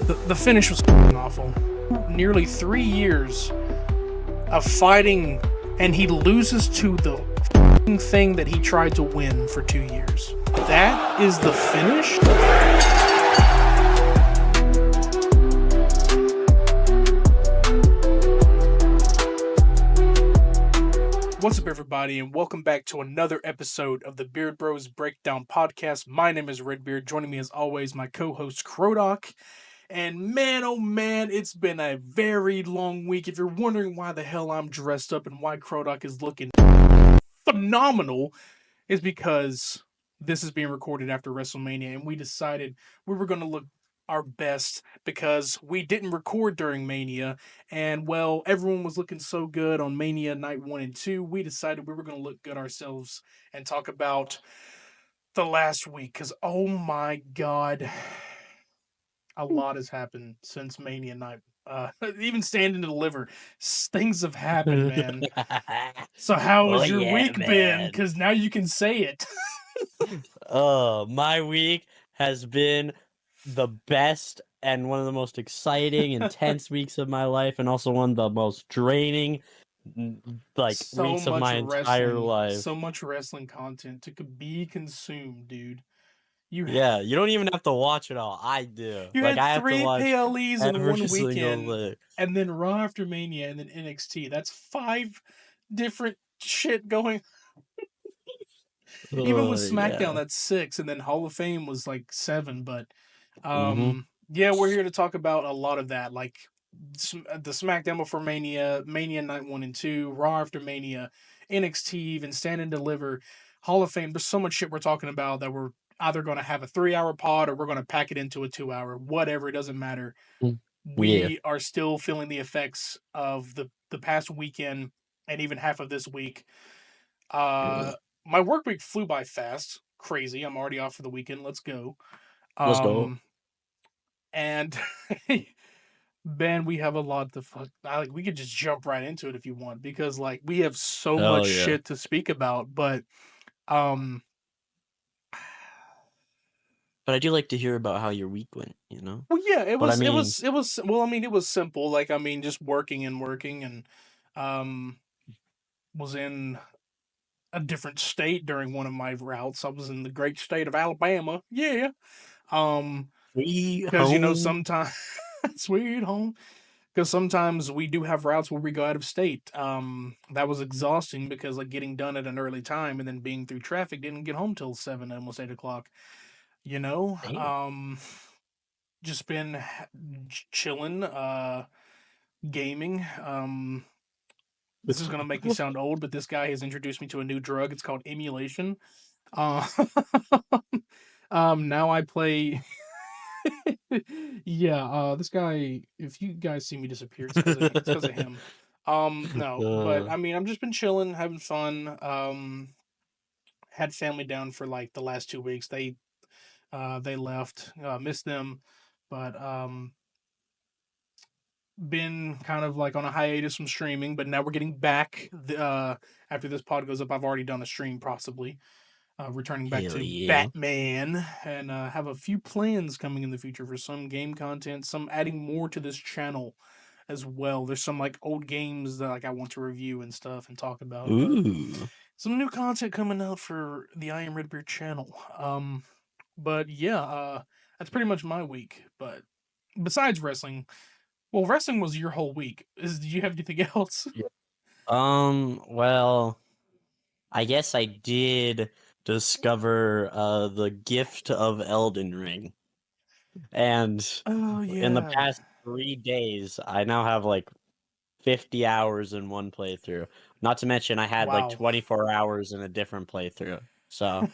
The finish was awful. Nearly 3 years of fighting, and he loses to the thing that he tried to win for 2 years. That is the finish? What's up, everybody, and welcome back to another episode of the Beard Bros Breakdown Podcast. My name is RedBeard. Joining me, as always, my co-host Krodok. And man, oh man, it's been a very long week. If you're wondering why the hell I'm dressed up and why Krodok is looking phenomenal, is because this is being recorded after Wrestlemania, and we decided we were going to look our best because we didn't record during Mania, and well, everyone was looking so good on Mania night 1 and 2, we decided we were going to look good ourselves and talk about the last week, because oh my god, a lot has happened since Mania night. Even Stand and Deliver, things have happened, man. So how has your week been? Because now you can say it. My week has been the best and one of the most exciting, intense weeks of my life, and also one of the most draining, weeks of my entire life. So much wrestling content to be consumed, dude. You don't even have to watch it all. I do. You had I have 3 to watch PLEs in one weekend, thing. and then Raw after Mania, and then NXT. That's 5 different shit going. Even with SmackDown, that's 6, and then Hall of Fame was like 7. But yeah, we're here to talk about a lot of that, like the SmackDown before Mania, Mania night 1 and 2, Raw after Mania, NXT, even Stand and Deliver, Hall of Fame. There's so much shit we're talking about that we're either going to have a 3-hour pod or we're going to pack it into a 2-hour. Whatever, it doesn't matter. We are still feeling the effects of the past weekend and even half of this week. My work week flew by fast. Crazy. I'm already off for the weekend. Let's go. Let's go. And Ben, we have a lot to we could just jump right into it if you want, because like we have so much shit to speak about, but I do like to hear about how your week went, you know? Well, yeah, it was simple. Like, I mean, just working and was in a different state during one of my routes. I was in the great state of Alabama. Yeah. Because you know, sometimes sweet home. Because sometimes we do have routes where we go out of state. That was exhausting because like getting done at an early time and then being through traffic, didn't get home till 7, almost 8 o'clock. You know, just been chilling, gaming. This is gonna make me sound old, but this guy has introduced me to a new drug. It's called emulation. Now I play. This guy. If you guys see me disappear, it's because of him. No, but I mean, I've just been chilling, having fun. Had family down for like the last 2 weeks. They left. Missed them, but been kind of like on a hiatus from streaming. But now we're getting back. After this pod goes up, I've already done a stream, possibly returning back to Batman, and have a few plans coming in the future for some game content, some adding more to this channel as well. There's some like old games that like I want to review and stuff and talk about. Some new content coming out for the I Am RedBeard channel. But yeah, that's pretty much my week. But besides wrestling, well, wrestling was your whole week. Did you have anything else? Well, I guess I did discover the gift of Elden Ring. And in the past 3 days, I now have like 50 hours in one playthrough. Not to mention I had like 24 hours in a different playthrough. So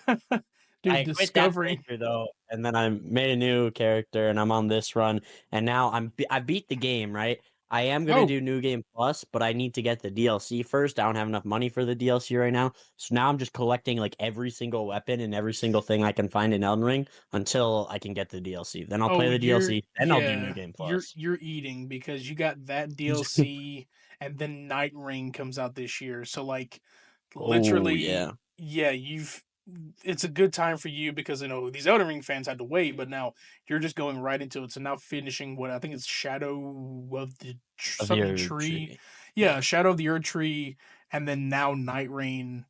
dude, I quit that playthrough though, and then I made a new character, and I'm on this run, and now I beat the game, right? I am gonna do New Game Plus, but I need to get the DLC first. I don't have enough money for the DLC right now, so now I'm just collecting like every single weapon and every single thing I can find in Elden Ring until I can get the DLC. Then I'll play the DLC, then I'll do New Game Plus. You're eating because you got that DLC, and then Night Ring comes out this year. So like, literally, you've it's a good time for you because these Elden Ring fans had to wait, but now you're just going right into it. So now finishing what I think it's Shadow of the of something your tree, tree. yeah, Shadow of the Erd Tree, and then now Night Rain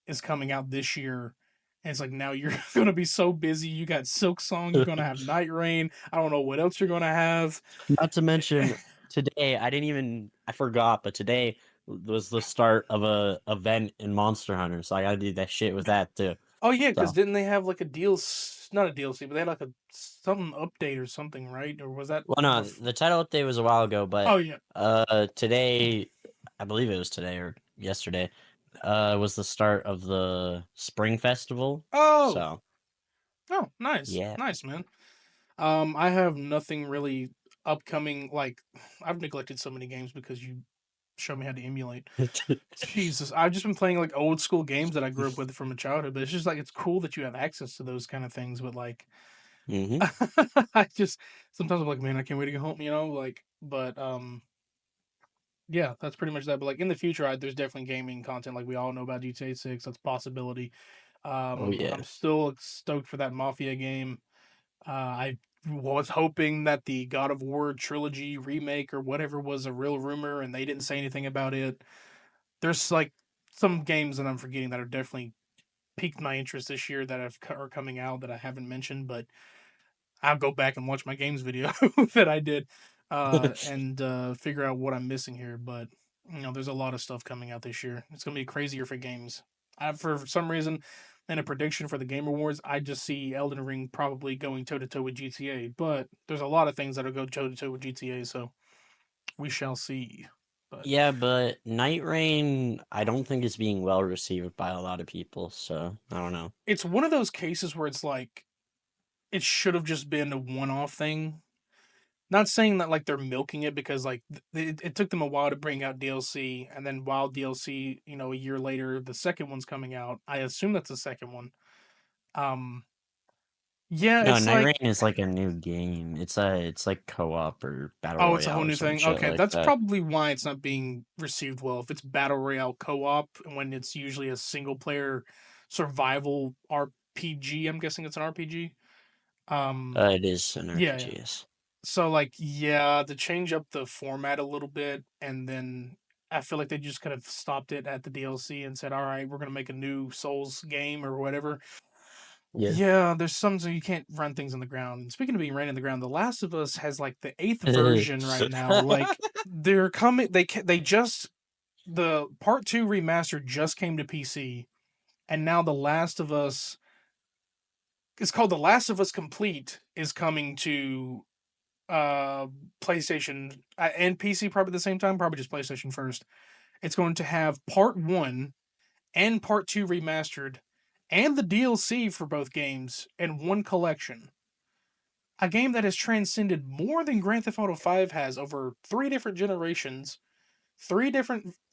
is coming out this year. And it's like now you're gonna be so busy. You got Silk Song, you're gonna have Night Rain. I don't know what else you're gonna have. Not to mention today, I forgot, but today was the start of a event in Monster Hunter, so I gotta do that shit with that too. Oh yeah, because So, didn't they have like a DLC? Not a DLC, but they had like a something update or something, right? Or was that? well, no, the title update was a while ago, but Oh yeah. today, I believe it was today or yesterday, was the start of the Spring Festival. Oh, So, oh, nice, yeah. nice man. I have nothing really upcoming. Like, I've neglected so many games because you showed me how to emulate. Jesus, I've just been playing like old school games that I grew up with from a childhood. But it's just like it's cool that you have access to those kind of things. But like, hmm I just sometimes I'm like, man, I can't wait to get home. Like, but yeah, that's pretty much that. But like in the future, there's definitely gaming content. Like we all know about GTA 6. That's a possibility. Oh I'm yeah. still stoked for that Mafia game. I was hoping that the God of War trilogy remake or whatever was a real rumor, and they didn't say anything about it. There's like some games that I'm forgetting that are definitely piqued my interest this year that are coming out that I haven't mentioned, but I'll go back and watch my games video that I did and figure out what I'm missing here. But there's a lot of stuff coming out this year. It's gonna be crazier for games. For some reason, in a prediction for the Game Awards, I just see Elden Ring probably going toe to toe with GTA. But there's a lot of things that'll go toe to toe with GTA, so we shall see. But Yeah, but Night Rain, I don't think is being well received by a lot of people, so I don't know. it's one of those cases where it's like it should have just been a one-off thing. Not saying that like they're milking it because like it took them a while to bring out DLC, and then while DLC, a year later, the second one's coming out. I assume that's the second one. Um, yeah, No, it's Night like Rain is like a new game. It's like co-op or battle oh, it's a whole royale or new some thing. shit Okay, like that's that. probably why it's not being received well. If it's battle royale co-op when it's usually a single player survival RPG, I'm guessing it's an RPG. It is an Yeah, yeah. RPG. Yes. So like yeah, to change up the format a little bit, and then I feel like they just could have stopped it at the DLC and said, "All right, we're gonna make a new Souls game or whatever." Yeah. Yeah, there's some so you can't run things on the ground. And speaking of being ran in the ground, The Last of Us has like the eighth version right now. Like they're coming, they just the part two remaster just came to PC, and now The Last of Us. It's called The Last of Us Complete is coming to uh PlayStation and PC probably at the same time, probably just PlayStation first. It's going to have part 1 and part 2 remastered and the DLC for both games in one collection. A game that has transcended more than Grand Theft Auto 5 has over 3 different generations,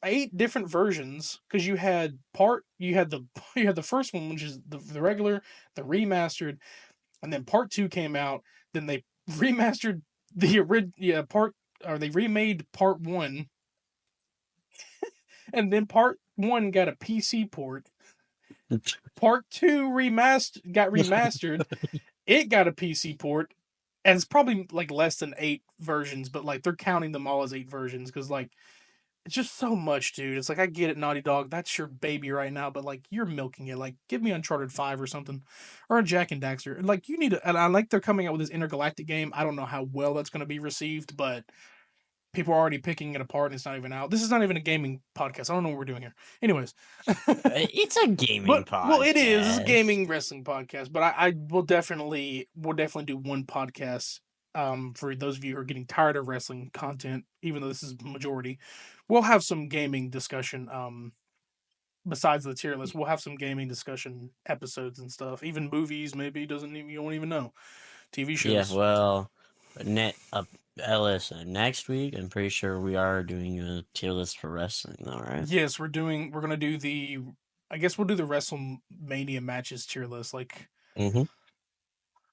8 different versions because you had the you had the first one which is the regular, the remastered, and then part 2 came out, then they remastered the original part or they remade part 1, and then part 1 got a PC port. Part 2 got remastered. It got a PC port. And it's probably like less than 8 versions, but like they're counting them all as 8 versions cuz like it's just so much, dude. It's like I get it, Naughty Dog. That's your baby right now, but like you're milking it. Like give me Uncharted 5 or something, or a Jack and Daxter. Like you need to. And I like they're coming out with this intergalactic game. I don't know how well that's going to be received, but people are already picking it apart, and it's not even out. This is not even a gaming podcast. I don't know what we're doing here. Anyways, It's a gaming but well, it is. It's a podcast. gaming wrestling podcast, but I will definitely do one podcast. For those of you who are getting tired of wrestling content, even though this is majority, we'll have some gaming discussion. Besides the tier list, we'll have some gaming discussion episodes and stuff. Even movies, maybe doesn't even you won't even know. TV Yeah, shows. well, Ellis, next week, I'm pretty sure we are doing a tier list for wrestling, though, right? Yes, we're gonna do the. I guess we'll do the Wrestlemania matches tier list. Like, Mm-hmm.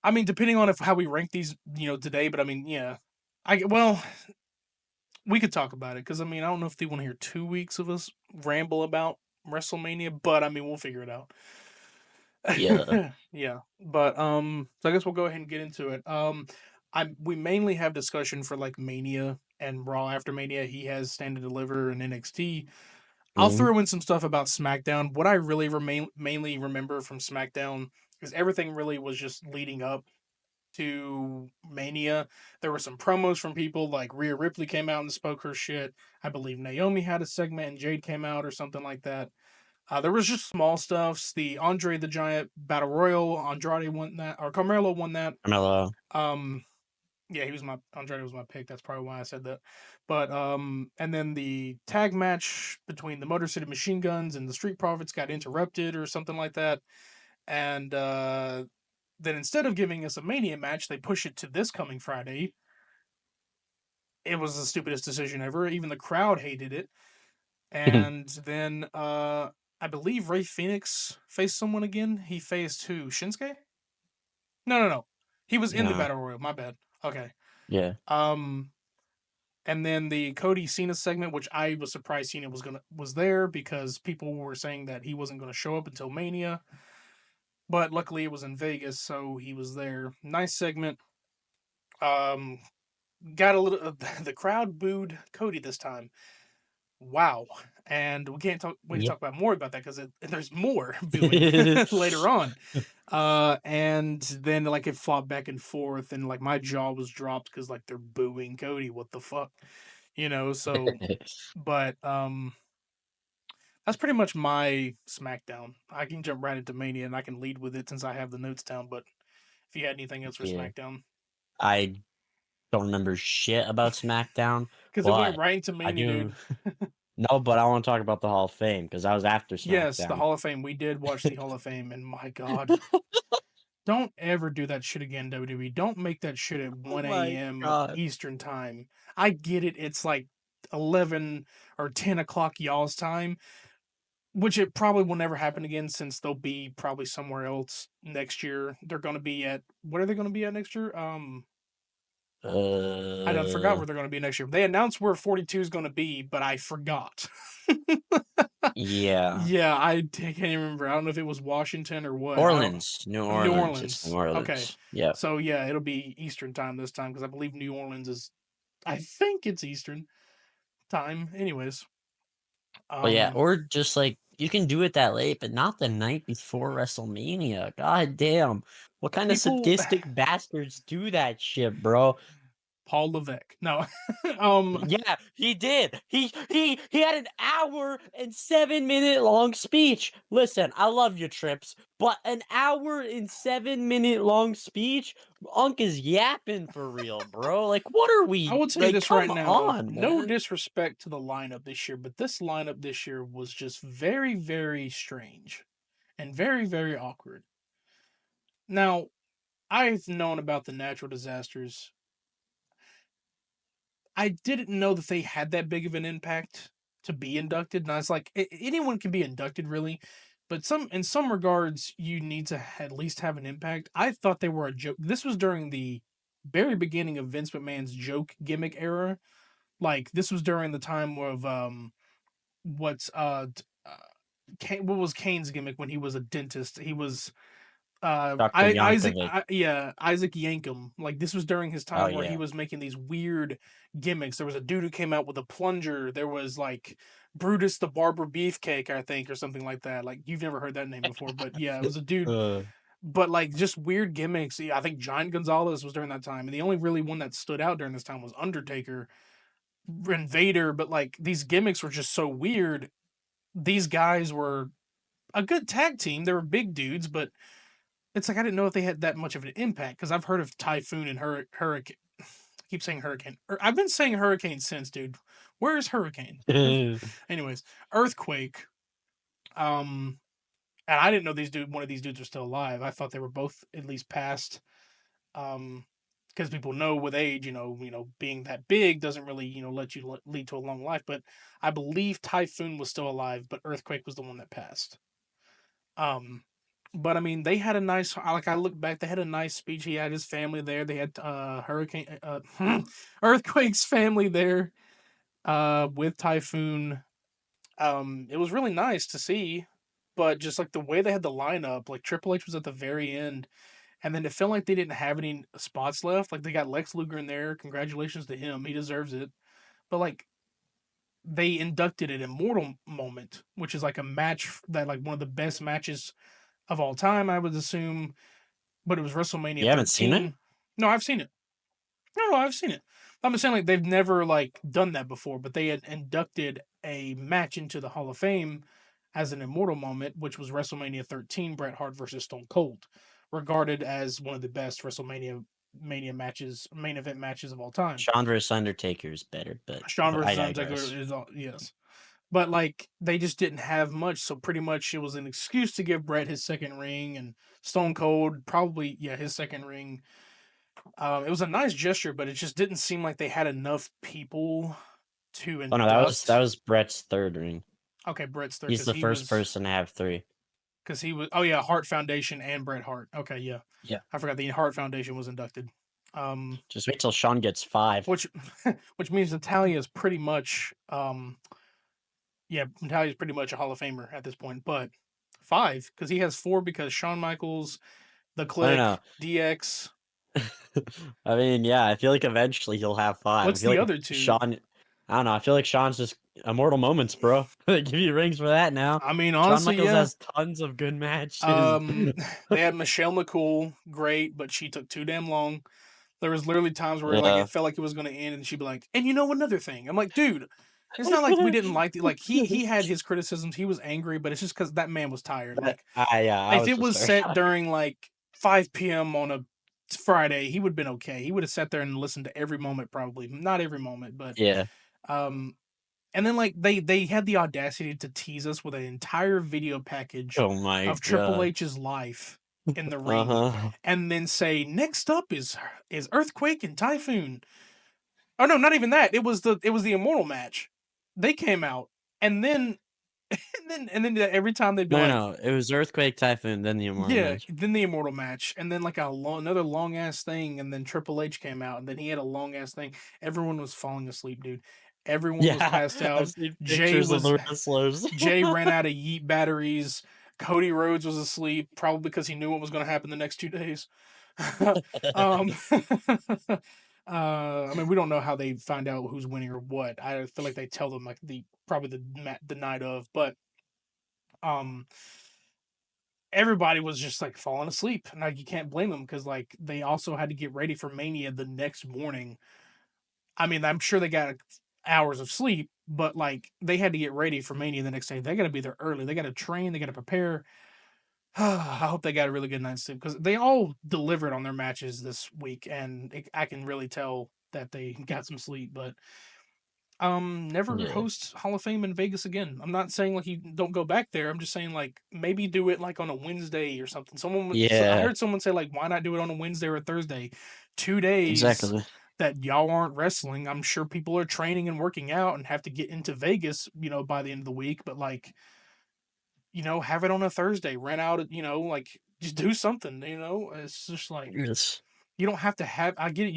I mean, depending on if how we rank these, today. But I mean, yeah, well, we could talk about it because I mean, I don't know if they want to hear 2 weeks of us ramble about WrestleMania, but I mean, we'll figure it out. Yeah. Yeah, but so I guess we'll go ahead and get into it. We mainly have discussion for like Mania and Raw after Mania. He has Stand and Deliver and NXT. I'll Mhm. throw in some stuff about SmackDown. What I really mainly remember from SmackDown is everything really was just leading up to Mania. There were some promos from people like Rhea Ripley came out and spoke her shit. I believe Naomi had a segment and Jade came out or something like that. There was just small stuffs. The Andre the Giant Battle Royal, Andrade won that, or Carmelo won that. Carmelo. Um, yeah, Andrade was my pick. That's probably why I said that. But and then the tag match between the Motor City Machine Guns and the Street Profits got interrupted or something like that. And then instead of giving us a Mania match, they push it to this coming Friday. It was the stupidest decision ever. Even the crowd hated it. And then I believe Ray Phoenix faced someone again. He faced who? Shinsuke? No, no, no. He was in the No. Battle Royal. My bad. Okay. Yeah. Um, and then the Cody Cena segment, which I was surprised Cena was there because people were saying that he wasn't gonna show up until Mania. But luckily it was in Vegas, so he was there. Nice segment. Um, got a little. The crowd booed Cody this time. Wow. And we can't wait to Yeah. talk about more about that because there's more booing later on. And then like it flopped back and forth, and like my jaw was dropped because like they're booing Cody. What the fuck, you know? So, but that's pretty much my SmackDown. I can jump right into Mania and I can lead with it since I have the notes down. But if you had anything else for Yeah. SmackDown, I don't remember shit about SmackDown, because it went but right into I Mania, do. dude. No, but I want to talk about the Hall of Fame because I was after Yes, the SmackDown. Hall of Fame. We did watch the Hall of Fame, and my God, don't ever do that shit again, WWE. Don't make that shit at Oh 1 my a.m. god. Eastern time. I get it. It's like 11 or 10 o'clock y'all's time, which it probably will never happen again since they'll be probably somewhere else next year. They're going to be at, what are they going to be at next year? I done forgot Uh, where they're going to be next year. They announced where 42 is going to be, but I forgot. yeah. Yeah, can't even remember. I don't know if it was Washington or what. I don't. Orleans, New New Orleans. It's New Orleans. Okay. Orleans. Yeah. So yeah, it'll be Eastern time this time because I believe New Orleans is. I think it's Eastern time. Anyways, But yeah, um, or just like you can do it that late, but not the night before WrestleMania. God damn. What kind of people. sadistic bastards do that shit, bro? Paul Levesque. No. Yeah, he did. He had an hour and 7 minute long speech. Listen, I love you, Trips, but an hour and 7 minute long speech, Unc is yapping for real, bro. Like, what are I we will tell you like? this right Come now. on, No man. disrespect to the lineup this year, but this lineup this year was just very, very strange and very, very awkward. Now, I've known about the natural disasters. I didn't know that they had that big of an impact to be inducted. And I was like, anyone can be inducted, really, but in some regards, you need to at least have an impact. I thought they were a joke. This was during the very beginning of Vince McMahon's joke gimmick era. Like this was during the time of what's what was Kane's gimmick when he was a dentist? He was Dr. Yankovic. Yeah, Isaac Yankem. Like this was during his Oh time where he yeah. was making these weird gimmicks. There was a dude who came out with a plunger. There was like Brutus the Barber Beefcake, I think, or something like that. Like you've never heard that name before, but yeah, it was a dude. Uh, But like just weird gimmicks. Yeah, I think Giant Gonzalez was during that time, and the only really one that stood out during this time was Undertaker and Vader. But like these gimmicks were just so weird. These guys were a good tag team. They were big dudes, but it's like I didn't know if they had that much of an impact because I've heard of Typhoon and Hurricane. I keep saying Hurricane. I've been saying Hurricane since, dude. Where is Hurricane? Anyways, Earthquake. Um, and I didn't know one of these dudes was still alive. I thought they were both at least past. Because people know with age, being that big doesn't really, let you lead to a long life. But I believe Typhoon was still alive, but Earthquake was the one that passed. Um, but I mean, they had a nice. Like I look back, they had a nice speech. He had his family there. They had Hurricane, Earthquake's family there. With Typhoon. It was really nice to see. but just like the way they had the lineup, like Triple H was at the very end, and then it felt like they didn't have any spots left. Like they got Lex Luger in there. Congratulations to him, he deserves it. But like they inducted an immortal moment, which is like a match that like one of the best matches of all time, I would assume. But it was You WrestleMania haven't seen it? 13. No, I've seen it. No, I've seen it. I'm saying like they've never like done that before, but they had inducted a match into the Hall of Fame as an immortal moment, which was WrestleMania 13, Bret Hart versus Stone Cold, regarded as one of the best WrestleMania mania matches, main event matches of all time. Shawn vs Undertaker is better, but Shawn I versus Undertaker digress. is all, yes, but like they just didn't have much, so pretty much it was an excuse to give Bret his second ring, and Stone Cold probably his second ring. It was a nice gesture, but it just didn't seem like they had enough people to Oh no, that induct. was Brett's third ring. Okay, Brett's third He's because the first person to have 3. he was. Oh yeah, Hart Foundation and Bret Hart. Okay, yeah, Yeah. I forgot the Hart Foundation was inducted. Just wait till Shawn gets 5. Which which means Natalia is pretty much Natalia's pretty much a Hall of Famer at this point, but 5 because he has 4 because Shawn Michaels, The I don't know. Click, DX. I mean, yeah, I feel like eventually he'll have 5. I What's feel the like other 2? Shawn. I don't know. I feel like Shawn's just immortal moments, bro. They give you rings for that now. I mean, Shawn honestly, Michaels yeah. has tons of good matches. Um, they had Michelle McCool, great, but she took too damn long. There was literally times where like Yeah. it felt like it was going to end, and she'd be like, "And you know another thing?" I'm like, "Dude, it's not like we didn't like the like he had his criticisms. He was angry, but it's just because that man was tired. Like Yeah, I if was it just was very set tired. during like 5 p.m. on a Friday, he would have been okay. He would have sat there and listened to every moment, probably not every moment, but Yeah. um, and then like they had the audacity to tease us with an entire video package Oh my of Triple god. H's life in the Uh ring, huh. and then say next up is Earthquake and Typhoon. Oh no, not even that. It was the Immortal match. They came out, and then and then every time they'd be No, like, no, no. It was Earthquake, Typhoon, then the Immortal yeah, match. then the Immortal match, and then like another long ass thing, and then Triple H came out, and then he had a long ass thing. Everyone was falling asleep, dude. Everyone was Yeah, passed I've out. seen Jay pictures of was the wrestlers. Jay ran out of yeet batteries. Cody Rhodes was asleep, probably because he knew what was going to happen the next 2 days. um, I mean, we don't know how they find out who's winning or what. I feel like they tell them like probably the night of, but um, everybody was just like falling asleep, and like you can't blame them because like they also had to get ready for Mania the next morning. I mean, I'm sure they got hours of sleep, but like they had to get ready for Mania the next day. They got to be there early. They got to train. They got to prepare. I hope they got a really good night's sleep because they all delivered on their matches this week, and I can really tell that they got some sleep. But never Yeah. host Hall of Fame in Vegas again. I'm not saying like you don't go back there. I'm just saying like maybe do it like on a Wednesday or something. I Yeah, heard someone say like why not do it on a Wednesday or a Thursday, 2 days exactly. that y'all aren't wrestling. I'm sure people are training and working out and have to get into Vegas, by the end of the week. But like have it on a Thursday, rent out, like just do something. It's just like Yes. you don't have to have. I get it.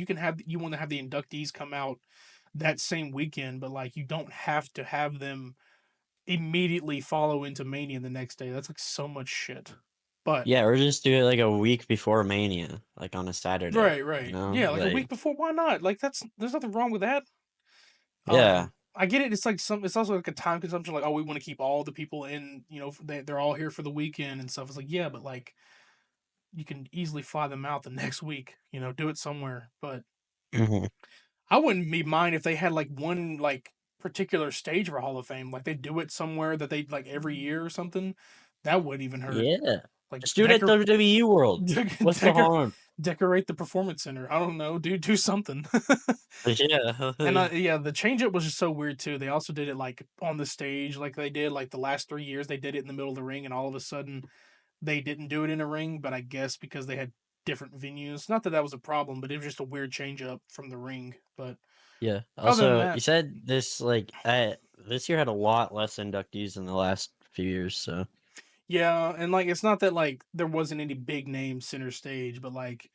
You want to have the inductees come out that same weekend, but like you don't have to have them immediately follow into Mania the next day. That's like so much shit. But Yeah, or just do it like a week before Mania, like on a Saturday, right, you right, know? yeah, like a week Like, before. Why not? Like there's nothing wrong with that. yeah. I get it. It's like it's also like a time consumption. Like, oh, we want to keep all the people in. They're all here for the weekend and stuff. It's like, yeah, but like you can easily fly them out the next week. Do it somewhere. But Mhm. I wouldn't be mind if they had like one like particular stage for Hall of Fame. Like they do it somewhere that they like every year or something. That wouldn't even hurt. Yeah. Like Just do it at WWE World. What's the decor harm? decorate the performance center. I don't know, do something. Yeah. And yeah, the change up was just so weird too. They also did it like on the stage, like they did like the last 3 years. They did it in the middle of the ring, and all of a sudden they didn't do it in a ring. But I guess because they had different venues, not that that was a problem, but it was just a weird change up from the ring. But Yeah. other than Also, that, you said this year had a lot less inductees than the last few years, so yeah, and like it's not that like there wasn't any big name center stage, but like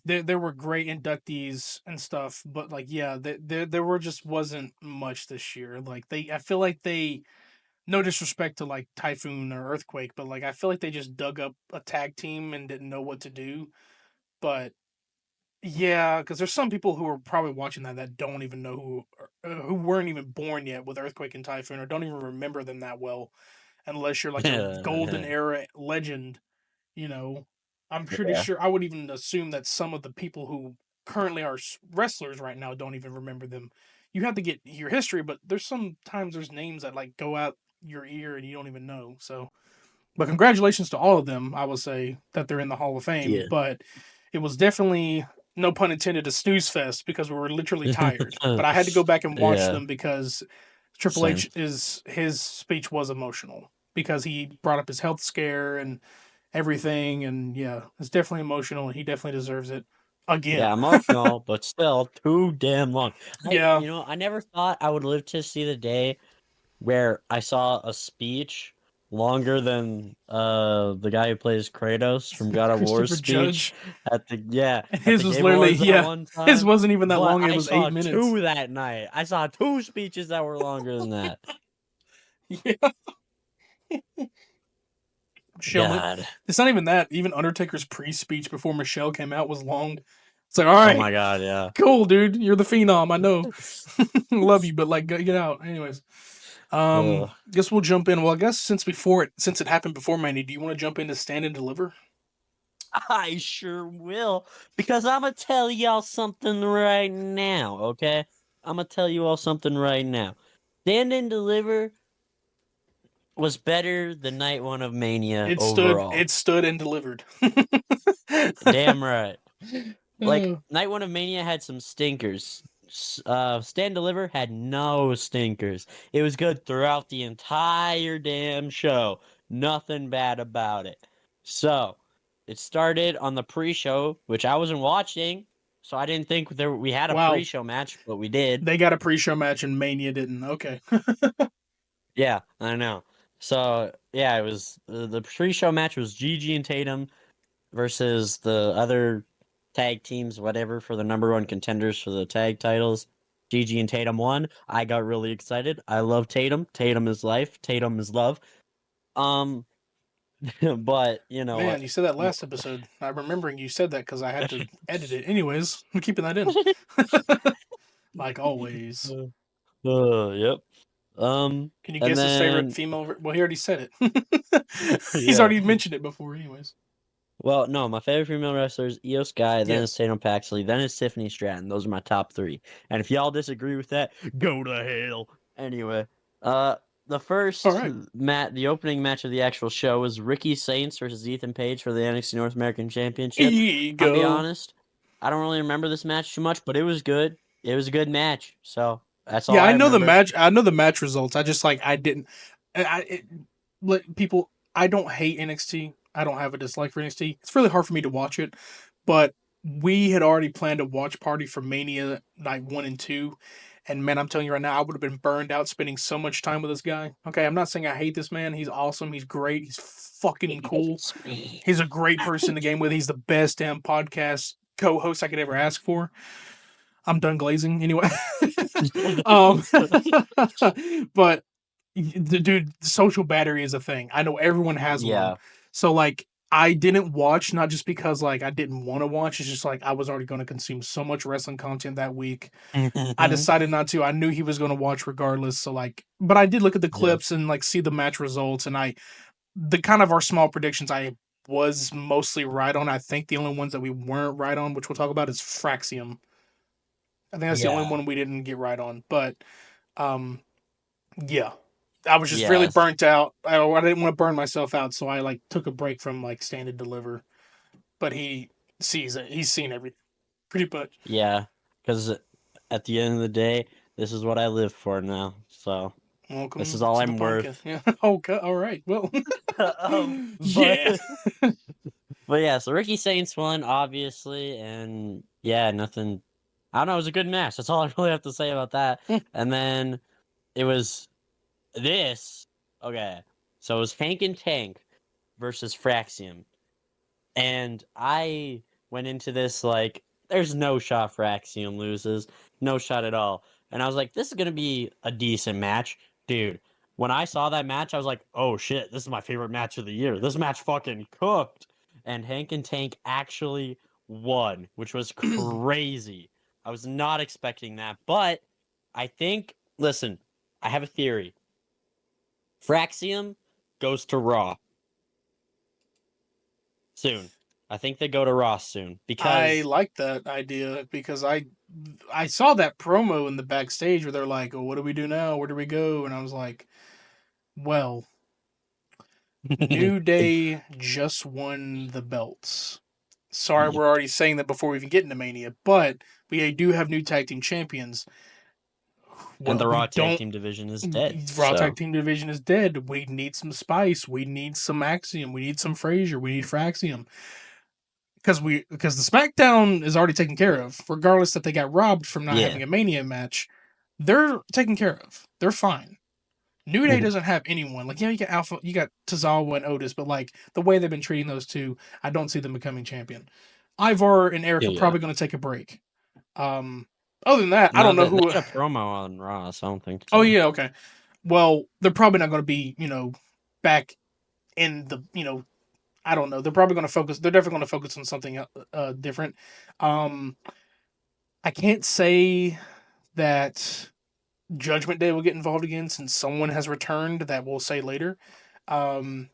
there were great inductees and stuff, but like yeah, there were just wasn't much this year. Like I feel like they no disrespect to like Typhoon or Earthquake, but like I feel like they just dug up a tag team and didn't know what to do. But yeah, because there's some people who are probably watching that don't even know who weren't even born yet with Earthquake and Typhoon, or don't even remember them that well, unless you're like a golden Yeah. era legend. You know, I'm pretty sure I would even assume that some of the people who currently are wrestlers right now don't even remember them. You have to get your history, but there's sometimes there's names that like go out your ear and you don't even know. So, but congratulations to all of them. I would say that they're in the Hall of Fame, Yeah. but it was definitely, no pun intended, a snooze fest because we were literally tired. But I had to go back and watch Yeah. them because Triple Same. H is his speech was emotional because he brought up his health scare and everything, and yeah, it's definitely emotional, and he definitely deserves it Yeah, again. emotional, but still too damn long. Yeah. I never thought I would live to see the day where I saw a speech longer than the guy who plays Kratos from God of War's Christopher speech Judge. at His the was Game literally, Awards that yeah, one his time. wasn't even that But long. It I was 8 minutes. saw 2 that night. I saw 2 speeches that were longer than that. Yeah. Michelle, God. it's not even that. Even Undertaker's pre-speech before Michelle came out was long. It's like, all Oh right, my god, yeah. cool, dude. You're the phenom. I know. Love you, but like, get out. Anyways, Ugh. guess we'll jump in. Well, I guess since it happened before Mania, do you want to jump into Stand and Deliver? I sure will, because I'm gonna tell y'all something right now, okay? I'm gonna tell you all something right now. Stand and Deliver was better than night 1 of Mania overall. It stood and delivered. Damn right. Like, Oh, night 1 of Mania had some stinkers. Stand Deliver had no stinkers. It was good throughout the entire damn show. Nothing bad about it. So, it started on the pre-show, which I wasn't watching, so I didn't think we had a wow, pre-show match, but we did. they got a pre-show match and Mania didn't. Okay. Yeah, I know. So, yeah, it was the pre-show match was Gigi and Tatum versus the other tag teams, whatever, for the number 1 contenders for the tag titles. Gigi and Tatum won. I got really excited. I love Tatum. Tatum is life. Tatum is love. Um, but you know Man, what? you said that last episode. I'm remembering you said that because I had to edit it. Anyways, I'm keeping that in. Like always. Yep. Can you And guess his favorite then female? Well, he already said it. He's yeah. already mentioned it before. Anyways. Well, no, my favorite female wrestler is Io Sky, then it's Yes. Tatum Paxley, then it's Tiffany Stratton. Those are my top 3. And if y'all disagree with that, go to hell. Anyway, uh, the All first right. the opening match of the actual show was Ricky Saints versus Ethan Page for the NXT North American Championship. I'm be Ego. honest, I don't really remember this match too much, but it was good. It was a good match, so that's all Yeah, I I know the remember. match. I know the match results. I just like I didn't. Let people. I don't hate NXT. I don't have a dislike for NXT. It's really hard for me to watch it, but we had already planned a watch party for Mania night 1 and 2, and man, I'm telling you right now, I would have been burned out spending so much time with this guy. Okay, I'm not saying I hate this man. He's awesome. He's great. He's fucking cool. It's me. He's a great person to game with. He's the best damn podcast co-host I could ever ask for. I'm done glazing anyway. um, but dude, social battery is a thing. I know everyone has one. Yeah. So like, I didn't watch not just because like I didn't want to watch. It's just like I was already going to consume so much wrestling content that week. I decided not to. I knew he was going to watch regardless. So like, but I did look at the Yeah. clips and like see the match results, and the kind of our small predictions I was mostly right on. I think the only ones that we weren't right on, which we'll talk about, is Fraxium. I think that's the only Yeah. one we didn't get right on. But um, yeah, I was just really Yes. burnt out. I didn't want to burn myself out, so I like took a break from like Stand and Deliver. But he sees it. He's seen everything pretty much. Yeah, because at the end of the day, this is what I live for now. So this is Welcome all to the I'm podcast. worth. Yeah. Okay. All right. Well. But Yeah. but yeah, so Ricky Saints won, obviously, and yeah, nothing. I don't know. It was a good match. That's all I really have to say about that. And then it was this. Okay, so it was Hank and Tank versus Fraxium, and I went into this like, there's no shot Fraxium loses, no shot at all. And I was like, this is gonna be a decent match, dude. when I saw that match, I was like, oh shit, this is my favorite match of the year. This match fucking cooked. And Hank and Tank actually won, which was crazy. I was not expecting that. But I think, listen, I have a theory. Fraxium goes to Raw soon. I think they go to Raw soon I because like that idea because I saw that promo in the backstage where they're like, "Oh, what do we do now? Where do we go?" And I was like, "Well, New Day just won the belts. Sorry, we're already saying that before we even get into Mania, but we do have new tag team champions. and Well, the we Raw tag don't. team division is dead. Raw tag So team division is dead. We need some Spice. We need some Axiom. We need some Frazier. We need Fraxium. Because the SmackDown is already taken care of, regardless that they got robbed from not yeah. having a Mania match. They're taken care of. They're fine. New Day doesn't have anyone. Like, you got Alpha, you got Tozawa and Otis, but like the way they've been treating those two, I don't see them becoming champion. Ivar and Eric are Yeah. probably going to take a break. Um, Other than that, I No, don't know they who. had a promo on Raw, so I don't think Oh so. yeah, okay. Well, they're probably not going to be, back in the, I don't know. They're probably going to focus. They're definitely going to focus on something different. Um, I can't say that Judgment Day will get involved again since someone has returned that we'll say later. Um,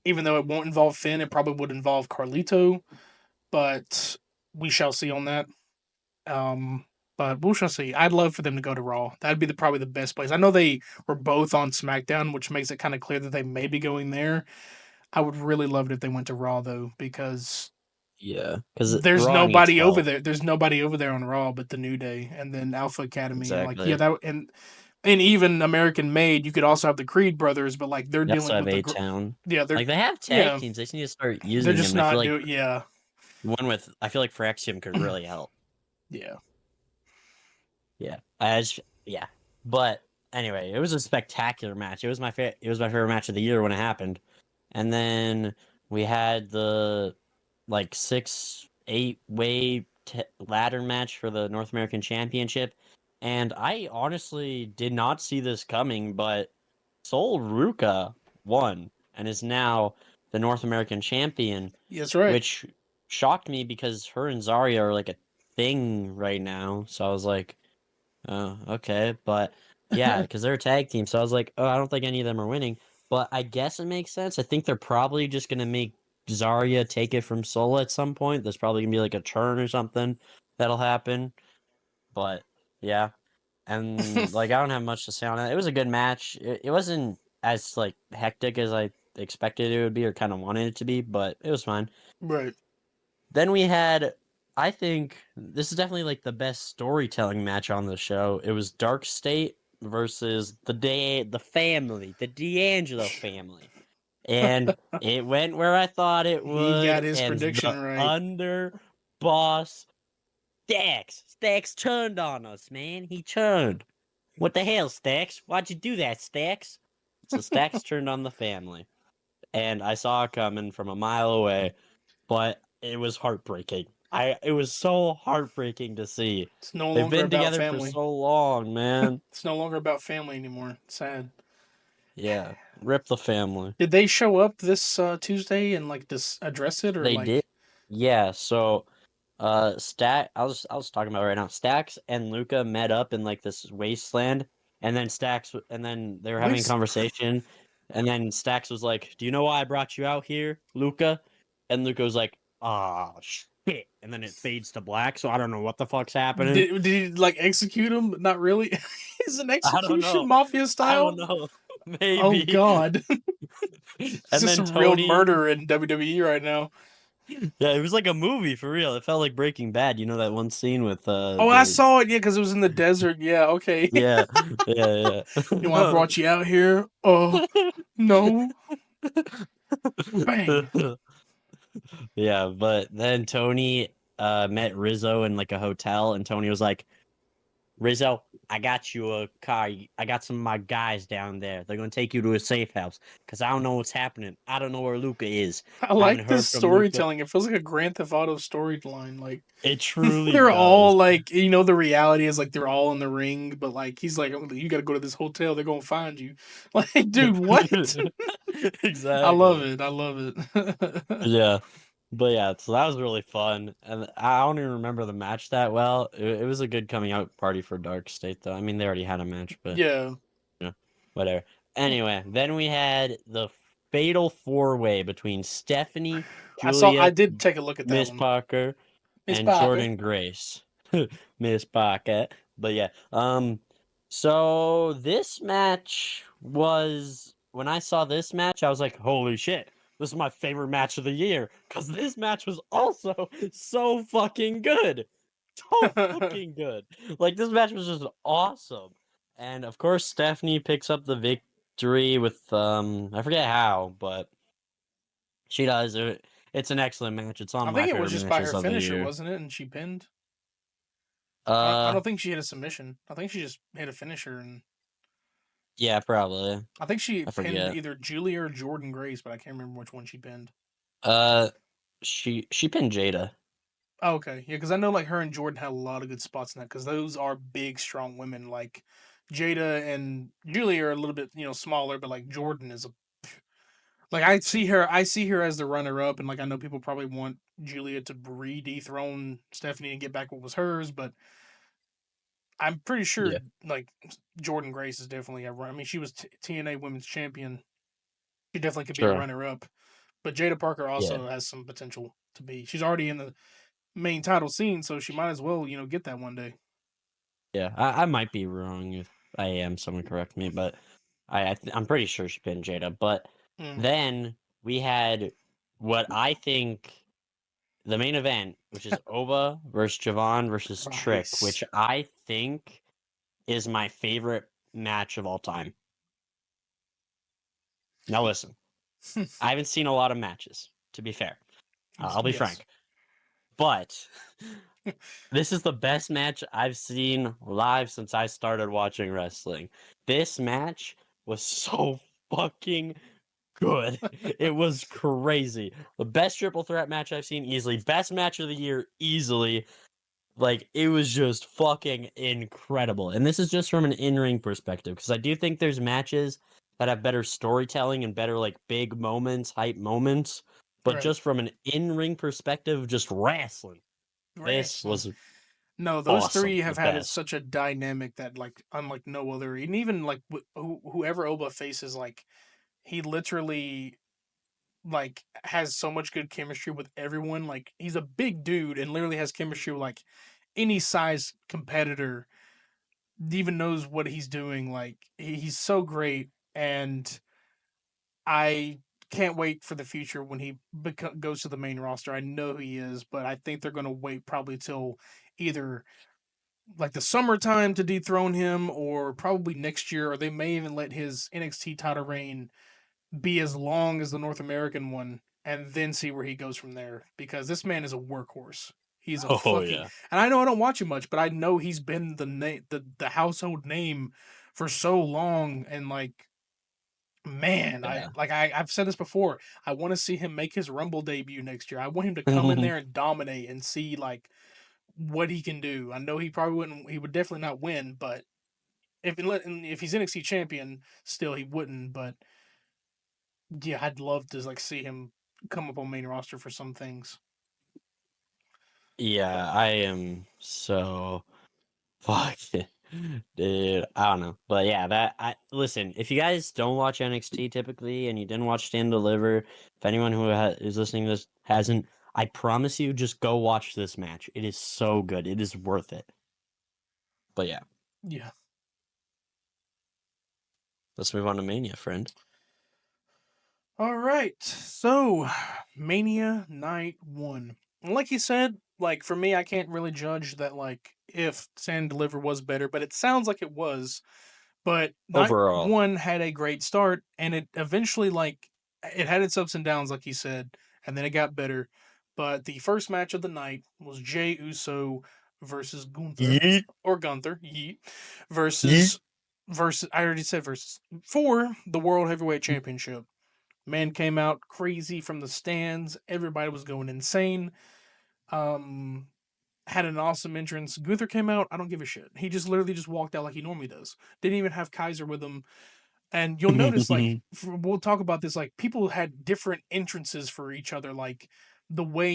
Even though it won't involve Finn, it probably would involve Carlito, but we shall see on that. Um, but we shall see. I'd love for them to go to Raw. That'd be probably the best place. I know they were both on SmackDown, which makes it kind of clear that they may be going there. I would really love it if they went to Raw though, because Yeah, because there's Raw needs nobody over help. there. There's nobody over there on Raw but the New Day and then Alpha Academy and like yeah Exactly. that and even American Made. You could also have the Creed brothers, but like they're They also dealing have with the A-Town. yeah they're Like, they have tag yeah teams. They just need to start they're using just them. I feel not like doing yeah I feel like Fraxium could really help. yeah. Yeah. Yeah. But anyway, it was a spectacular match. It was my favorite match of the year when it happened. And then we had the like 6-8 way ladder match for the North American Championship. And I honestly did not see this coming, but Sol Ruka won and is now the North American champion, That's right. which shocked me because her and Zarya are like a thing right now. So I was like, oh, okay. But yeah, because they're a tag team. So I was like, oh, I don't think any of them are winning. But I guess it makes sense. I think they're probably just going to make Zarya take it from Sola at some point. There's probably going to be like a turn or something that'll happen. But yeah. And like, I don't have much to say on it. It was a good match. It wasn't as like hectic as I expected it would be or kind of wanted it to be, but it was fine. Right. Then we had, I think this is definitely like the best storytelling match on the show. It was Dark State versus the family, the D'Angelo family. And it went where I thought it He got would, his and prediction the right. underboss Stacks turned on us, man. He turned. What the hell, Stacks? Why'd you do that, Stacks? So Stacks turned on the family. And I saw it coming from a mile away, but it was heartbreaking. It was so heartbreaking to see. It's no They've longer been about together for family. so long, man. It's no longer about family anymore. Sad. Yeah. Rip the family. Did they show up this Tuesday and like address it or They did. like? Yeah, so I was talking about right now. Stacks and Luca met up in like this wasteland, and then they were having a Waste. conversation, and then Stacks was like, "Do you know why I brought you out here, Luca?" And Luca was like, "Ah, shit." And then it fades to black, so I don't know what the fuck's happening. Did he like execute him? Not really. Is an I don't execution know. mafia I don't style? know. Oh Maybe. God. It's And just then some real Tony. murder in WWE right now. Yeah, it was like a movie for real. It felt like Breaking Bad. You know that one scene with Oh, I the saw it. Yeah, because it was in the desert. Yeah. Okay. yeah, yeah, You know, I brought you out here. Oh no. Bang. yeah. Yeah, but then Tony met Rizzo in like a hotel, and Tony was like, Rizzo, I got you a car. I got some of my guys down there. They're gonna take you to a safe house because I don't know what's happening. I don't know where Luca is. I I haven't like this heard from Luca. storytelling. It feels like a Grand Theft Auto storyline. Like It truly they're all does. like, the reality is like they're all in the ring, but like he's like, "Oh, you got to go to this hotel. They're gonna find you." Like, dude, what? I love Exactly. it. I love it. Yeah. But yeah, so that was really fun. And I don't even remember the match that well. It was a good coming out party for Dark State, though. I mean, they already had a match, but Yeah, whatever. Anyway, then we had the fatal four-way between Stephanie, I Julia, did take a look at that Miss one. Parker, Miss and Parker. Jordan Grace. Miss Parker. But yeah, so this match was when I saw this match, I was like, holy shit. This is my favorite match of the year because this match was also so fucking good. So fucking good. Like, this match was just awesome. And of course, Stephanie picks up the victory with, I forget how, but she does. It's an excellent match. It's on I my think it favorite was just by her matches of the finisher, year. wasn't it? And she pinned. I Uh, don't think she hit a submission. I think she just hit a finisher, and yeah, probably. I think she I pinned forget. either Julia or Jordan Grace, but I can't remember which one she pinned. Uh, she pinned Jada. Oh, okay, yeah, because I know like her and Jordan had a lot of good spots in that because those are big, strong women. Like Jada and Julia are a little bit smaller, but like Jordan is a like I see her as the runner up, and like I know people probably want Julia to dethrone Stephanie and get back what was hers, but I'm pretty sure Yeah, like Jordan Grace is definitely a run. I mean, she was TNA Women's Champion. She definitely could be a sure. runner up, but Jada Parker Yeah, also has some potential to be. She's already in the main title scene, so she might as well get that one day. yeah. I might be wrong if I am. Someone correct me, but I'm pretty sure she pinned Jada. But Mm, then we had what I think the main event, which is Oba versus Javon versus Trick, which Christ. I think is my favorite match of all time. Now listen, I haven't seen a lot of matches, to be fair. I'll be Yes. frank. But this is the best match I've seen live since I started watching wrestling. This match was so fucking good. It was crazy. The best triple threat match I've seen easily. Best match of the year easily. Like, it was just fucking incredible. And this is just from an in-ring perspective, because I do think there's matches that have better storytelling and better, like, big moments, hype moments. But Right. just from an in-ring perspective, just wrestling. This Wrestling. was No, those awesome. three The have had best. such a dynamic that like unlike no other, and even like whoever Oba faces, like he literally like has so much good chemistry with everyone. Like he's a big dude and literally has chemistry with like any size competitor. Even knows what he's doing. Like he's so great, and I can't wait for the future when he goes to the main roster. I know he is, but I think they're going to wait probably till either like the summertime to dethrone him, or probably next year, or they may even let his NXT title reign be as long as the North American one, and then see where he goes from there. Because this man is a workhorse. He's a Oh, fucking, yeah. and I know I don't watch him much, but I know he's been the household name for so long, and like man, Yeah. I've said this before. I want to see him make his Rumble debut next year. I want him to come in there and dominate and see like what he can do. I know he probably wouldn't. He would definitely not win, but if he's NXT champion, still he wouldn't. But yeah, I'd love to like see him come up on main roster for some things. Yeah, I am so fucking dude. I don't know. But yeah, that I listen, if you guys don't watch NXT typically and you didn't watch Stand and Deliver, if anyone who is listening to this hasn't, I promise you just go watch this match. It is so good. It is worth it. But yeah, Yeah. let's move on to Mania, friend. All right. So, Mania Night 1. And like you said, like for me, I can't really judge that like if Stand and Deliver was better, but it sounds like it was. But Night Overall. 1 had a great start, and it eventually like it had its ups and downs, like you said, and then it got better. But the first match of the night was Jay Uso versus Gunther Yeet, or Gunther Yeet yeet. versus I already said versus for the World Heavyweight Championship. Man came out crazy from the stands. Everybody was going insane. Um, had an awesome entrance. Gunther came out. I don't give a shit. He just literally just walked out like he normally does. Didn't even have Kaiser with him. And you'll notice, like, we'll talk about this. Like, people had different entrances for each other. Like, the way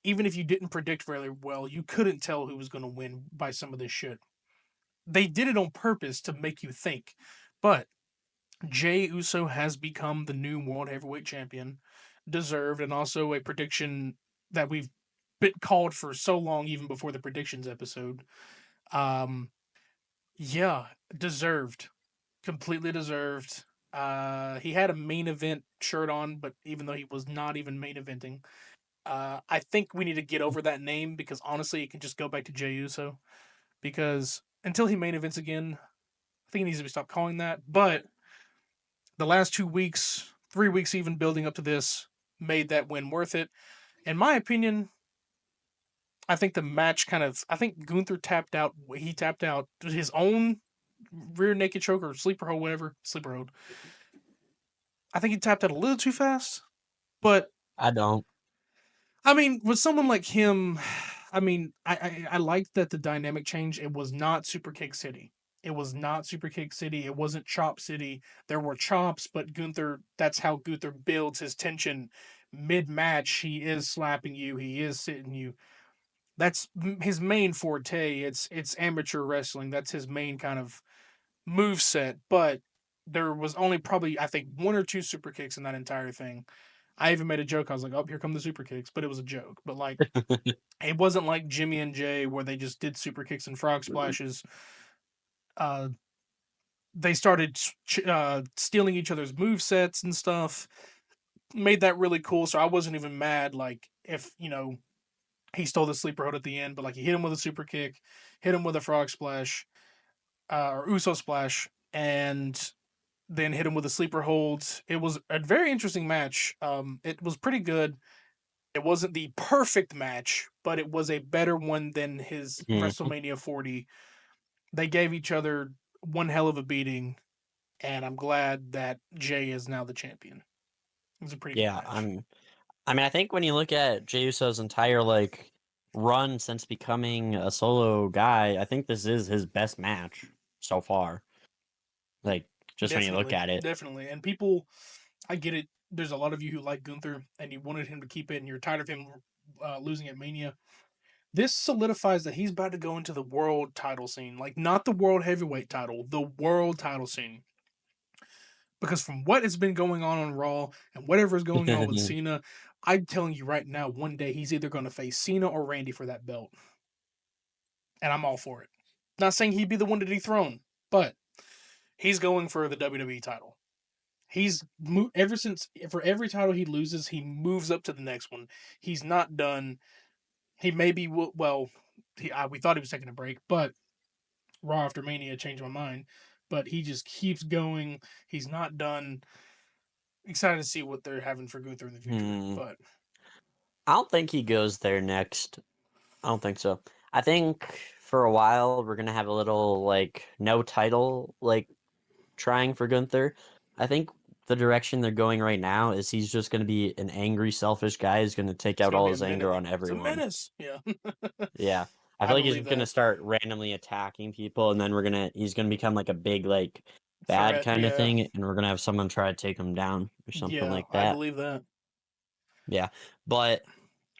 even if you didn't predict very well, you couldn't tell who was going to win by some of this shit. They did it on purpose to make you think. But Jey Uso has become the new World Heavyweight Champion, deserved, and also a prediction that we've been called for so long, even before the predictions episode. Um, yeah, deserved, completely deserved. He had a main event shirt on, but even though he was not even main eventing, I think we need to get over that name because honestly, it can just go back to Jey Uso. Because until he main events again, I think he needs to stop calling that. But the last 2 weeks, 3 weeks, even building up to this, made that win worth it. In my opinion, I think the match kind of. I think Gunther tapped out. He tapped out his own rear naked choke or sleeper hold, whatever sleeper hold. I think he tapped out a little too fast. But I don't. I mean, with someone like him, I mean, I liked that the dynamic changed. It was not Super Kick City. It was not Super Kick City. It wasn't Chop City. There were chops, but Gunther, that's how Gunther builds his tension mid match. He is slapping you, he is sitting you. That's his main forte. It's amateur wrestling. That's his main kind of move set. But there was only probably I think one or two super kicks in that entire thing. I even made a joke. I was like, "Oh, here come the super kicks," but it was a joke. But like, it wasn't like Jimmy and Jay where they just did super kicks and frog splashes. Uh, they started stealing each other's move sets and stuff. Made that really cool. So I wasn't even mad. Like if he stole the sleeper hold at the end, but like he hit him with a super kick, hit him with a frog splash or Uso splash, and then hit him with a sleeper hold. It was a very interesting match. It was pretty good. It wasn't the perfect match, but it was a better one than his Mhm. WrestleMania 40. They gave each other one hell of a beating, and I'm glad that Jay is now the champion. It was a pretty good Yeah, match. I mean, I think when you look at Jey Uso's entire like run since becoming a solo guy, I think this is his best match so far. Like just when you look Definitely, at it. definitely. And people, I get it. There's a lot of you who like Gunther, and you wanted him to keep it, and you're tired of him losing at Mania. This solidifies that he's about to go into the world title scene, like not the world heavyweight title, the world title scene. Because from what has been going on Raw and whatever is going on with Cena, I'm telling you right now, one day he's either going to face Cena or Randy for that belt, and I'm all for it. Not saying he'd be the one to dethrone, but he's going for the WWE title. He's ever since for every title he loses, he moves up to the next one. He's not done. He maybe will. Well, we thought he was taking a break, but Raw after Mania changed my mind. But he just keeps going. He's not done. Excited to see what they're having for Gunther in the future. Hmm. But I don't think he goes there next. I don't think so. I think for a while we're gonna have a little like no title like trying for Gunther. I think the direction they're going right now is he's just gonna be an angry, selfish guy who's gonna take it's out gonna all be a his anger minute. on It's a everyone. menace. Yeah, Yeah. I I feel like he's believe gonna that start randomly attacking people and then he's gonna become like a big like bad threat. kind of Yeah, thing and we're gonna have someone try to take him down or something yeah, like I that. believe that. Yeah. But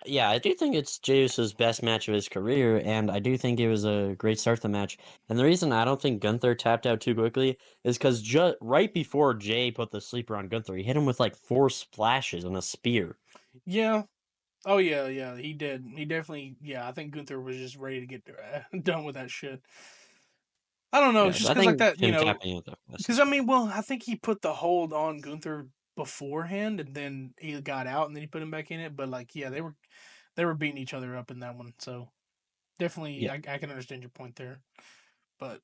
yeah, I do think it's Jeyuso's best match of his career, and I do think it was a great start to the match. And the reason I don't think Gunther tapped out too quickly is because just right before Jay put the sleeper on Gunther, he hit him with like four splashes and a spear. Yeah. Oh yeah, yeah. He did. He definitely. Yeah, I think Gunther was just ready to get done with that shit. I don't know, Yeah, just so I because like think that, him tapping out the because fastest I way. mean, well, I think he put the hold on Gunther beforehand, and then he got out, and then he put him back in it. But like, yeah, they were beating each other up in that one, so definitely, Yeah. I can understand your point there. But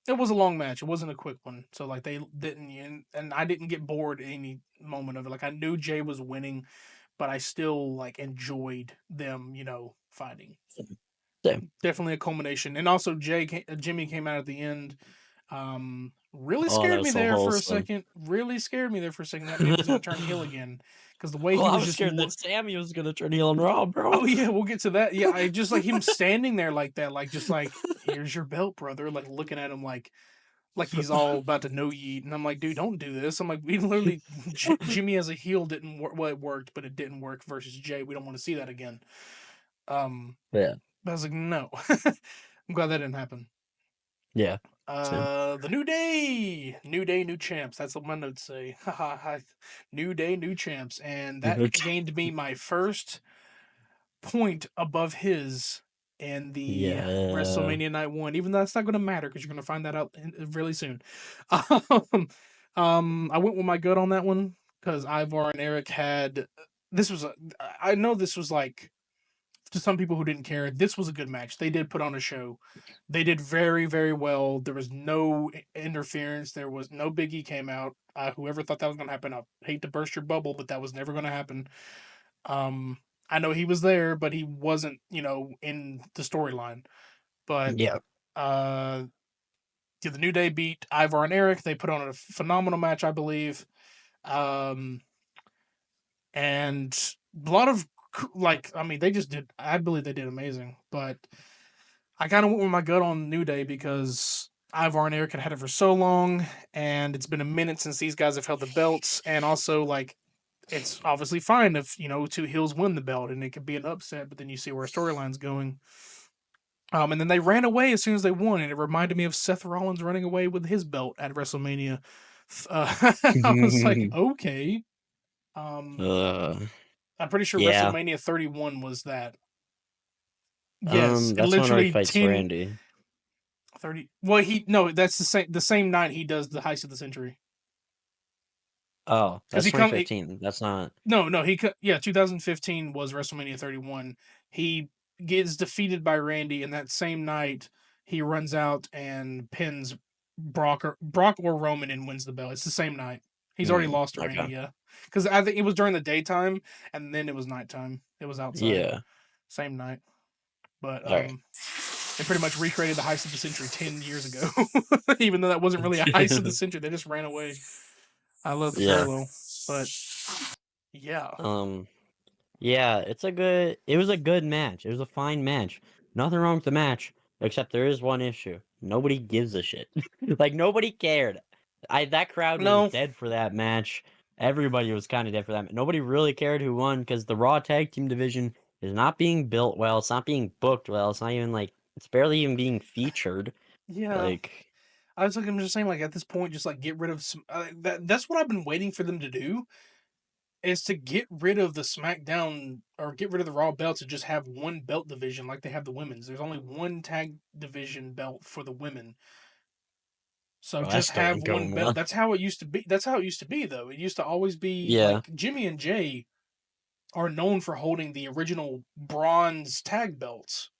it was a long match; it wasn't a quick one, so like they didn't, and I didn't get bored any moment of it. Like I knew Jay was winning, but I still like enjoyed them, fighting. Definitely a culmination. And also Jimmy came out at the end. Really Oh, that scared was me so there for a wholesome. second. Really scared me there for a second that he was going to turn heel again, because the way Well, he I was was just scared that Sammy was gonna turn heel on Raw, bro. oh yeah, we'll get to that. Yeah, I just like him standing there like that, like just like, here's your belt, brother. Like looking at him like he's all about to know yeet, and I'm like, dude, don't do this. I'm like, we literally Jimmy as a heel didn't work. Well, it worked, but it didn't work versus Jay. We don't want to see that again. Yeah, But I was like, no. I'm glad that didn't happen. yeah. Same. The New Day, new champs. That's what my notes say. Haha, New Day, new champs, and that gained me my first point above his in the Yeah. WrestleMania Night 1. Even though that's not going to matter because you're going to find that out really soon. Um, I went with my gut on that one because Ivar and Eric had. This was a. I know this was like, to some people who didn't care, this was a good match. They did put on a show. They did very, very well. There was no interference. There was no Biggie came out. Whoever thought that was going to happen, I hate to burst your bubble, but that was never going to happen. Um, I know he was there, but he wasn't, in the storyline. But Yeah. uh, the New Day beat Ivar and Eric. They put on a phenomenal match, I believe. Um, and a lot of I mean, they just did. I believe they did amazing, but I kind of went with my gut on New Day because Ivar and Eric had had it for so long, and it's been a minute since these guys have held the belts, and also like it's obviously fine if two heels win the belt, and it could be an upset, but then you see where a storyline's going. And then they ran away as soon as they won, and it reminded me of Seth Rollins running away with his belt at WrestleMania. I was like, okay. Um, uh, I'm pretty sure yeah. WrestleMania 31 was that. Yes, it That's when he literally fights 10, Randy. 30. Well, no, that's the same night he does the heist of the century. Oh, Because that's he come he, 2015. That's not. no, yeah, 2015 was WrestleMania 31. He gets defeated by Randy, and that same night he runs out and pins Brock or Roman and wins the belt. It's the same night. He's already lost to Randy, Okay. yeah. Because I think it was during the daytime, and then it was nighttime. It was outside, Yeah. same night. But All right. they pretty much recreated the heist of the century 10 years ago, even though that wasn't really a heist of the century. They just ran away. I love the Yeah. parallel, but yeah, Um. Yeah. It was a good match. It was a fine match. Nothing wrong with the match, except there is one issue. Nobody gives a shit. Like nobody cared. That crowd was no, dead for that match. Everybody was kind of dead for that. Nobody really cared who won because the Raw Tag Team division is not being built well. It's not being booked well. It's not even like it's barely even being featured. yeah. Like, I'm just saying, like at this point, just like get rid of some. That's what I've been waiting for them to do, is to get rid of the SmackDown or get rid of the Raw belts and just have one belt division like they have the women's. There's only one tag division belt for the women. So well, that just still have ain't one going belt. well. That's how it used to be. That's how it used to be, though. It used to always be Yeah. like Jimmy and Jay are known for holding the original bronze tag belts,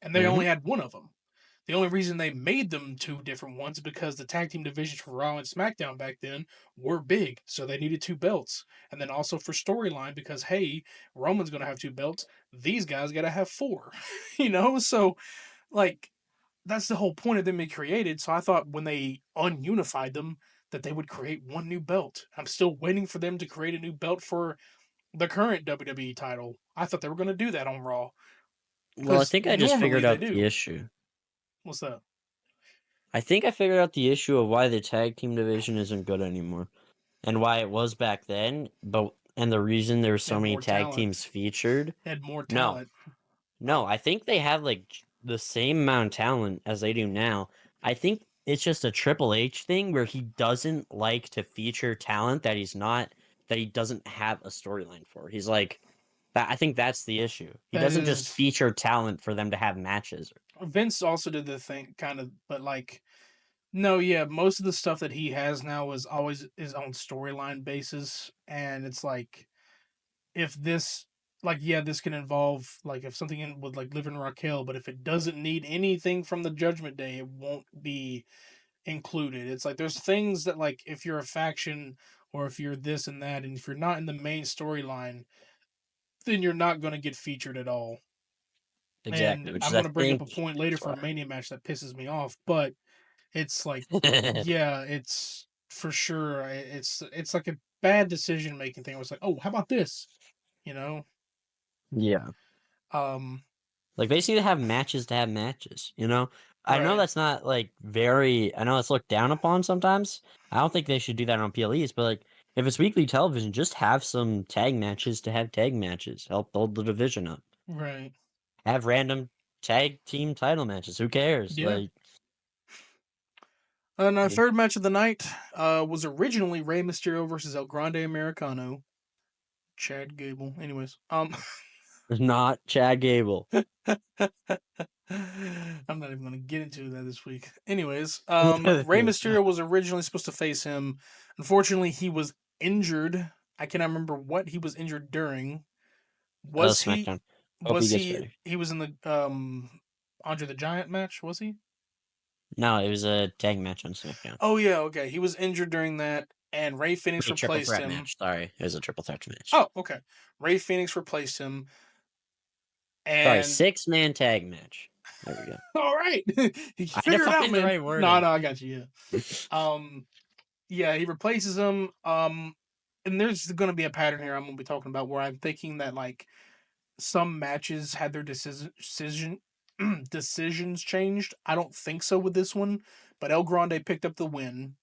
and they Hmm. only had one of them. The only reason they made them two different ones is because the tag team divisions for Raw and SmackDown back then were big, so they needed two belts. And then also for storyline, because hey, Roman's gonna have two belts, these guys gotta have four. So like that's the whole point of them being created. So I thought when they ununified them that they would create one new belt. I'm still waiting for them to create a new belt for the current WWE title. I thought they were gonna do that on Raw. Well, I Because think I just normally figured they out the do. issue. What's that? I think I figured out the issue of why the tag team division isn't good anymore. And why it was back then, but and the reason there's They so had many more tag talent. teams featured. They had more No, talent. no, I think they have like the same amount of talent as they do now. I think it's just a Triple H thing where he doesn't like to feature talent that he doesn't have a storyline for. He's like that. I think that's the issue. He That doesn't just is feature talent for them to have matches. Vince also did the thing kind of, but like no, yeah, most of the stuff that he has now is always his own storyline basis, and it's like if this like yeah, this can involve like if something with like Liv and Raquel, but if it doesn't need anything from the Judgment Day, it won't be included. It's like there's things that like if you're a faction or if you're this and that, and if you're not in the main storyline, then you're not going to get featured at all. Exactly, And which I'm is I gonna bring up think a point later that's for a why. Mania match that pisses me off, but it's like, yeah, it's for sure. It's like a bad decision making thing. It was like, oh, how about this? You know, Yeah. um, Like, they just need to have matches, you know? I know right, that's not, like, very I know it's looked down upon sometimes. I don't think they should do that on PLEs, but, like, if it's weekly television, just have some tag matches to have tag matches. Help build the division up. right, Have random tag team title matches. Who cares? yeah. Like, And our it- third match of the night was originally Rey Mysterio versus El Grande Americano, Chad Gable. Anyways, not Chad Gable. I'm not even going to get into that this week. Anyways, Rey Mysterio was originally supposed to face him. Unfortunately, he was injured. I cannot remember what he was injured during. Was he? SmackDown. Hope he Was gets he? better. He was in the Andre the Giant match. Was he? No, it was a tag match on SmackDown. Oh yeah, okay. He was injured during that, and Ray Phoenix A triple replaced threat him. match. Sorry. It was a triple threat match. Oh, okay. Ray Phoenix replaced him, Sorry, and 6-man tag match. There we go. all right, you I had to figure it out, find the man. right No, wording. no, I got you. Yeah. Yeah, he replaces him. And there's going to be a pattern here I'm going to be talking about where I'm thinking that like some matches had their decisions changed. I don't think so with this one, but El Grande picked up the win,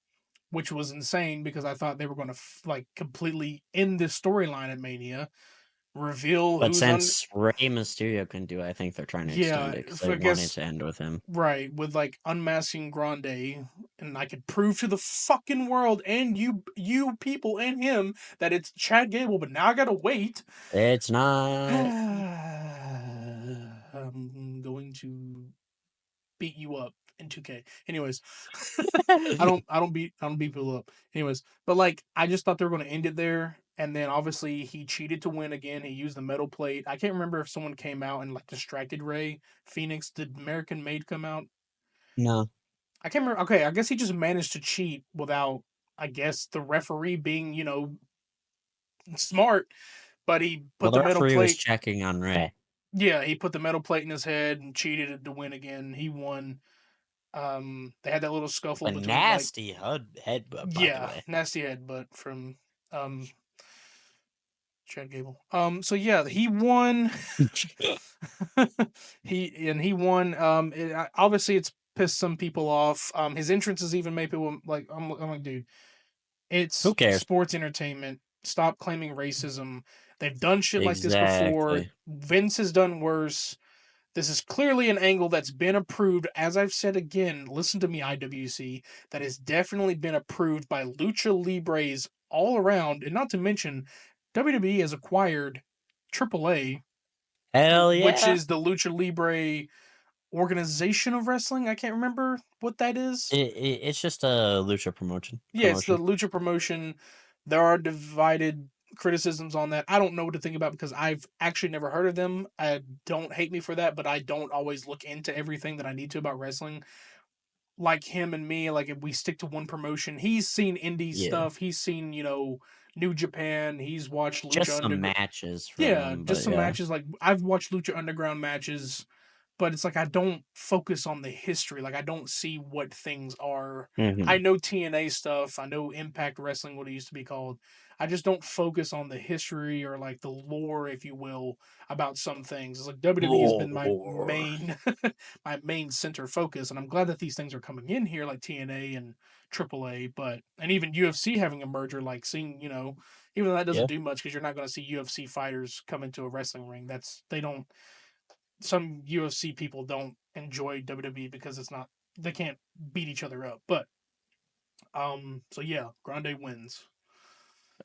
which was insane because I thought they were going to like completely end this storyline at Mania, reveal But who's on. since Rey Mysterio can do it, I think they're trying to extend Yeah, it because so they I wanted guess to end with him. right with like unmasking Grande, and I could prove to the fucking world and you people and him that it's Chad Gable. But now I gotta wait. It's not. I'm going to beat you up in 2K. Anyways, I don't beat people up. Anyways, but like I just thought they were going to end it there, and then obviously he cheated to win again. He used the metal plate. I can't remember if someone came out and like distracted Ray Phoenix. Did American Made come out? No. I can't remember. Okay, I guess he just managed to cheat without, I guess, the referee being smart. But he Well, put the the metal referee was plate. checking on Rey. Yeah, he put the metal plate in his head and cheated to win again. He won. They had that little scuffle A between like, nasty headbutt, by the yeah, way. nasty headbutt from um Chad Gable. So yeah, he won. he won. Obviously it's pissed some people off. His entrances even made people like I'm like, dude, Who it's cares? sports entertainment. Stop claiming racism. They've done shit like this before. Exactly. Vince has done worse. This is clearly an angle that's been approved. As I've said again, listen to me, IWC. That has definitely been approved by Lucha Libres all around. And not to mention, WWE has acquired AAA, Hell which yeah. is the Lucha Libre organization of wrestling. I can't remember what that is. It's just a lucha promotion. Yeah, it's the Lucha promotion. There are divided criticisms on that. I don't know what to think about because I've actually never heard of them. I don't hate me for that, but I don't always look into everything that I need to about wrestling. Like him and me, like if we stick to one promotion, he's seen indie Yeah. stuff. He's seen, New Japan. He's watched Lucha Just some Underground. matches from Yeah, them, just but some yeah. matches. Like I've watched Lucha Underground matches, but it's like I don't focus on the history. Like I don't see what things are. Hmm. I know TNA stuff. I know Impact Wrestling, what it used to be called. I just don't focus on the history or like the lore, if you will, about some things. It's like WWE has been my Roar. main my main center focus, and I'm glad that these things are coming in here, like TNA and AAA, but and even UFC having a merger, like seeing, even though that doesn't Yeah. do much because you're not going to see UFC fighters come into a wrestling ring. They don't. Some UFC people don't enjoy WWE because it's not they can't beat each other up. But so yeah, Grande wins.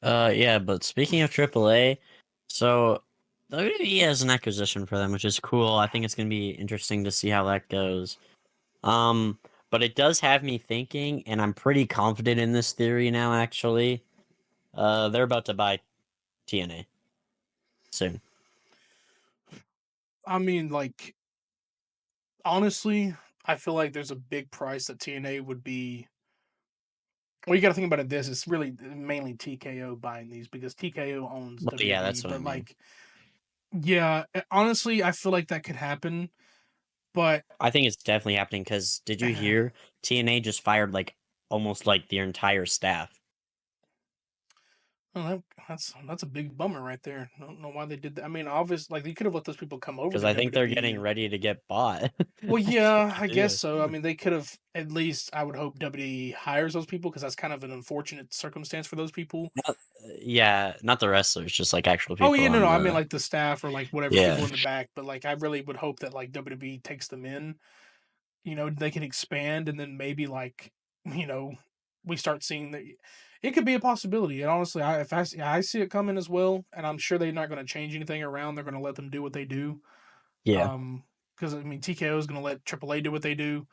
Yeah, but speaking of AAA, so WWE has an acquisition for them, which is cool. I think it's gonna be interesting to see how that goes. Um, but it does have me thinking, and I'm pretty confident in this theory now, actually. They're about to buy TNA soon. I mean, like honestly, I feel like there's a big price that TNA would be. Well, you got to think about it. This it's really mainly TKO buying these because TKO owns Well, yeah, WWE, that's what I but mean. like Yeah, honestly, I feel like that could happen, but I think it's definitely happening because did you hear TNA just fired like almost like their entire staff? well, that's a big bummer right there. I don't know why they did that. I mean, obviously, like they could have let those people come over Because to I think they're WWE. getting ready to get bought. Well, That's what yeah, I guess they so. I do. mean, they could have at least. I would hope WWE hires those people because that's kind of an unfortunate circumstance for those people. Not, yeah, not the wrestlers, just like actual Oh people yeah, no, on no. I mean, the like the staff or like whatever yeah. people in the back. But like, I really would hope that like WWE takes them in. They can expand and then maybe like, you know, we start seeing that it could be a possibility. And honestly, I see it coming as well, and I'm sure they're not going to change anything around. They're going to let them do what they do. Yeah. Because I mean, TKO is going to let AAA do what they do,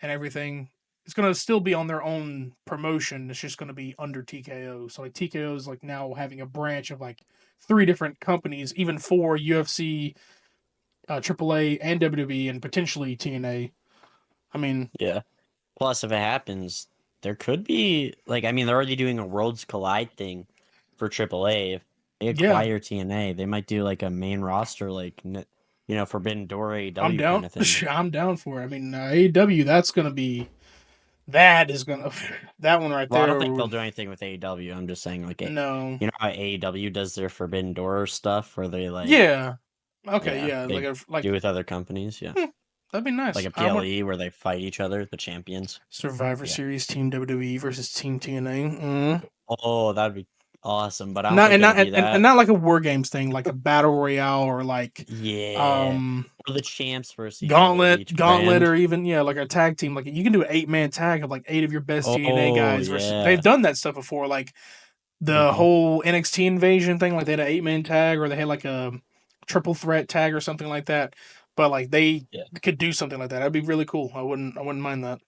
and everything. It's going to still be on their own promotion. It's just going to be under TKO. So like TKO is like now having a branch of like three different companies, even four UFC, AAA, and WWE, and potentially TNA. I mean, Yeah. Plus, if it happens, there could be like I mean they're already doing a Worlds Collide thing for AAA. If they yeah, acquire TNA, they might do like a main roster like Forbidden Door I'm AEW down. kind of thing. I'm down for it. I mean, AEW. That's gonna be. That is gonna. That one right Well, I there. don't think they'll do anything with AEW. I'm just saying like No. you know how AEW does their Forbidden Door stuff where they like Yeah. Okay. yeah, Yeah. they do with other companies, yeah. That'd be Like nice. a I want PLE where they fight each other, the champions. Survivor Yeah. Series Team WWE versus Team TNA. Mm. Oh, that'd be awesome, but I don't Not think and it'll not be and that. not like a war games thing, like a battle royale or like Yeah. um Or the champs versus each other of each gauntlet, brand. or even like a tag team. Like you can do an 8-man tag of like eight of your best TNA Oh, guys versus. They've yeah. done that stuff before. Like the Mhm. whole NXT invasion thing, like they had an 8-man tag or they had like a triple threat tag or something like that. But like they Yeah. could do something like that. That'd be really cool. I wouldn't mind that.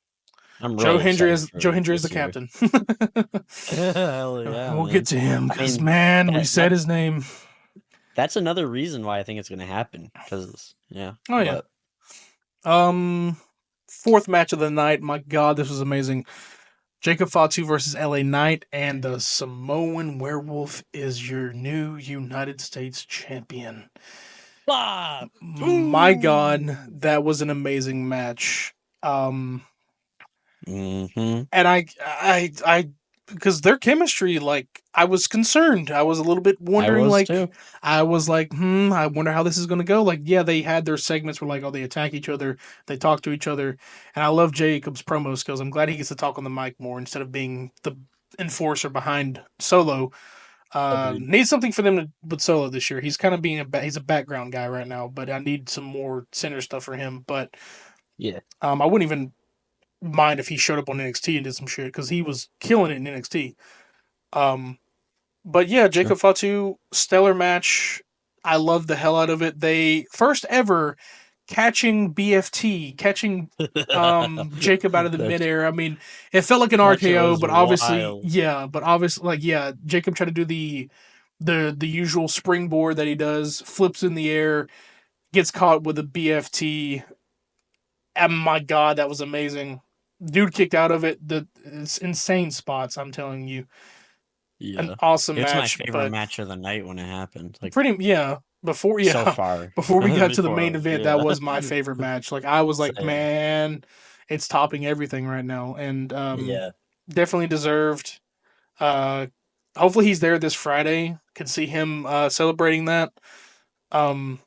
I'm really excited Joe for Hendry is the this year. captain. Hell yeah, We'll get man. to him I because mean, man, we that, said that his name. that's another reason why I think it's gonna happen. Because yeah, Oh yeah. but Um, Fourth match of the night. My God, this was amazing. Jacob Fatu versus LA Knight, and the Samoan Werewolf is your new United States champion. Bob. My God, Ooh. that was an amazing match. Um, Mm-hmm. and because their chemistry, like, I was concerned. I was a little bit I wondering, was like, too. I was like, I wonder how this is going to go. Like, yeah, they had their segments where, like, oh, they attack each other, they talk to each other. And I love Jacob's promo skills. I'm glad he gets to talk on the mic more instead of being the enforcer behind Solo. Agreed. Need something for them to with Solo this year. He's kind of being he's a background guy right now, but I need some more center stuff for him. But Yeah. I wouldn't even mind if he showed up on NXT and did some shit because he was killing it in NXT. Um, but yeah, Sure. Jacob Fatu, stellar match. I love the hell out of it. They first ever catching BFT, catching Jacob out of the that midair. I mean, it felt like an that shit RKO, was but obviously, wild. yeah, like yeah, Jacob tried to do the usual springboard that he does, flips in the air, gets caught with a BFT. And my God, that was amazing. Dude kicked out of it. It's insane spots. I'm telling you, an Yeah. awesome It's my match. favorite But match of the night when it happened. Like pretty, yeah. Before, so yeah, far. before we got to the main Before event, that yeah. was my favorite match. Like I was like, Same. man, it's topping everything right now, and Yeah. definitely deserved. Uh, Hopefully he's there this Friday. Could see him celebrating that. Um,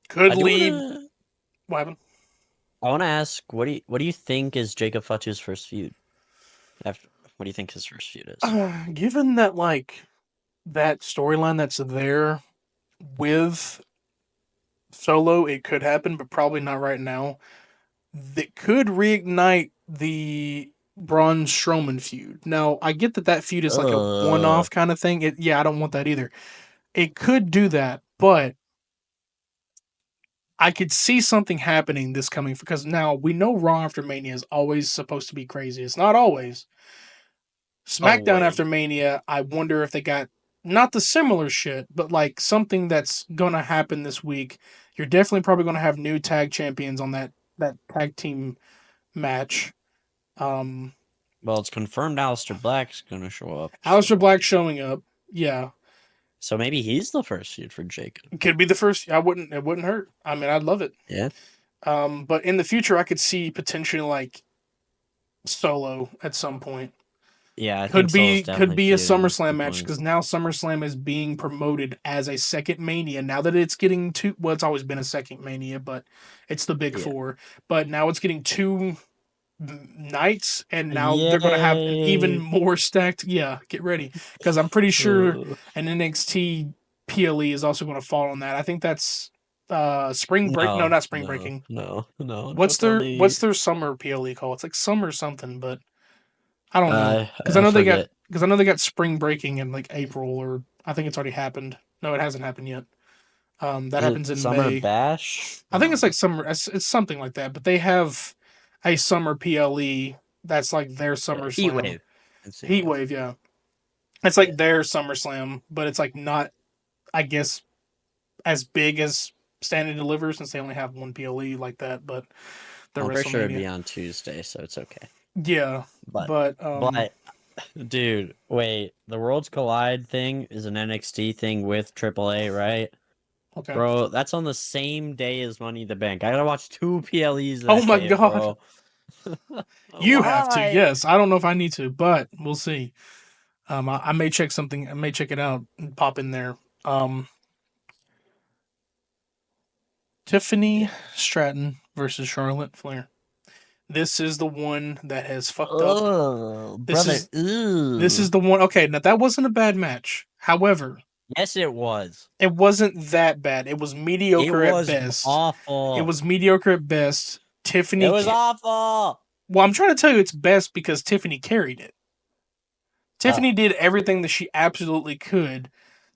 could I do lead. wanna What happened? I wanna ask what do you think is Jacob Fatu's first feud? After what do you think his first feud is? Given that like that storyline that's there with Solo, it could happen, but probably not right now. That could reignite the Braun Strowman feud. Now, I get that that feud is like a Uh one-off kind of thing. Yeah, I don't want that either. It could do that, but I could see something happening this coming because now we know Raw after Mania is always supposed to be crazy. It's not always. oh SmackDown wait. after Mania, I wonder if they got not the similar shit, but like something that's gonna happen this week. You're definitely probably gonna have new tag champions on that tag team match. Um, Well, it's confirmed Aleister Black's gonna show up, Aleister so Black showing up, yeah. So maybe he's the first feud for Jacob. Could be the first. It wouldn't hurt. I mean, I'd love it. Yeah. But in the future, I could see potentially like Solo at some point. Yeah, I think Solo's Could definitely be a feuding at SummerSlam some match point. because now SummerSlam is being promoted as a second Mania. Now that it's getting two, well, it's always been a second Mania, but it's the big Yeah. four. But now it's getting two nights, and now they're going to have an even Yay! more stacked. Yeah, get ready because I'm pretty sure an NXT PLE is also going to fall on that. I think that's spring break. No, No, not spring no, breaking. no, no. Don't tell me. What's their summer PLE called? It's like summer something, but I don't know because I forget. I know they got spring breaking in like April, or I think it's already happened. No, it hasn't happened yet. That Is it happens in Summer May. Bash? I think it's like summer. It's something like that. But they have a summer PLE that's like their Yeah, Heat SummerSlam. Wave. It's Heat Heat Wave. Wave, yeah. It's like their SummerSlam, but it's like not, I guess, as big as Stand and Deliver since they only have one PLE like that. But the I'm pretty sure it'd WrestleMania, be on Tuesday, so it's okay. yeah. But But but dude, wait, the Worlds Collide thing is an NXT thing with AAA, right? okay. Bro, that's on the same day as Money in the Bank. I gotta watch two PLEs Oh that my day, god, bro. you have to. Why? Yes, I don't know if I need to, but we'll see. I may check something. I may check it out and pop in there. Tiffany Yeah. Stratton versus Charlotte Flair. This is the one that has fucked up. Oh, This brother. is this Ooh. is the one. Okay, now that wasn't a bad match. However, Yes, it was. it wasn't that bad. It was It mediocre at was best. It awful. was mediocre at best. It was awful. Well, I'm trying to tell you it's best because Tiffany carried it. Oh, Tiffany did everything that she absolutely could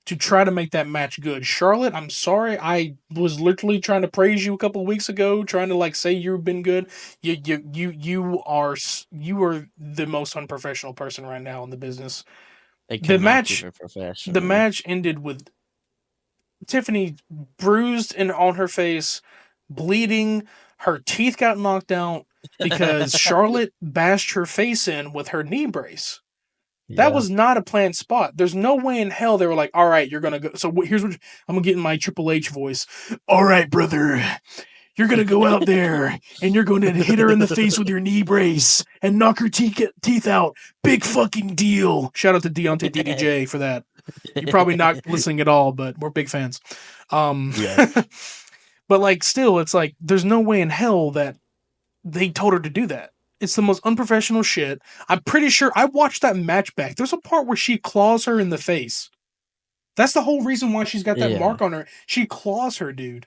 to try to make that match good. Charlotte, I'm sorry. I was literally trying to praise you a couple of weeks ago, trying to like say you've been good. You are the most unprofessional person right now in the business. they The cannot keep match it the professional. match ended with Tiffany bruised and on her face, bleeding. Her teeth got knocked out because Charlotte bashed her face in with her knee brace. That Yeah. was not a planned spot. There's no way in hell they were like, all right, you're going to go. So here's what I'm going to get in my Triple H voice. All right, brother, you're going to go out there and you're going to hit her in the face with your knee brace and knock her teeth out. Big fucking deal. Shout out to Deontay DDJ for that. You're probably not listening at all, but we're big fans. Yes. But like, still, it's like, there's no way in hell that they told her to do that. It's the most unprofessional shit. I'm pretty sure I watched that match back. There's a part where she claws her in the face. That's the whole reason why she's got that Yeah. mark on her. She claws her, dude.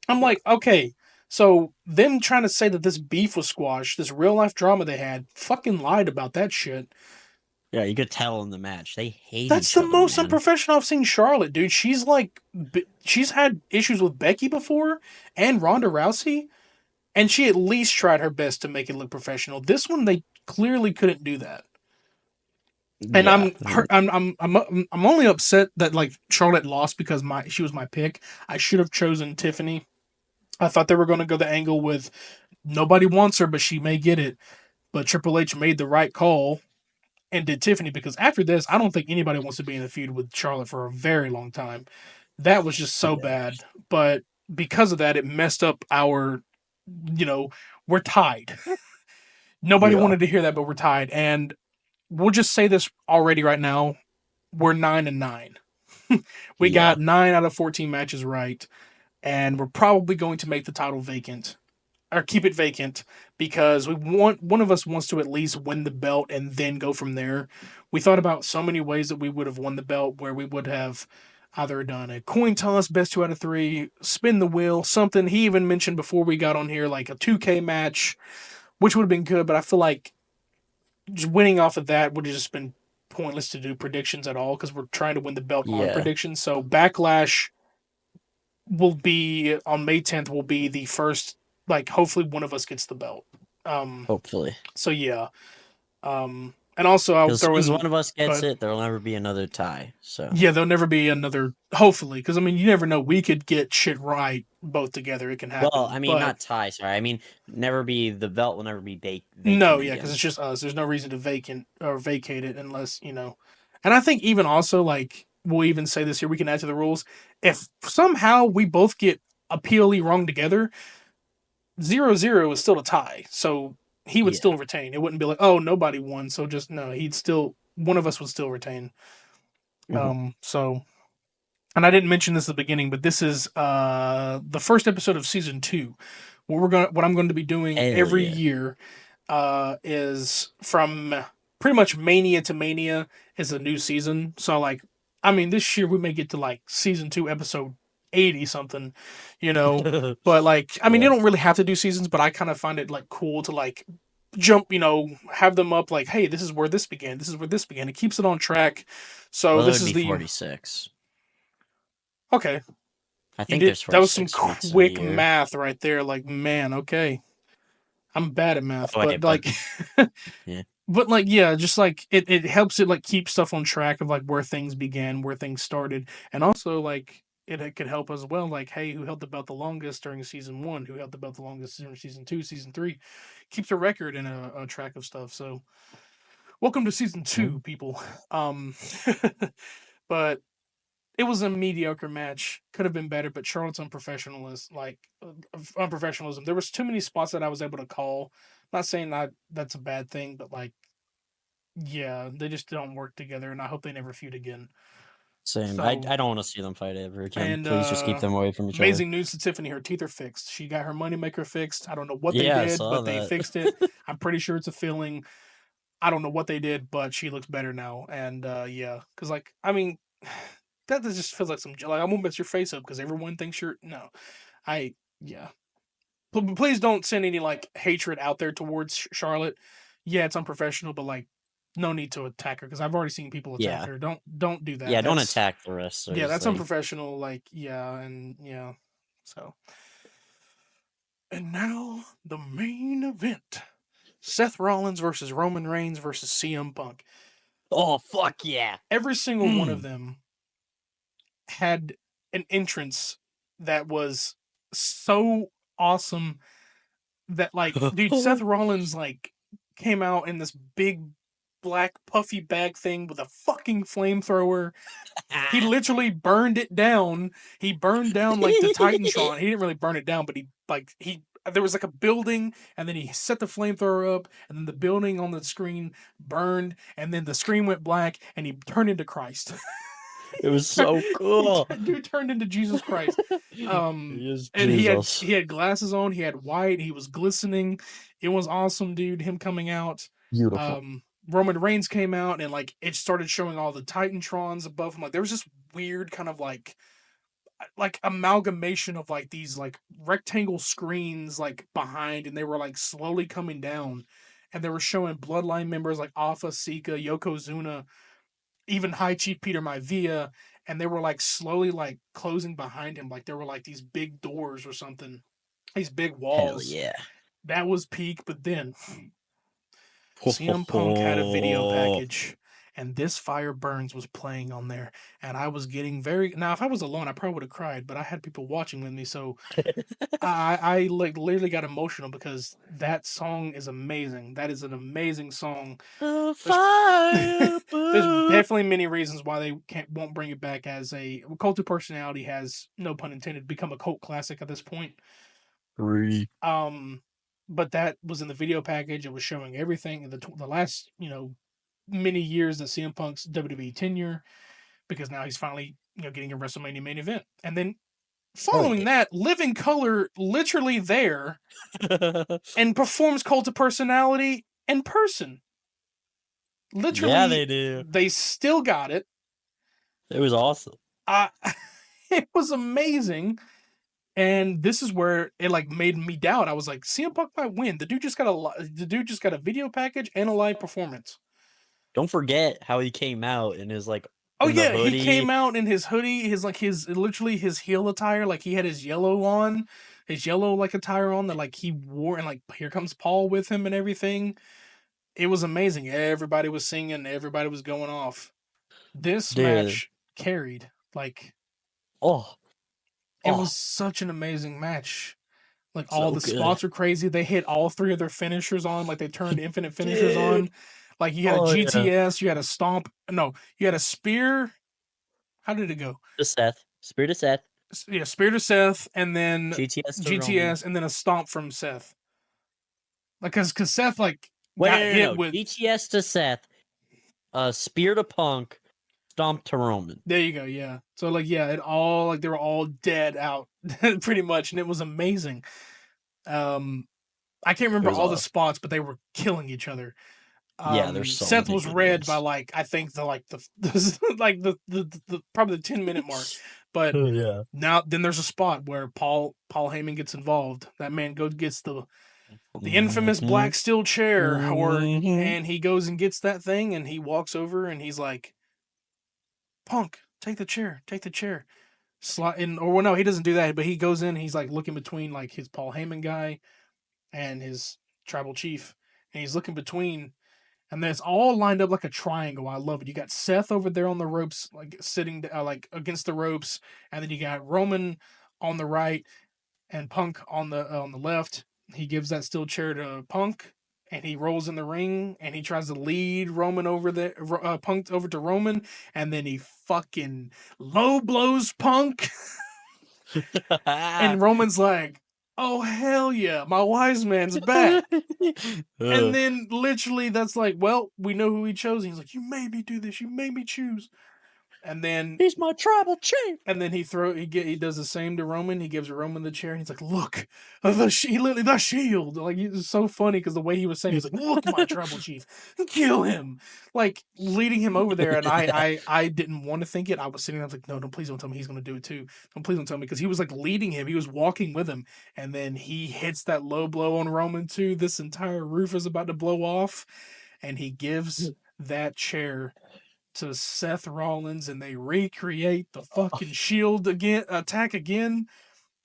I'm like, okay, so them trying to say that this beef was squashed, this real life drama they had, fucking lied about that shit. Yeah, you could tell in the match. They hate That's each the other, most man. unprofessional I've seen Charlotte, dude. She's like, she's had issues with Becky before and Ronda Rousey, and she at least tried her best to make it look professional. This one, they clearly couldn't do that. And Yeah. I'm only upset that like Charlotte lost because she was my pick. I should have chosen Tiffany. I thought they were going to go the angle with nobody wants her, but she may get it. But Triple H made the right call and did Tiffany because after this, I don't think anybody wants to be in the feud with Charlotte for a very long time. That was just so Yeah. bad. But because of that, it messed up our, you know, we're tied. Nobody Yeah. wanted to hear that, but we're tied. And we'll just say this already right now. We're 9-9. We Yeah. got 9 out of 14 matches right. And we're probably going to make the title vacant or keep it vacant because one of us wants to at least win the belt and then go from there. We thought about so many ways that we would have won the belt where we would have either done a coin toss, best 2 out of 3, spin the wheel, something. He even mentioned before we got on here like a 2K match, which would have been good, but I feel like just winning off of that would have just been pointless to do predictions at all because we're trying to win the belt on Yeah. predictions. So Backlash will be on May 10th. Will be the first. Like hopefully one of us gets the belt. Hopefully. So yeah. And also I'll throw Because in. one of us gets But it, there'll never be another tie. So yeah, there'll never be another. Hopefully, because I mean, you never know. We could get shit right both together. It can happen. well, I mean but not tie, sorry. I mean the belt will never be vacant no, yeah, again. because it's just us. There's no reason to vacate it unless you know. And I think even also like we'll even say this here, we can add to the rules. If somehow we both get a PLE wrong together, 0-0 is still a tie. So he would still retain. It wouldn't be like, oh, nobody won. So just no, he'd still, one of us would still retain. So, and I didn't mention this at the beginning, but this is the first episode of season 2. What I'm going to be doing every year is from pretty much Mania to Mania is a new season. So like, I mean, this year we may get to like season 2, episode 80 something, you know. But like, I mean, you don't really have to do seasons, but I kind of find it like cool to like jump, you know, have them up like, hey, this is where this began. This is where this began. It keeps it on track. So well, this is be the 46. Okay. I think there's 46 that was some weeks quick math right there. Like, man, okay. I'm bad at math, but like, yeah. But like, yeah, just like it helps it like keep stuff on track of like where things began, where things started, and also like it could help as well. Like, hey, who held the belt the longest during season 1? Who held the belt the longest during season 2, season 3? Keeps a record and a track of stuff. So, welcome to season 2, people. But it was a mediocre match. Could have been better, but Charlotte's unprofessionalism. There was too many spots that I was able to call. Not saying that's a bad thing, but like, yeah, they just don't work together, and I hope they never feud again. Same. So, I don't want to see them fight ever again. and Please just keep them away from each amazing news to Tiffany. Her teeth are fixed. She got her moneymaker fixed. I don't know what they did, but they fixed it. I'm pretty sure it's a filling. I don't know what they did, but she looks better now. And yeah, because like, I mean, that just feels like some like I'm gonna mess your face up because everyone thinks you're no. Yeah. Please don't send any like hatred out there towards Charlotte. Yeah, it's unprofessional, but like, no need to attack her because I've already seen people attack her. Don't do that. Yeah, don't attack the wrestlers. Yeah, that's unprofessional. Like, yeah, and yeah. So, and now the main event: Seth Rollins versus Roman Reigns versus CM Punk. Oh fuck yeah! Every single one of them had an entrance that was so awesome that like, dude, Seth Rollins like came out in this big black puffy bag thing with a fucking flamethrower. He literally burned it down. He burned down like the Titantron. He didn't really burn it down, but he there was like a building, and then he set the flamethrower up, and then the building on the screen burned, and then the screen went black, and he turned into Christ. It was so cool. Dude turned into Jesus Christ. And he had glasses on. He had white. He was glistening. It was awesome, dude. Him coming out. Beautiful. Roman Reigns came out, and like it started showing all the Titantrons above him. Like there was this weird kind of like amalgamation of like these like rectangle screens like behind, and they were like slowly coming down, and they were showing Bloodline members like Alpha, Sika, Yokozuna, even High Chief Peter Maivia, and they were like slowly like closing behind him, like there were like these big doors or something, these big walls. Hell yeah, that was peak. But then CM Punk had a video package, and This Fire Burns was playing on there, and I was getting now if I was alone I probably would have cried, but I had people watching with me, so I like literally got emotional because that song is amazing. That is an amazing song. There's definitely many reasons why they won't bring it back as a Cult of Personality has, no pun intended, become a cult classic at this point. But that was in the video package. It was showing everything in the last, many years of CM Punk's WWE tenure, because now he's finally, getting a WrestleMania main event. And then following that, Living Color literally there and performs Cult of Personality in person. Literally, yeah, they do. They still got it. It was awesome. It was amazing. And this is where it like made me doubt. I was like, CM Punk might win. The dude just got a video package and a live performance. Don't forget how he came out in his like. Oh yeah, he came out in his hoodie, his heel attire. Like he had his yellow like attire on that like he wore, and like Here Comes Paul with him and everything. It was amazing. Everybody was singing. Everybody was going off. This match carried like. It was such an amazing match. Like all the spots were crazy. They hit all 3 of their finishers on. Like they turned infinite finishers on. Like you had a GTS, you had a stomp. No, you had a spear. How did it go? To Seth. Spirit of Seth. Yeah, Spirit of Seth, and then GTS to Roman. GTS, and then a stomp from Seth. Like, cause Seth like Wait, got hit no. with GTS to Seth. Spear to Punk. Stomp to Roman. There you go. Yeah. So like, yeah, it all like they were all dead out pretty much, and it was amazing. I can't remember all the awesome. spots, but they were killing each other. Yeah, there's so Seth many was good red by ones. like I think the like the probably the 10-minute mark, but Yeah. now then there's a spot where Paul Heyman gets involved. That man gets the infamous black steel chair, and he goes and gets that thing, and he walks over and he's like, "Punk, take the chair, take the chair." Slide in, or well, no, he doesn't do that, but he goes in. He's like looking between like his Paul Heyman guy and his tribal chief, and he's looking between, and then it's all lined up like a triangle. I love it. You got Seth over there on the ropes, like sitting like against the ropes, and then you got Roman on the right and Punk on the left. He gives that steel chair to Punk, and he rolls in the ring, and he tries to lead Roman over the Punk over to Roman, and then he fucking low blows Punk, and Roman's like, "Oh hell yeah, my wise man's back." And then literally that's like, well, we know who he chose. And he's like, "You made me do this. You made me choose." And then He's my tribal chief. And then he does the same to Roman. He gives Roman the chair, and he's like, "Look, the shield." Like, it's so funny because the way he was saying, he's like, "Look, my tribal chief, kill him!" Like leading him over there, and I didn't want to think it. I was sitting there, I was like, "No, please don't tell me he's gonna do it too. Don't please don't tell me," because he was like leading him, he was walking with him, and then he hits that low blow on Roman too. This entire roof is about to blow off, and he gives that chair to Seth Rollins, and they recreate the fucking Shield attack again.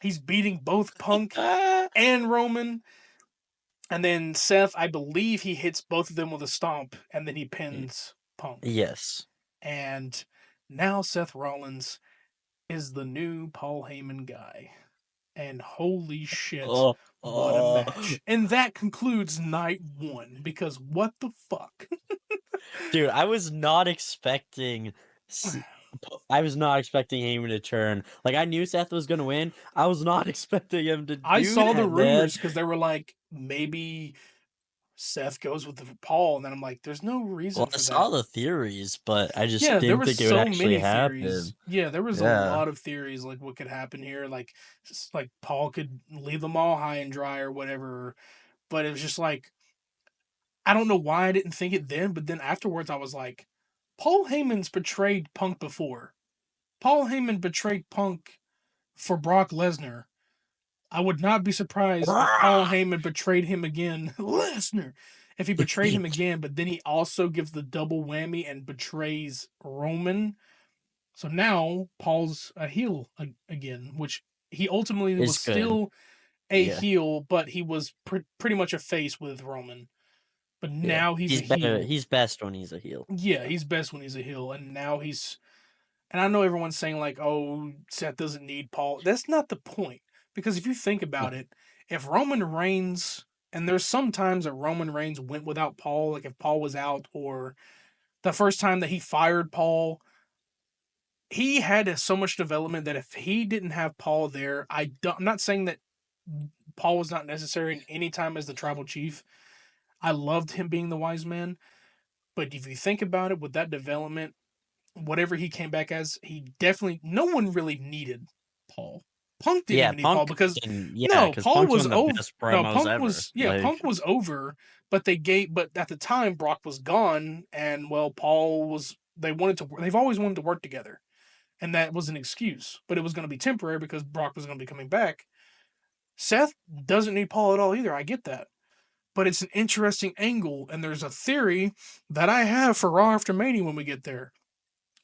He's beating both Punk and Roman. And then Seth, I believe he hits both of them with a stomp, and then he pins Punk. Yes. And now Seth Rollins is the new Paul Heyman guy. And holy shit, what a match. And that concludes night 1, because what the fuck? Dude, I was not expecting Heyman to turn. Like, I knew Seth was gonna win. I was not expecting him to I do saw the that, rumors man. because they were like, maybe Seth goes with Paul, and then I'm like, there's no reason Well, I for saw that. the theories, but I just Yeah, there didn't was think it would so actually many happen. theories. Yeah, there was a Yeah. lot of theories like what could happen here, like Paul could leave them all high and dry or whatever. But it was just like, I don't know why I didn't think it then, but then afterwards I was like, Paul Heyman's betrayed Punk before. Paul Heyman betrayed Punk for Brock Lesnar. I would not be surprised if Paul Heyman betrayed him again. Lesnar! If he betrayed him again, but then he also gives the double whammy and betrays Roman. So now Paul's a heel again, which he ultimately was It's good. still a heel, but he was pretty much a face with Roman. But now he's a heel. He's best when he's a heel. Yeah, he's best when he's a heel, and now he's. And I know everyone's saying like, "Oh, Seth doesn't need Paul." That's not the point, because if you think about it, if Roman Reigns, and there's some times that Roman Reigns went without Paul, like if Paul was out, or the first time that he fired Paul, he had so much development that if he didn't have Paul there, I'm not saying that Paul was not necessary in any time as the tribal chief. I loved him being the wise man, but if you think about it, with that development, whatever he came back as, no one really needed Paul. Punk didn't even need Paul because Paul was over. No, Punk was Punk was over, but at the time Brock was gone, and well, Paul was. They've always wanted to work together, and that was an excuse, but it was going to be temporary because Brock was going to be coming back. Seth doesn't need Paul at all either. I get that. But it's an interesting angle, and there's a theory that I have for Raw After Mania when we get there.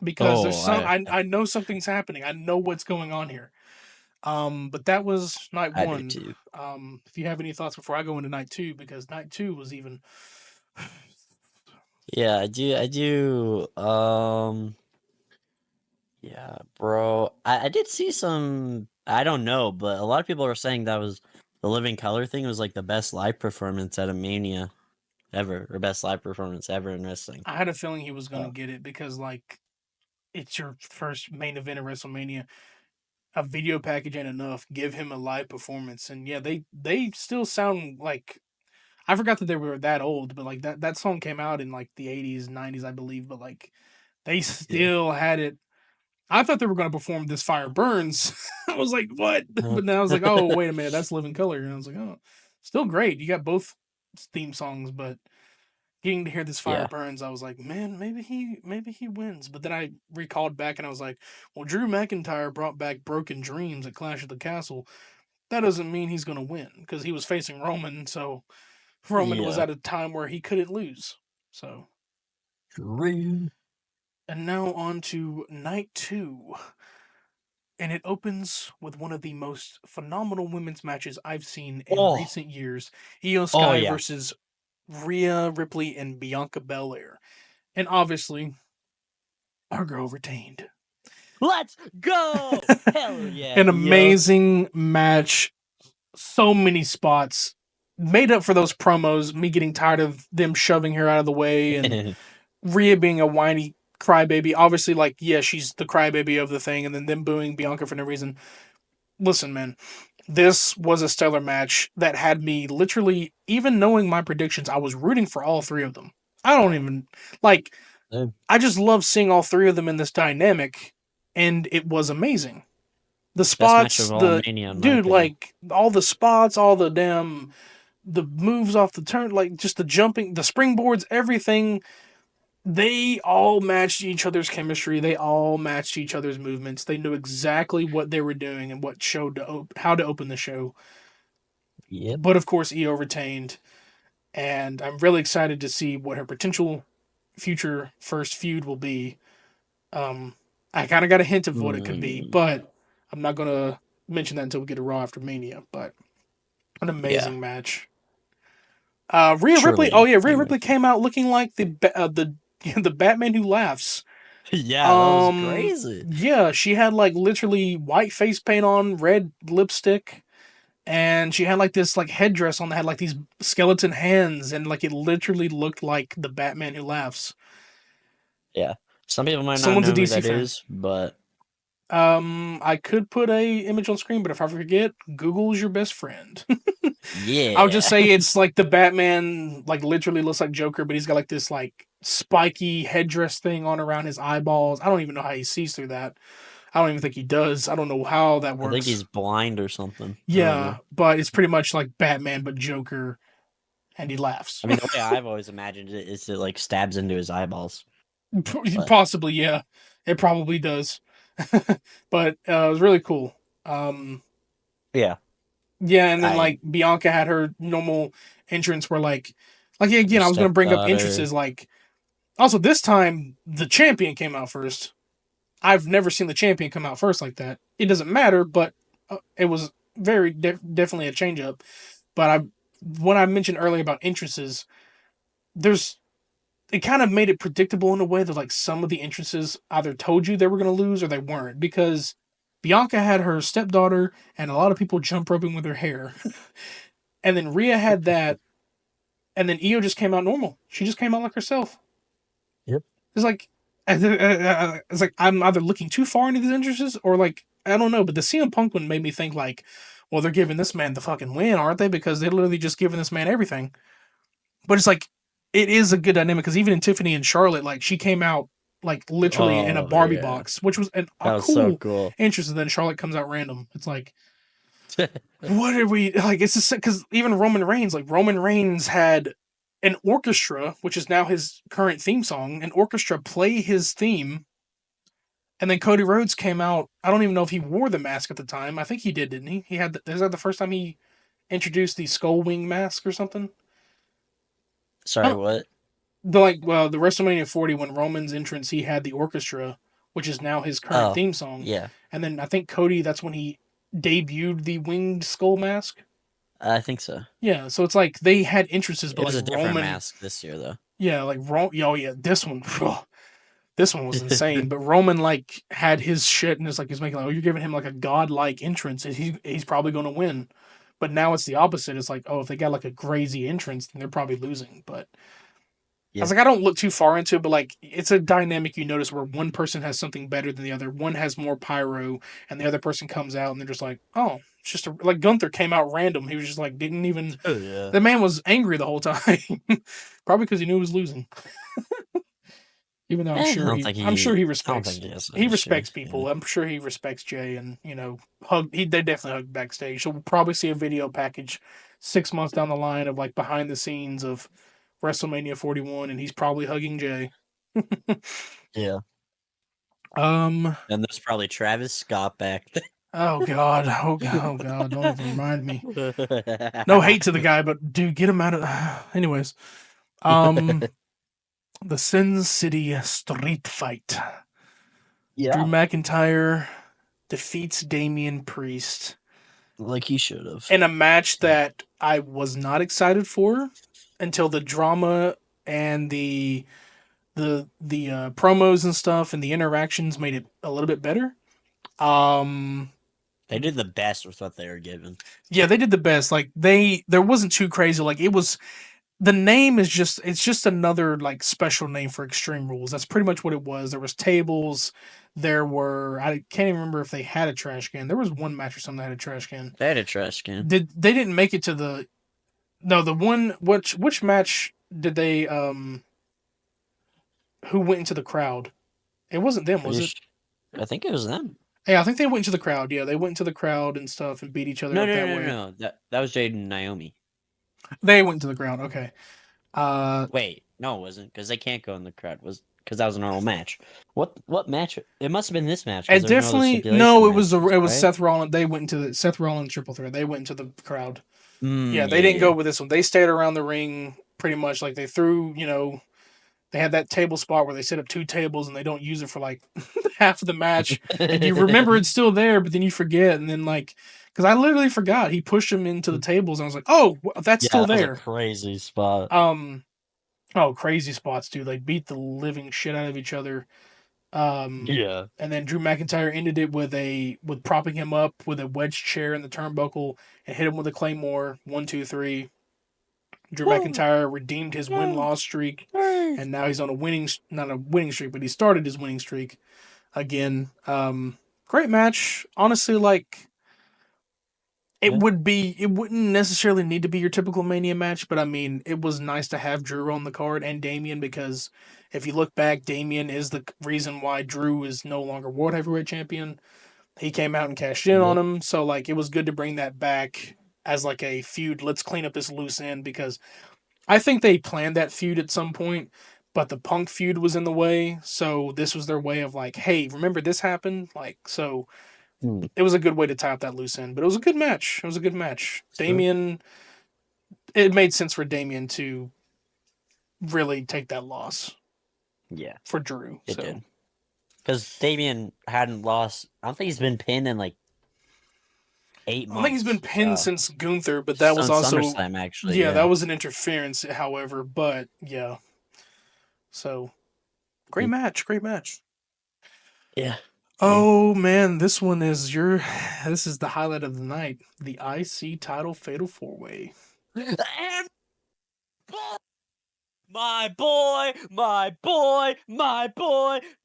Because there's I know something's happening. I know what's going on here. But that was night 1. If you have any thoughts before I go into night 2, because night 2 was even. Yeah, I do. Yeah, bro. I did see some. I don't know, but a lot of people were saying that was the Living Color thing was like the best live performance at a Mania ever, or best live performance ever in wrestling. I had a feeling he was going to get it because, like, it's your first main event of WrestleMania. A video package ain't enough. Give him a live performance, and yeah, they still sound like I forgot that they were that old, but like that song came out in like the 80s, 90s, I believe, but like they Yeah. still had it. I thought they were going to perform This Fire Burns. I was like, what? But then I was like, oh, wait a minute, that's Living Color. And I was like, oh, still great. You got both theme songs, but getting to hear This Fire Yeah. Burns, I was like, man, maybe he wins. But then I recalled back and I was like, well, Drew McIntyre brought back Broken Dreams at Clash of the Castle. That doesn't mean he's going to win because he was facing Roman, so Roman was Yeah. at a time where he couldn't lose. So, Dream. and now on to night 2. And it opens with one of the most phenomenal women's matches I've seen in Oh. recent years. Io Oh Sky yeah. versus Rhea Ripley and Bianca Belair. And obviously, our girl retained. Let's go! Hell yeah, An yo. amazing match. So many spots. Made up for those promos, me getting tired of them shoving her out of the way and Rhea being a whiny crybaby. Obviously, like, yeah, she's the crybaby of the thing, and then them booing Bianca for no reason. Listen, man, this was a stellar match that had me literally, even knowing my predictions, I was rooting for all three of them. I don't even, like, I just love seeing all three of them in this dynamic, and it was amazing. The Best match spots, of all the Mania, in my dude, opinion. like, all the spots, all the damn, the moves off the turn, like, just the jumping, the springboards, everything. They all matched each other's chemistry. They all matched each other's movements. They knew exactly what they were doing and what show to how to open the show. Yep. But of course, Io retained, and I'm really excited to see what her potential future first feud will be. I kind of got a hint of what it could be, but I'm not gonna mention that until we get to Raw after Mania. But an Yeah. amazing match. Rhea Ripley. Oh Truly, yeah, Rhea in my Ripley opinion. came out looking like the the Batman who laughs. Yeah, that was crazy. Yeah, she had like literally white face paint on, red lipstick, and she had like this like headdress on that had like these skeleton hands, and like it literally looked like the Batman who laughs. Yeah. Some people might not Someone's a know who DC that fan. is, but I could put a image on screen, but if I forget, Google's your best friend. I'll just yeah. say it's like the Batman, like literally looks like Joker, but he's got like this like spiky headdress thing on around his eyeballs. I don't even know how he sees through that. I don't even think he does. I don't know how that I think works. he's blind or something. I don't Yeah, know. but it's pretty much like Batman, but Joker, and he laughs. I mean, the way I've always imagined it is it like stabs into his eyeballs. But Possibly, yeah. It probably does. But it was really cool. yeah, Yeah, and then I like Bianca had her normal entrance where like yeah, her again, I was gonna bring up stepdaughter. entrances like also this time the champion came out first. I've never seen the champion come out first like that. It doesn't matter, but it was very definitely a change up. But when I mentioned earlier about entrances, there's it kind of made it predictable in a way that like some of the entrances either told you they were going to lose or they weren't because Bianca had her stepdaughter and a lot of people jump roping with her hair. And then Rhea had that and then Io just came out normal. She just came out like herself. Yep. It's like it's like I'm either looking too far into these entrances or like I don't know, but the CM Punk one made me think like, well, they're giving this man the fucking win, aren't they? Because they're literally just giving this man everything. But it's like it is a good dynamic because even in Tiffany and Charlotte, like she came out like literally in a Oh Barbie yeah, box, which was a that was so cool cool. entrance. And then Charlotte comes out random. It's like, what are we like? It's just because even Roman Reigns had an orchestra, which is now his current theme song, an orchestra play his theme. And then Cody Rhodes came out. I don't even know if he wore the mask at the time. I think he did, didn't he? He had. Is that the first time he introduced the skull wing mask or something? Sorry, what? The WrestleMania 40 when Roman's entrance, he had the orchestra, which is now his current Oh theme song. yeah, And then I think Cody, that's when he debuted the winged skull mask. I think so. Yeah, so it's like they had entrances, It but was like a different Roman, mask this year though. yeah, like oh yeah, this one was insane. But Roman like had his shit, and it's like he's making like, oh, you're giving him like a godlike entrance, and he's probably going to win. But now it's the opposite. It's like, oh, if they got like a crazy entrance, then they're probably losing. But I was like, I don't look too far into it, but like, it's a dynamic you notice where one person has something better than the other. One has more pyro, and the other person comes out, and they're just like, oh, it's just like Gunther came out random. He was just like, didn't even. Oh, yeah. The man was angry the whole time, probably because he knew he was losing. Even though I'm sure I don't think he respects has an he issue. respects people. Yeah. I'm sure he respects Jay, and they definitely hug backstage. So we'll probably see a video package 6 months down the line of like behind the scenes of WrestleMania 41, and he's probably hugging Jay. Yeah. Um. And there's probably Travis Scott back there. Oh God. Oh God. Oh God. Don't even remind me. No hate to the guy, but dude, get him out of. Anyways. The Sin City Street Fight. Yeah. Drew McIntyre defeats Damian Priest Like he should have. in a match that I was not excited for until the drama and the promos and stuff and the interactions made it a little bit better. They did the best with what they were given. Yeah, they did the best. Like there wasn't too crazy. Like it was. The name is just another like special name for Extreme Rules. That's pretty much what it was. There was tables. There were I can't even remember if they had a trash can. There was one match or something that had a trash can. They had a trash can. They didn't make it to the which match did they who went into the crowd? It wasn't them, was it? I think it was them. Yeah, I think they went into the crowd. Yeah, they went into the crowd and stuff and beat each other up that way. No. That was Jade and Naomi. They went to the crowd. Okay. Wait, no, it wasn't because they can't go in the crowd. Because that was a normal match. What match? It must have been this match. It definitely no. It was right? Seth Rollins. They went into the Seth Rollins triple threat. They went into the crowd. Yeah, they yeah, didn't go with this one. They stayed around the ring pretty much. Like they threw, they had that table spot where they set up 2 tables and they don't use it for like half of the match. And you remember it's still there, but then you forget. And then like, because I literally forgot, he pushed him into the tables. And I was like, oh, that's still there. Was a crazy spot. Oh, crazy spots, dude. They beat the living shit out of each other. Yeah. And then Drew McIntyre ended it with propping him up with a wedge chair in the turnbuckle and hit him with a claymore. 1, 2, 3. Drew McIntyre redeemed his win-loss streak, and now he's on not a winning streak, but he started his winning streak again. Great match. Honestly, like it wouldn't necessarily need to be your typical Mania match, but I mean, it was nice to have Drew on the card and Damian because if you look back, Damian is the reason why Drew is no longer World Heavyweight Champion. He came out and cashed in on him, so like it was good to bring that back as like a feud. Let's clean up this loose end because I think they planned that feud at some point, but the Punk feud was in the way, so this was their way of like, hey, remember this happened? Like, so it was a good way to tie up that loose end, but it was a good match. It was a good match. Damian, it made sense for Damian to really take that loss. Yeah. For Drew. It did. Because Damian hadn't lost. I don't think he's been pinned in like 8 months. I think he's been pinned since Gunther, but that was also SummerSlam, actually. Yeah, that was an interference, however, but yeah. So great match. Yeah. Oh man, this is the highlight of the night. The IC title fatal 4-way. My boy,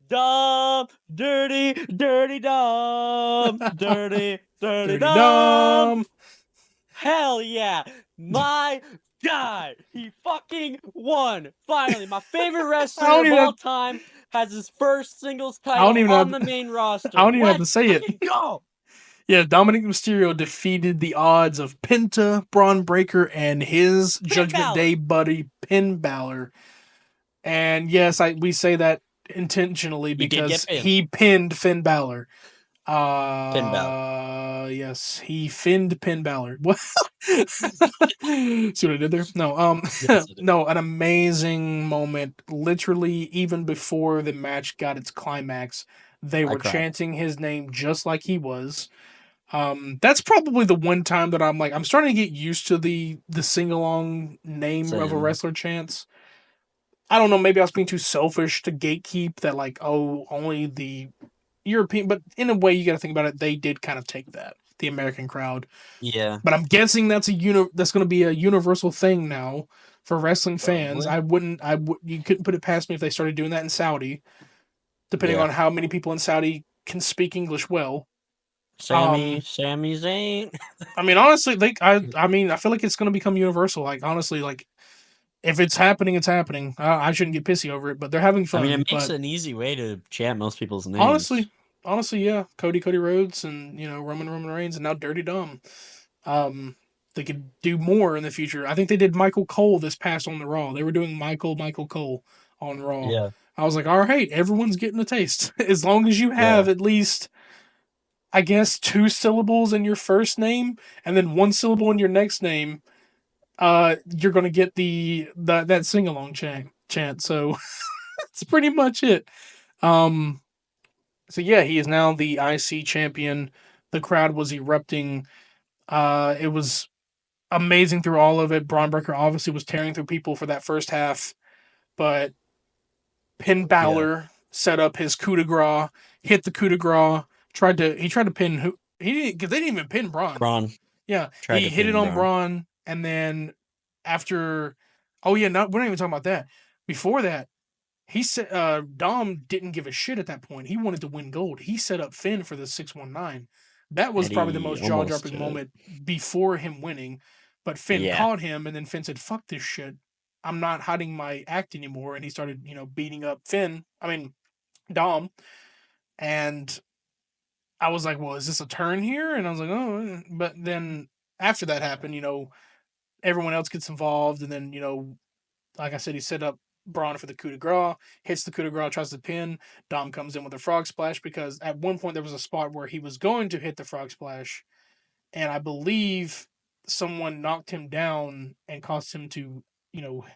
Dom, dirty Dom, dirty Dom. Hell yeah, my guy, he fucking won. Finally, my favorite wrestler of all time has his first singles title on the main roster. I don't even have to say it. Go. Yeah, Dominic Mysterio defeated the odds of Penta, Braun Breaker, and his Judgment Day buddy, Finn Balor. And yes, we say that intentionally because he pinned Finn Balor. Finn Balor. Yes, he finned Finn Balor. What? See what I did there? No, yes, no, an amazing moment. Literally, even before the match got its climax, they were chanting his name just like he was. That's probably the one time that I'm starting to get used to the sing-along name of a wrestler chants. I don't know, maybe I was being too selfish to gatekeep that, like, oh, only the European, but in a way you got to think about it, they did kind of take that, the American crowd. Yeah. But I'm guessing that's going to be a universal thing now. For wrestling fans, Probably. you couldn't put it past me if they started doing that in Saudi, depending Yeah. on how many people in Saudi can speak English well. Sami Zayn. I mean, honestly, I mean, I feel like it's going to become universal. Like, honestly, like if it's happening, it's happening. I shouldn't get pissy over it, but they're having I mean, fun. it makes But an easy way to chant most people's names. honestly, yeah, Cody Rhodes, and Roman Reigns, and now Dirty Dom. They could do more in the future. I think they did Michael Cole this past on the Raw. They were doing Michael Cole on Raw. Yeah. I was like, all right, everyone's getting a taste. As long as you Yeah. have at least, I guess, 2 syllables in your first name and then 1 syllable in your next name, you're gonna get that sing along chant. So that's pretty much it. Um, so yeah, he is now the IC champion. The crowd was erupting. It was amazing through all of it. Braun Breaker obviously was tearing through people for that first half, but Finn Yeah. Balor set up his coup de grace, hit the coup de grace, tried to pin who he didn't because they didn't even pin Braun. Braun Yeah, tried he to hit it pin on Braun. Braun, and then after, oh yeah, no, we're not even talking about that. Before that, he said Dom didn't give a shit at that point. He wanted to win gold. He set up Finn for the 619. That was And probably the he most jaw almost dropping did it. moment before him winning. But Finn Yeah. caught him, and then Finn said, "Fuck this shit. I'm not hiding my act anymore." And he started, beating up Finn. I mean Dom, and I was like, "Well, is this a turn here?" And I was like, "Oh," but then after that happened, everyone else gets involved, and then like I said, he set up Braun for the coup de grace, hits the coup de grace, tries to pin. Dom comes in with a frog splash because at one point there was a spot where he was going to hit the frog splash, and I believe someone knocked him down and caused him to, you know,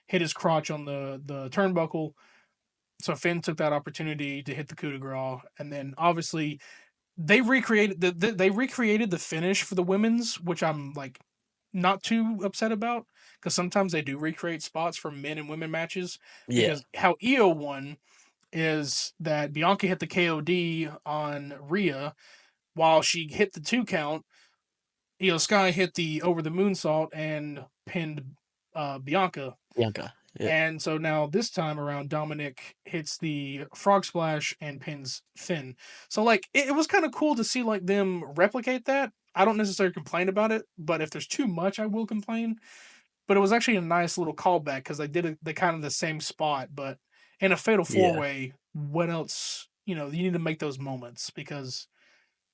hit his crotch on the turnbuckle. So Finn took that opportunity to hit the coup de grace, and then obviously they recreated the finish for the women's, which I'm like not too upset about because sometimes they do recreate spots for men and women matches. Yeah. Because how Io won is that Bianca hit the KOD on Rhea while she hit the 2 count. Io Sky hit the over the moonsault and pinned Bianca. Bianca. Yeah. And so now this time around, Dominic hits the frog splash and pins Finn. So like it was kind of cool to see like them replicate that. I don't necessarily complain about it, but if there's too much, I will complain. But it was actually a nice little callback because they did the kind of the same spot, but in a fatal four Yeah. way. What else? You need to make those moments because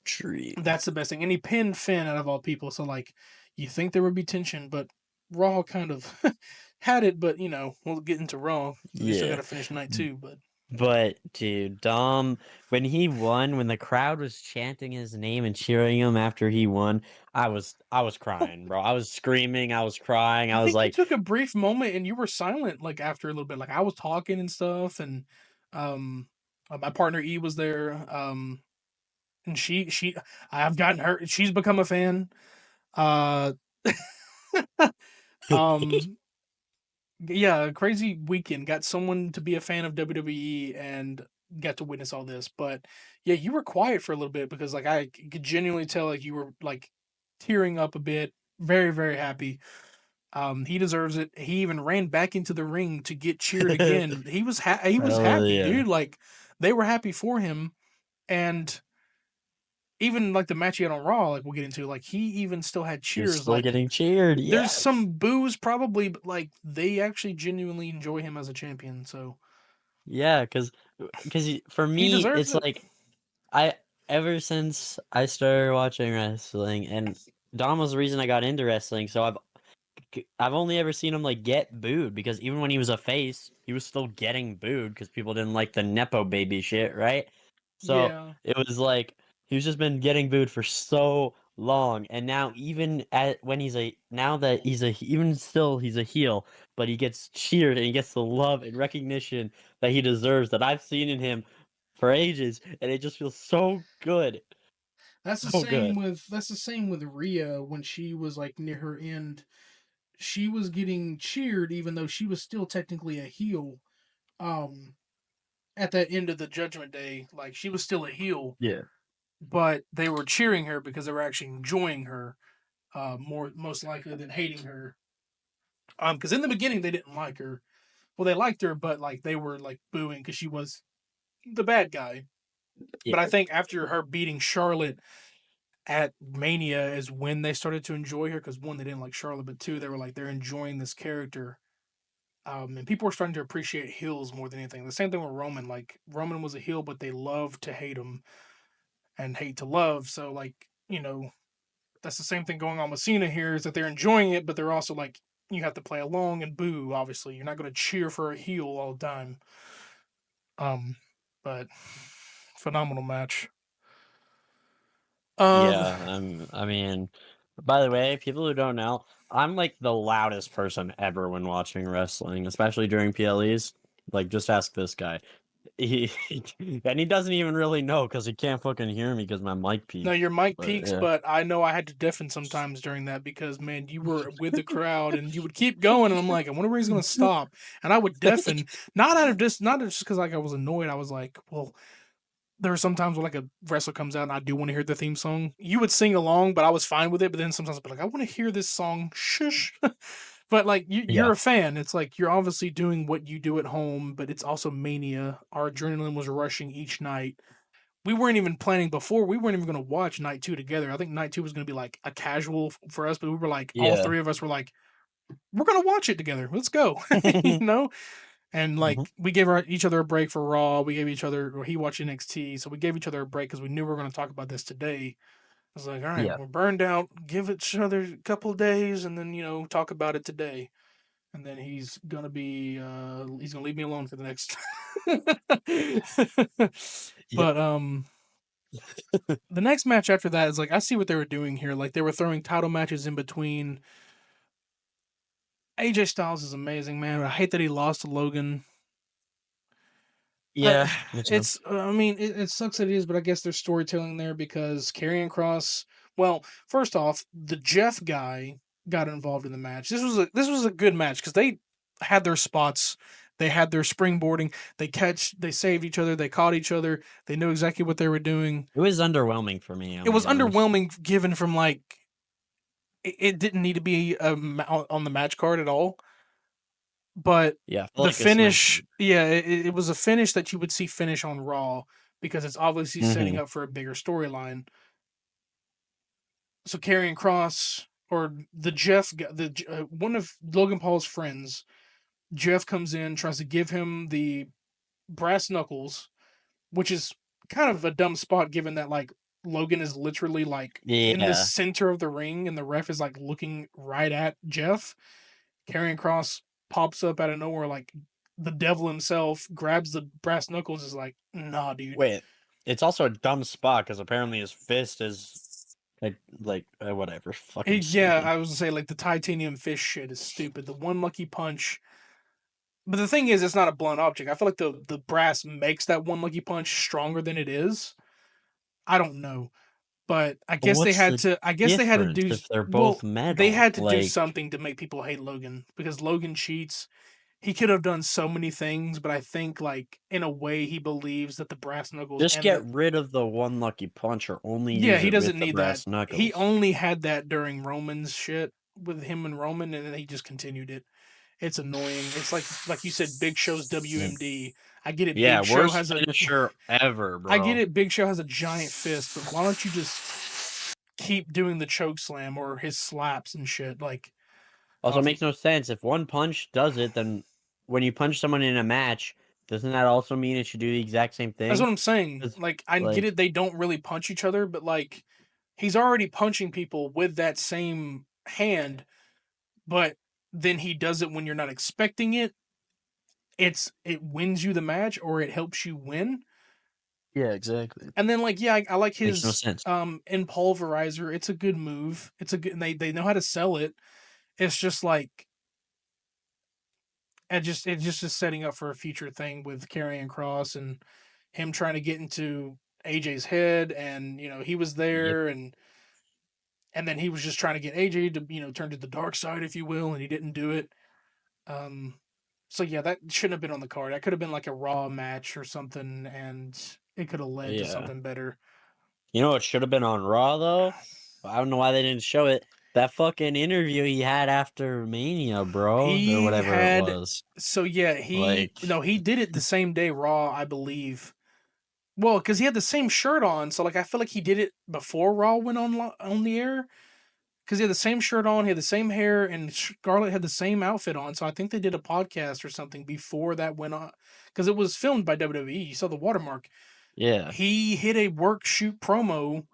Tree. that's the best thing. And he pinned Finn out of all people, so like you think there would be tension, but Raw kind of had it. But we'll get into Raw. We still got Yeah. to finish night two, but But dude, Dom, when he won, when the crowd was chanting his name and cheering him after he won, I was crying, bro. I was screaming, I was crying. I I was think you like, took a brief moment and you were silent like after a little bit. Like I was talking and stuff, and um, my partner E was there. And she I've gotten her. She's become a fan. Uh, um, yeah, crazy weekend. Got someone to be a fan of WWE and got to witness all this. But yeah, you were quiet for a little bit because like I could genuinely tell like you were like tearing up a bit. Very very happy. He deserves it. He even ran back into the ring to get cheered again. He was hell happy, yeah. dude. Like they were happy for him, and even like the match he had on Raw, like we'll get into, like he even still had He was cheers. still Like getting cheered. there's Yes. some boos probably, but like they actually genuinely enjoy him as a champion. So Yeah, because for he me, deserves it's it. like I ever since I started watching wrestling, and Dom was the reason I got into wrestling. So I've only ever seen him like get booed because even when he was a face, he was still getting booed because people didn't like the nepo baby shit, right? So Yeah, it was like he's just been getting booed for so long, and now even at when he's a now that he's a even still he's a heel, but he gets cheered and he gets the love and recognition that he deserves that I've seen in him for ages, and it just feels so good, so good. that's the same with Rhea when she was like near her end. She was getting cheered even though she was still technically a heel. Um, at that end of the Judgment Day, like she was still a heel, Yeah. but they were cheering her because they were actually enjoying her more most likely than hating her. Because in the beginning they didn't like her. Well, they liked her, but like they were like booing because she was the bad guy. Yeah. But I think after her beating Charlotte at Mania is when they started to enjoy her. Because one, they didn't like Charlotte, but two, they were like they're enjoying this character. And people were starting to appreciate heels more than anything. The same thing with Roman. Like Roman was a heel, but they loved to hate him and hate to love. So like that's the same thing going on with Cena here. Is that they're enjoying it, but they're also like you have to play along and boo. Obviously, you're not going to cheer for a heel all the time. Um, but phenomenal match. Um, Yeah, I mean, by the way, people who don't know, I'm like the loudest person ever when watching wrestling, especially during PLEs. Like, just ask this guy. He and he doesn't even really know because he can't fucking hear me because my mic no, peaked. your mic But peaks, yeah, but I know I had to deafen sometimes during that because man, you were with the crowd and you would keep going, and I'm like, I wonder where he's gonna stop, and I would deafen, not just because like I was annoyed. I was like, well, there are sometimes when like a wrestler comes out and I do want to hear the theme song. You would sing along, but I was fine with it. But then sometimes I'd be like, I want to hear this song. Shush. But like yeah, you're a fan. It's like you're obviously doing what you do at home, but it's also Mania. Our adrenaline was rushing each night. We weren't even planning before. We weren't even going to watch night two together. I think night two was going to be like a casual for us, but we were like, all yeah. three of us were like, we're going to watch it together. Let's go. And like Mhm. we gave each other a break for Raw. We gave each other, or he watched NXT, so we gave each other a break because we knew we were going to talk about this today. I was like, all right, Yeah, we're burned out. Give each other a couple of days, and then talk about it today. And then he's gonna leave me alone for the next. yeah, But the next match after that is like I see what they were doing here. Like they were throwing title matches in between. AJ Styles is amazing, man. I hate that he lost to Logan. Uh, yeah. Me too. I mean, it sucks that it is, but I guess there's storytelling there because Karrion Cross. Well, first off, the Jeff guy got involved in the match. This was a good match because they had their spots, they had their springboarding, they saved each other, they caught each other, they knew exactly what they were doing. It was underwhelming for me. It I'll was be honest. underwhelming given from like it didn't need to be on the match card at all, but Yeah, I feel the like a finish, SmackDown. yeah, it was a finish that you would see finish on Raw because it's obviously setting Hmm. up for a bigger storyline. So Karrion Cross or the one of Logan Paul's friends, Jeff comes in, tries to give him the brass knuckles, which is kind of a dumb spot given that like Logan is literally like in the Yeah. center of the ring and the ref is like looking right at Jeff. Karrion Cross pops up out of nowhere like the devil himself, grabs the brass knuckles, is like, nah, dude. Wait, it's also a dumb spot because apparently his fist is whatever. Fucking Yeah, stupid. I was gonna say like the titanium fish shit is stupid. The one lucky punch, but the thing is, it's not a blunt object. I feel like the brass makes that one lucky punch stronger than it is. I don't know, but I But guess they what's had the to. I guess they had to difference do. if they're both Well, they metal? had to do Like, something to make people hate Logan because Logan cheats. He could have done so many things, but I think like in a way he believes that the brass knuckles just and get the rid of the one lucky punch or only yeah use he it with doesn't the need that. brass He knuckles. only had that during Roman's shit with him and Roman, and then he just continued it. It's annoying. It's like you said, Big Show's Mm. WMD. I get it. Yeah, Big Show worst has a. finisher ever, I get bro. it. Big Show has a giant fist, but why don't you just keep doing the choke slam or his slaps and shit? Like, Also, it um, makes no sense. If one punch does it, then when you punch someone in a match, doesn't that also mean it should do the exact same that's what thing? I'm saying. 'Cause, Like, I get like, it. They don't really punch each other, but like, he's already punching people with that same hand, but then he does it when you're not expecting it. It wins you the match or it helps you win. yeah, exactly. And then like yeah, I like Makes no his sense. Impulverizer. It's a good move. It's a good. And they know how to sell it. It's just like it just is setting up for a future thing with Karrion Cross and him trying to get into AJ's head, and he was Yep. there, and then he was just trying to get AJ to turn to the dark side, if you will, and he didn't do it. Um, so yeah, that shouldn't have been on the card. That could have been like a Raw match or something, and it could have led to Yeah. something better. You know what should have been on Raw though? I don't know why they didn't show it. That fucking interview he had after Mania, bro, or He whatever it had was. so yeah, Like, he did it the same day Raw, I believe. Well, because he had the same shirt on, so like I feel like he did it before Raw went on the air. Because he had the same shirt on, he had the same hair, and Scarlett had the same outfit on. So I think they did a podcast or something before that went on. Because it was filmed by WWE. You saw the watermark. yeah, He hit a work shoot promo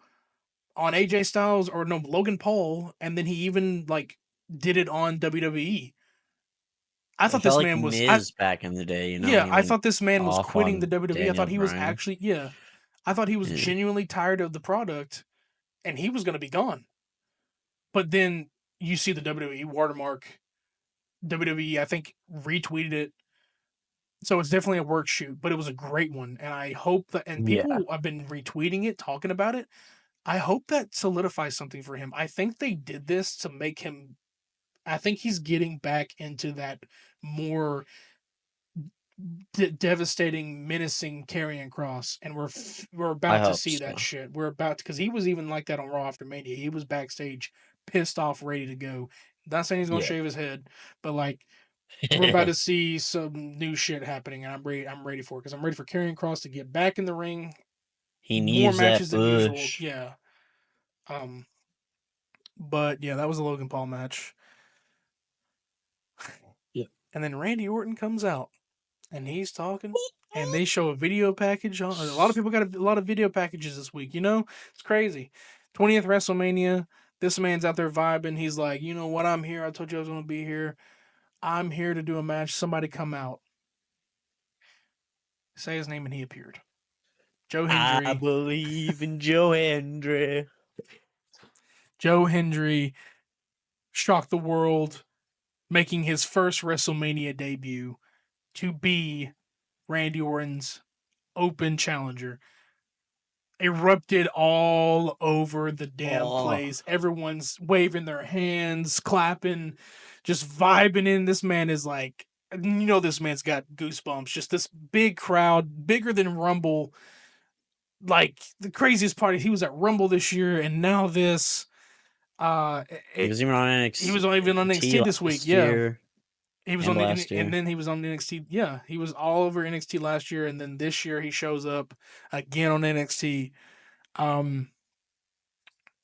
on AJ Styles or no Logan Paul, and then he even like did it on WWE. I it thought felt this like man was I Miz back in the day. yeah, He I went thought this man was off quitting the on WWE. I Daniel thought he was Bryan. actually I thought he was Yeah. genuinely tired of the product and he was going to be gone. But then you see the WWE watermark. WWE, I think, retweeted it. So it's definitely a work shoot, but it was a great one. And I hope that, and Yeah. people have been retweeting it, talking about it. I hope that solidifies something for him. I think they did this to make him, I think he's getting back into that more devastating, menacing carrying cross, and we're I about to hope see that so. shit. We're about to because he was even like that on Raw after Mania. He was backstage, pissed off, ready to go. Not saying he's gonna Yeah. shave his head, but like we're about to see some new shit happening, and I'm ready. I'm ready for it because I'm ready for Karrion Cross to get back in the ring, He more needs that matches than usual. push. Yeah. Um. But yeah, that was a Logan Paul match, Yeah. and then Randy Orton comes out. And he's talking, and they show a video package on. A lot of people got a lot of video packages this week. It's crazy. 20th WrestleMania. This man's out there vibing. He's like, you know what? I'm here. I told you I was going to be here. I'm here to do a match. Somebody come out. Say his name, and he appeared. Joe I Hendry. believe in Joe Hendry. Joe Hendry shocked the world, making his first WrestleMania debut to be Randy Orton's open challenger. Erupted all over the damn Oh, place. Everyone's waving their hands, clapping, just vibing in. This man is like, this man's got goosebumps. Just this big crowd, bigger than Rumble. Like the craziest part is he was at Rumble this year, and now this. Uh, he it, was even on he was even on NXT NXT this week. last Yeah, year he was and on the, last and year. then he was on NXT. Yeah, he was all over NXT last year, and then this year he shows up again on NXT. Um,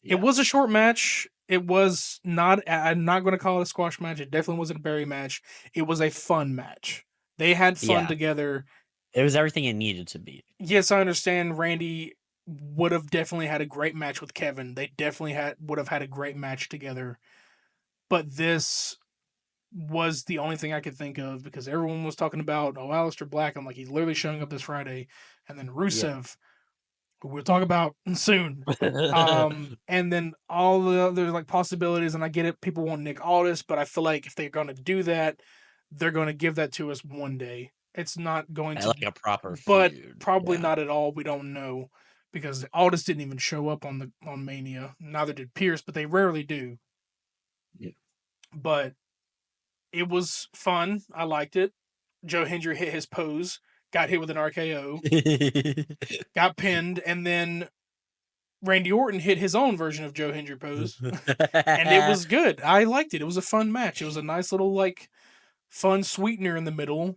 It Yeah. was a short match. It was not. I'm not going to call it a squash match. It definitely wasn't a berry match. It was a fun match. They had fun Yeah. together. It was everything it needed to be. Yes, I understand. Randy would have definitely had a great match with Kevin. They definitely would have had a great match together. But this was the only thing I could think of because everyone was talking about Aleister Black. I'm like, he's literally showing up this Friday, and then Yeah. Rusev, who we'll talk about soon. And then all the other like possibilities, and I get it, people want Nick Aldis, but I feel like if they're gonna do that, they're gonna give that to us one day. It's not going I to, like a proper but feud. probably Yeah. not at all. We don't know because Aldis didn't even show up on Mania. Neither did Pierce, but they rarely do. Yeah. But it was fun. I liked it. Joe Hendry hit his pose, got hit with an RKO, got pinned, and then Randy Orton hit his own version of Joe Hendry pose, and it was good. I liked it. It was a fun match. It was a nice little like fun sweetener in the middle.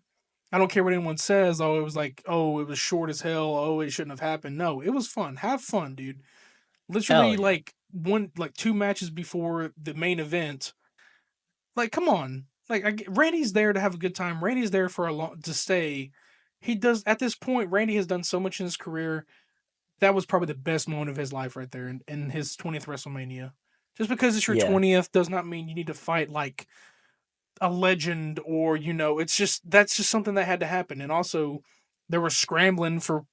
I don't care what anyone says. Oh, it was like, oh, it was short as hell. Oh, it shouldn't have happened. No, it was fun. Have fun, dude. Hell Literally, yeah. like two matches before the main event. Like, come on. Like, Randy's there to have a good time. Randy's there for a long to stay. He does at this point. Randy has done so much in his career. That was probably the best moment of his life right there in his 20th WrestleMania. Just because it's your Yeah. 20th does not mean you need to fight like a legend or, it's just that's just something that had to happen. And also they were scrambling for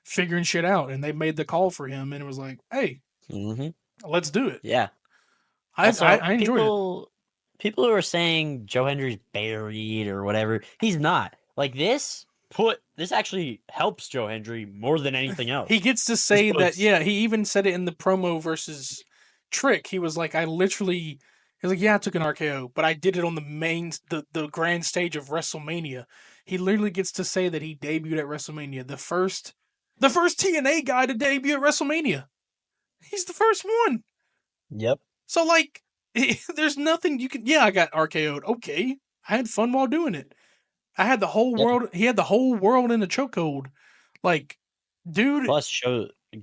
figuring shit out and they made the call for him and it was like, hey, Hmm. let's do it. Yeah. I I, Also, I enjoyed it. people who are saying Joe Hendry's buried or whatever, he's not. Like this actually helps Joe Hendry more than anything He else. gets to This say that, puts yeah, he even said it in the promo versus Trick. He was like, he's like, yeah, I took an RKO, but I did it on the grand stage of WrestleMania. He literally gets to say that he debuted at WrestleMania, the first TNA guy to debut at WrestleMania. He's the first one. Yep. So like, There's nothing you can. Yeah, I got RKO'd. Okay, I had fun while doing it. I had the whole Yeah. world. He had the whole world in a chokehold. Like, dude. Plus,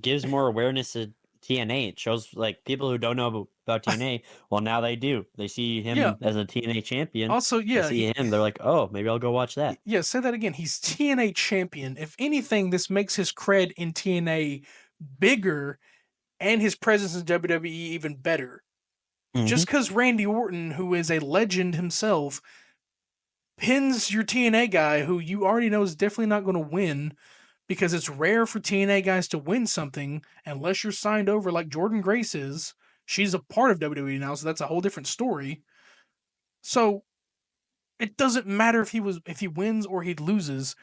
gives more awareness to TNA. It shows like people who don't know about TNA. Well, now they do. They see Yeah. him as a TNA champion. Also, They yeah. see him. They're like, oh, maybe I'll go watch that. Yeah. Say that again. He's TNA champion. If anything, this makes his cred in TNA bigger and his presence in WWE even better. Mm-hmm. Just because Randy Orton, who is a legend himself, pins your TNA guy who you already know is definitely not going to win, because it's rare for TNA guys to win something unless you're signed over like Jordan Grace is. She's a part of WWE now, so that's a whole different story. So it doesn't matter if he wins or he loses.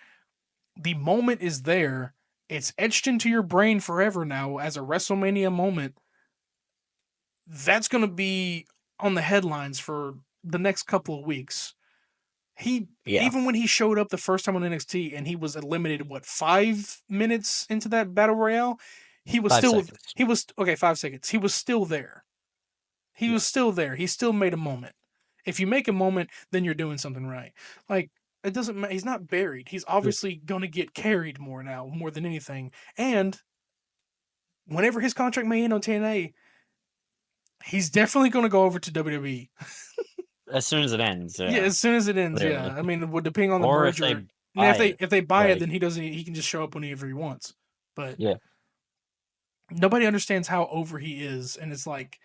The moment is there. It's etched into your brain forever now as a WrestleMania moment. That's going to be on the headlines for the next couple of weeks. He Yeah. Even when he showed up the first time on NXT and he was eliminated 5 minutes into that battle royale, he was 5 seconds. he was okay, 5 seconds. He was still there. He Yeah. was still there. He still made a moment. If you make a moment, then you're doing something right. Like, it doesn't matter. He's not buried. He's obviously going to get carried more now, more than anything. And whenever his contract may end on TNA, he's definitely going to go over to WWE. As soon as it ends, Yeah, yeah, as soon as it ends. clearly. Yeah, I mean, depending on the Or if merger, they and buy it, if they buy it, like then he doesn't. He can just show up whenever he wants. But yeah, nobody understands how over he is, and it's like,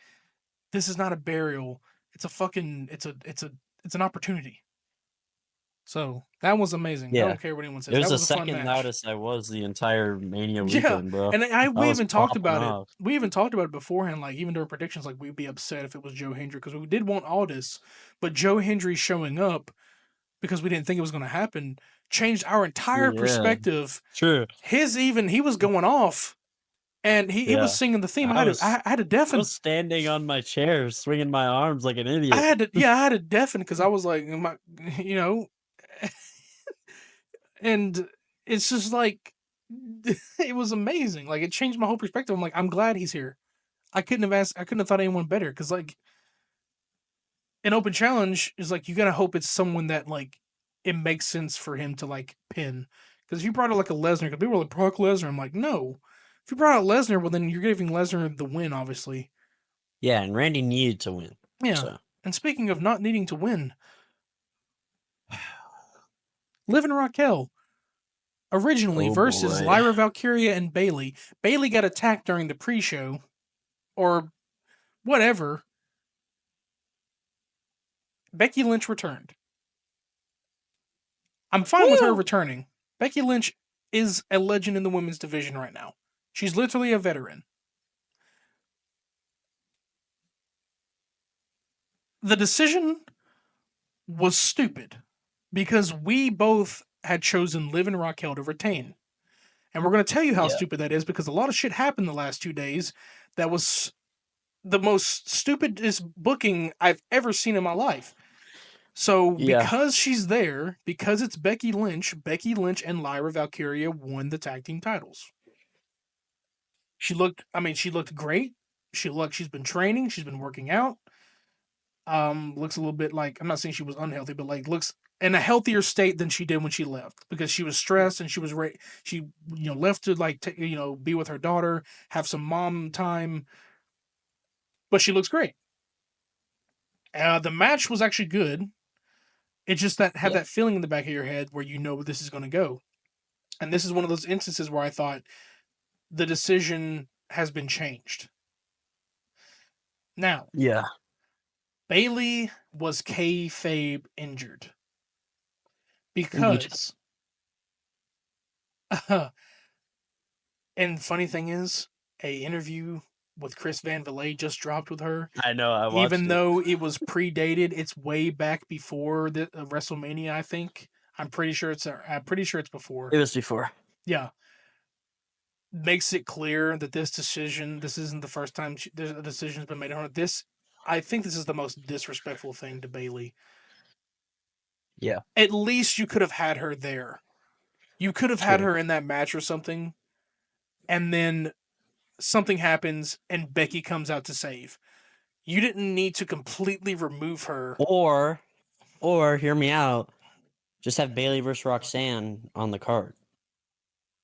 this is not a burial. It's a fucking. It's an opportunity. So that was amazing. I yeah. don't care what anyone says. It was That the was a fun second match. loudest I was the entire Mania Yeah, weekend, bro. and I we was even talked popping about it. off. We even talked about it beforehand. Like, even during predictions, like, we'd be upset if it was Joe Hendry because we did want Aldis, but Joe Hendry showing up because we didn't think it was going to happen changed our entire Yeah, perspective. true. He was going off, and he was Yeah, singing the theme. I was I had to I deafen. was standing on my chair, swinging my arms like an I idiot. had to I had to deafen because I was like, you know, and it's just like, it was amazing. Like, it changed my whole perspective. I'm like, I'm glad he's here. I couldn't have thought anyone better, because, like, an open challenge is like, you gotta hope it's someone that, like, it makes sense for him to, like, pin. Because if you brought out like a Lesnar, because people were like, Brock Lesnar, I'm like, no. If you brought out Lesnar, well, then you're giving Lesnar the win, obviously. Yeah, and Randy needed to win. Yeah. So, And speaking of not needing to win, Liv and Raquel originally oh versus boy. Lyra Valkyria and Bailey. Bailey got attacked during the pre-show, or whatever. Becky Lynch returned. I'm fine with her Woo! returning. Becky Lynch is a legend in the women's division right now. She's literally a veteran. The decision was stupid because we both had chosen Liv and Raquel to retain. And we're going to tell you how Yeah. stupid that is, because a lot of shit happened the last 2 days that was the most stupidest booking I've ever seen in my life. So, Yeah. because she's there, because it's Becky Lynch and Lyra Valkyria won the tag team titles. She looked great. She's been training, she's been working out. Looks a little bit like, I'm not saying she was unhealthy, but, like, looks in a healthier state than she did when she left, because she was stressed and she left to, like, be with her daughter, have some mom time, but she looks great. The match was actually good. It just that had Yeah. that feeling in the back of your head where you know this is going to go. And this is one of those instances where I thought the decision has been changed. Now, Yeah. Bailey was kayfabe injured Indeed. because, and funny thing is, a interview with Chris Van Vliet just dropped with her. I know, I watched Even it. though it was predated, it's way back before the WrestleMania. I think I'm pretty sure it's before. It was before. Yeah, makes it clear that this isn't the first time there's a decision's been made on it. I think this is the most disrespectful thing to Bailey. Yeah. At least you could have had her there. You could have had True. her in that match or something, and then something happens and Becky comes out to save. You didn't need to completely remove her. Or hear me out. Just have Bailey versus Roxanne on the card.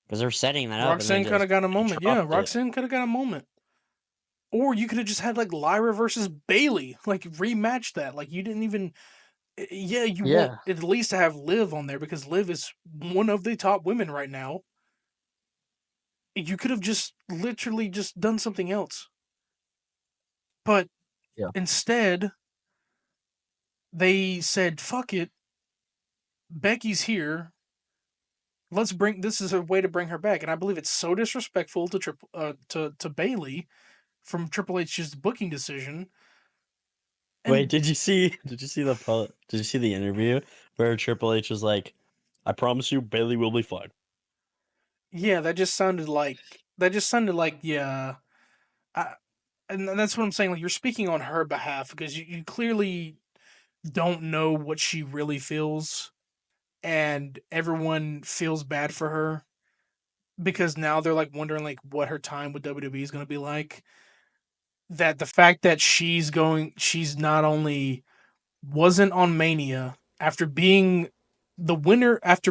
Because they're setting that up and then Roxanne could have just got a moment. Yeah, dropped it. Roxanne could have got a moment. Or you could have just had like Lyra versus Bailey, like rematch that. Like you didn't even. Yeah, you want Yeah. at least to have Liv on there because Liv is one of the top women right now. You could have just literally just done something else. But Yeah. instead, they said, fuck it. Becky's here. Let's bring this is a way to bring her back. And I believe it's so disrespectful to Bailey from Triple H's booking decision. Wait, And did you see the interview where Triple H was like, I promise you Bailey will be fine. yeah, that just sounded like yeah. I, and that's what I'm saying. Like you're speaking on her behalf because you clearly don't know what she really feels, and everyone feels bad for her because now they're like wondering like what her time with WWE is going to be like. That the fact that she's not only wasn't on Mania after being the winner of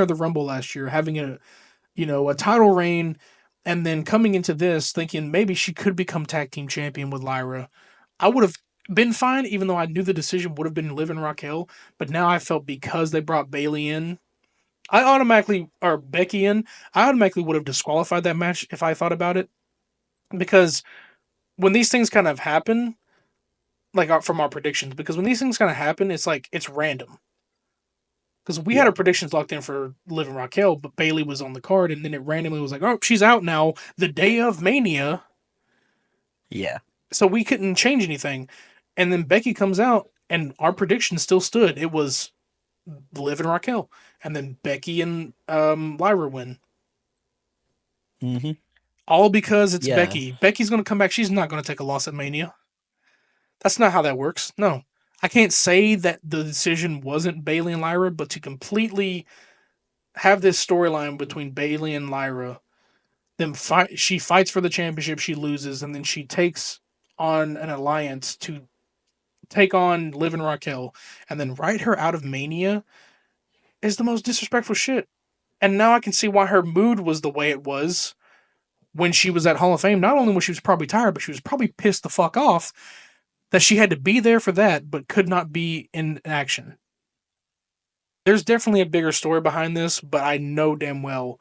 the Rumble last year, having a title reign, and then coming into this thinking maybe she could become tag team champion with Lyra. I would have been fine, even though I knew the decision would have been Liv and Raquel. But now I felt because they brought Bailey in, or Becky in, I automatically would have disqualified that match if I thought about it. Because when these things kind of happen, like from our predictions, because when these things kind of happen, it's like it's random. Because we had Yeah. our predictions locked in for Liv and Raquel, but Bailey was on the card, and then it randomly was like, oh, she's out now the day of Mania, Yeah. so we couldn't change anything. And then Becky comes out, and our prediction still stood. It was Liv and Raquel, and then Becky and Lyra win. Mm-hmm. All because it's Yeah. Becky. Becky's going to come back. She's not going to take a loss at Mania. That's not how that works. No. I can't say that the decision wasn't Bailey and Lyra, but to completely have this storyline between Bailey and Lyra, them fight, she fights for the championship, she loses, and then she takes on an alliance to take on Liv and Raquel, and then write her out of Mania is the most disrespectful shit. And now I can see why her mood was the way it was when she was at Hall of Fame. Not only was she probably tired, but she was probably pissed the fuck off that she had to be there for that, but could not be in action. There's definitely a bigger story behind this, but I know damn well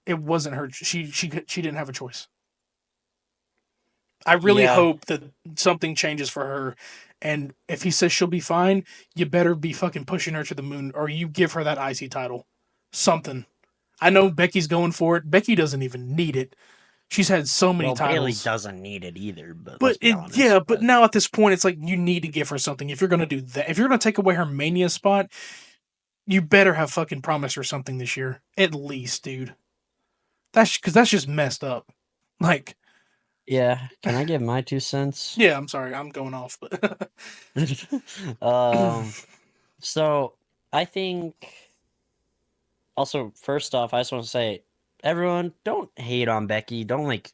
it wasn't her. She didn't have a choice. I really Yeah. hope that something changes for her. And if he says she'll be fine, you better be fucking pushing her to the moon, or you give her that IC title. Something. I know Becky's going for it. Becky doesn't even need it. She's had so many Well, Bailey titles. doesn't need it either, but But let's be honest. yeah, but now at this point, it's like you need to give her something. If you're gonna do that, if you're gonna take away her Mania spot, you better have fucking promised her something this year, at least, dude. That's because that's just messed up. Like, Yeah. Can I give my 2 cents? yeah, I'm sorry, I'm going off, but um. So I think. Also, first off, I just want to say, everyone, don't hate on Becky. Don't like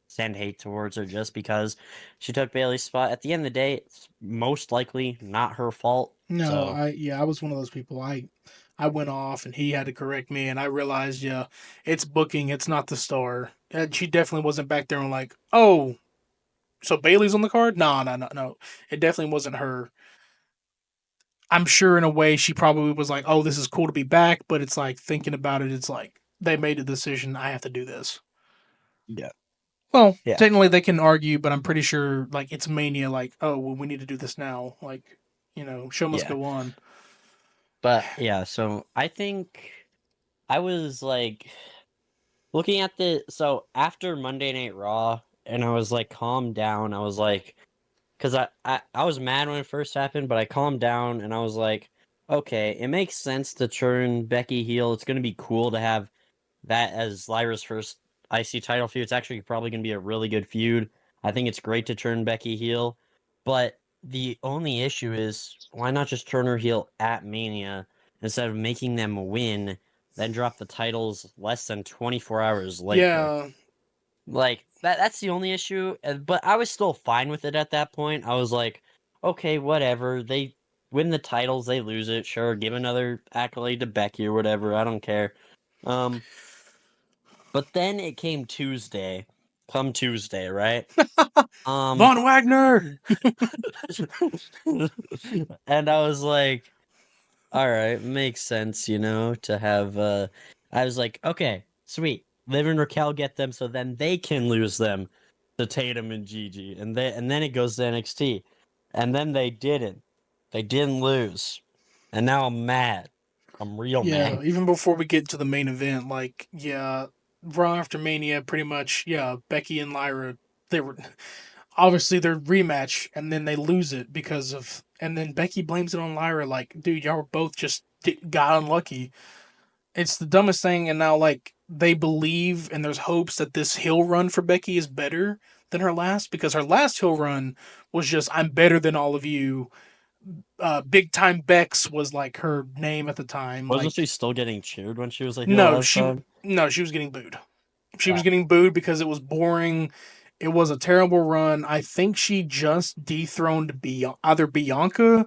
send hate towards her just because she took Bailey's spot. At the end of the day, it's most likely not her fault. no, So I was one of those people. I went off, and he had to correct me, and I realized, yeah, it's booking, it's not the star. And she definitely wasn't back there and like, oh, so Bailey's on the card? No, no, no, no. It definitely wasn't her. I'm sure in a way she probably was like, oh, this is cool to be back, but it's like thinking about it, it's like they made a decision. I have to do this. yeah, Well, yeah, technically they can argue, but I'm pretty sure like it's Mania. Like, oh, well, we need to do this now. Like, show must yeah. go on. But yeah, so I think I was like looking at so after Monday Night Raw, and I was like calmed down. I was like, because I was mad when it first happened, but I calmed down and I was like, okay, it makes sense to turn Becky heel. It's gonna be cool to have that as Lyra's first IC title feud. It's actually probably going to be a really good feud. I think it's great to turn Becky heel, but the only issue is why not just turn her heel at Mania instead of making them win, then drop the titles less than 24 hours later? Yeah, Like that's the only issue. But I was still fine with it at that point. I was like, okay, whatever. They win the titles, they lose it. Sure, give another accolade to Becky or whatever. I don't care. But then it came Tuesday. Come Tuesday, right? Von Wagner. And I was like, all right, makes sense, to have I was like, okay, sweet. Liv and Raquel get them so then they can lose them to Tatum and Gigi. And then it goes to NXT. And then they didn't. They didn't lose. And now I'm mad. I'm real Yeah, mad. even before we get to the main event, like, yeah, Raw after Mania, pretty much, yeah, Becky and Lyra, they were obviously their rematch, and then they lose it because of, and then Becky blames it on Lyra, like, dude, y'all were both just got unlucky. It's the dumbest thing, and now, like, they believe and there's hopes that this hill run for Becky is better than her last, because her last hill run was just, I'm better than all of you. Big Time Bex was like her name at the time. Wasn't she Like, still getting cheered when she was like heel no, last time? she was getting booed. She was Ah, getting booed because it was boring. It was a terrible run. I think she just dethroned either Bianca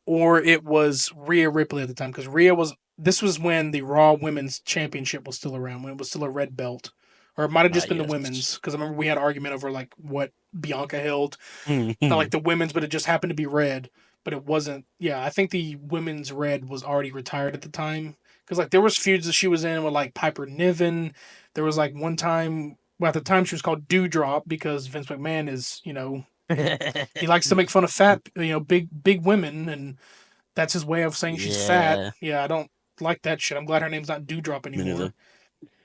or it was Rhea Ripley at the time, because Rhea was. This was when the Raw Women's Championship was still around, when it was still a red belt, or it might have just been the yes. women's. Because I remember we had an argument over like what Bianca held, not like the women's, but it just happened to be red. But it wasn't. Yeah, I think the women's red was already retired at the time. Because like there was feuds that she was in with like Piper Niven. There was like one time. Well, at the time she was called Dewdrop because Vince McMahon is, he likes to make fun of fat, big women, and that's his way of saying she's fat. Yeah. Yeah, I don't like that shit. I'm glad her name's not Dewdrop Me anymore. neither.